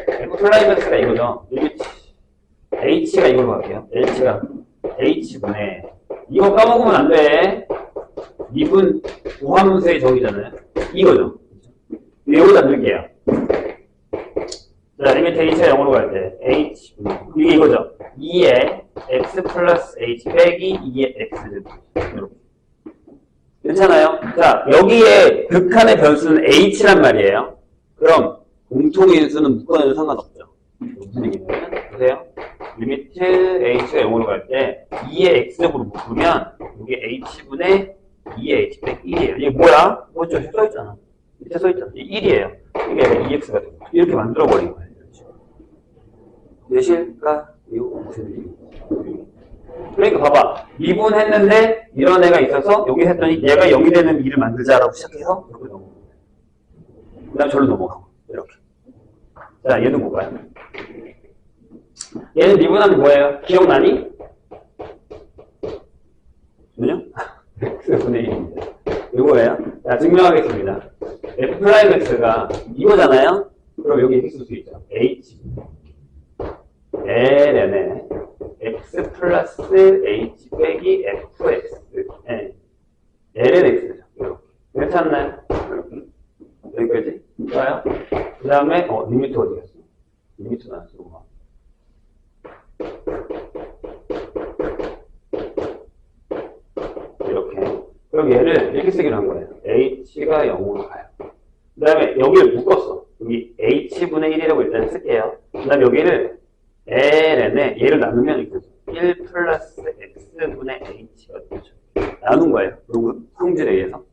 f 플라이맥스가 이거죠. 리미트 h가 이걸로 갈게요. h가 h분의 이거 까먹으면 안 돼. 미분 우함수의 정의잖아요. 이거죠. 여기다 넣을게요. 자, 리미트 h가 0으로 갈 때 h 이게 이거죠. 2의 x 플러스 h 빼기 2의 x 이렇게. 괜찮아요? 자, 여기에 극한의 변수는 h란 말이에요. 그럼 공통인수는 묶어내도 상관없죠. 무슨 얘기냐면 보세요. 리미트 h가 0으로 갈 때 2의 x제곱으로 묶으면 이게 h분의 2의 h 빼기 1이에요. 이게 뭐야? 뭐죠? 써있잖아. 밑에 써있잖아. 이게 1이에요. 이게 2x가 되고 이렇게 만들어버린 거예요. 되실까? 이거 무슨 얘기? 그러니까 봐봐. 미분했는데 이런 애가 있어서 여기 했더니 얘가 0이 되는 미를 만들자라고 시작해서 이렇게 넘어가고 그 다음에 절로 넘어가고 이렇게. 자, 얘는 뭘까요? 얘는 미분하면 뭐예요? 기억나니? 그죠? X분의 1입니다. 이거예요. 자, 증명하겠습니다. F'X가 이거잖아요? 그럼 여기 이렇게 쓸 수 있죠. H ln에 X 플러스 H 빼기 FX 네. ln X죠. 이렇게. 괜찮나요? 이렇게. 여기까지? 좋아요? 그 다음에 리미트 어디 갔어? 리미트 나왔어. 이렇게. 그럼 얘를 이렇게 쓰기로 한 거예요. h가 0으로 가요. 그 다음에 여기를 묶었어. 여기 h분의 1이라고 일단 쓸게요. 그 다음에 여기를 ln에 얘를 나누면 이렇게 1 플러스 x분의 h가 되죠. 나눈 거예요. 요거 성질에 의해서.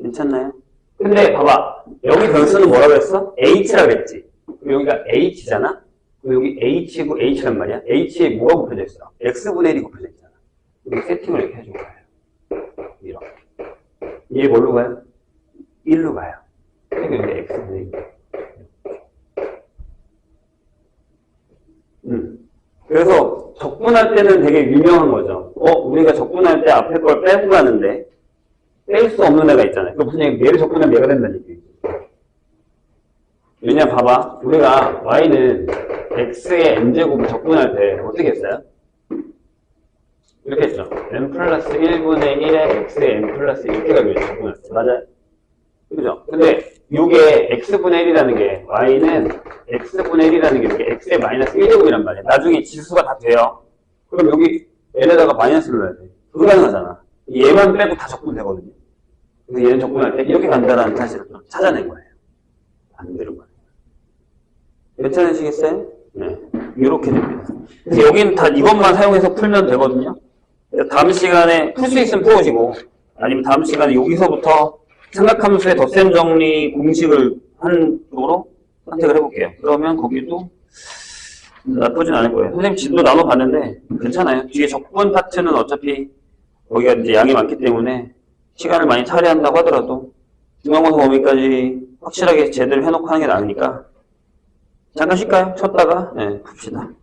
괜찮나요? 근데 봐봐. 여기 변수는 뭐라고 했어? h라고 했지. 그럼 여기가 h잖아? 그럼 여기 h고 h란 말이야. h에 뭐가 곱해져 있어? x분의 1이 곱해져 있잖아. 여기 세팅을 이렇게 해준 거예요. 이렇게. 얘 뭘로 가요? 1로 가요. 그러니까 여기 x분의 1. 그래서 적분할 때는 되게 유명한 거죠. 우리가 적분할 때 앞에 걸 빼고 가는데 뺄 수 없는 애가 있잖아요. 그 무슨 얘기? 얘를 적분하면 얘가 된다는 얘기. 왜냐면 봐봐. 우리가 y는 x의 n제곱을 적분할 때 어떻게 했어요? 이렇게 했죠. n 플러스 1분의 1에 x의 n 플러스 1 이렇게 가지고 적분했어요. 맞아요? 그죠? 근데 이게 x분의 1이라는 게 y는 x분의 1이라는 게 이렇게 x의 마이너스 1제곱이란 말이야. 나중에 지수가 다 돼요. 그럼 여기 n에다가 마이너스를 넣어야 돼. 불가능하잖아. 얘만 빼고 다 적분되거든요. 그래서 얘는 적분할 때 이렇게 간다라는 사실을 좀 찾아낸 거예요. 안 되는 거예요. 괜찮으시겠어요? 네. 이렇게 됩니다. 그래서 여기는 다 이것만 사용해서 풀면 되거든요. 다음 시간에 풀 수 있으면 풀어오시고, 아니면 다음 시간에 여기서부터 삼각함수의 덧셈 정리 공식을 한 쪽으로 선택을 해볼게요. 그러면 거기도 나쁘진 않을 거예요. 선생님 진도 나눠봤는데 괜찮아요. 뒤에 적분 파트는 어차피 거기가 이제 양이 많기 때문에 시간을 많이 차례한다고 하더라도 중간고사 범위까지 확실하게 제대로 해놓고 하는 게 나으니까 잠깐 쉴까요? 쳤다가 네, 풉시다.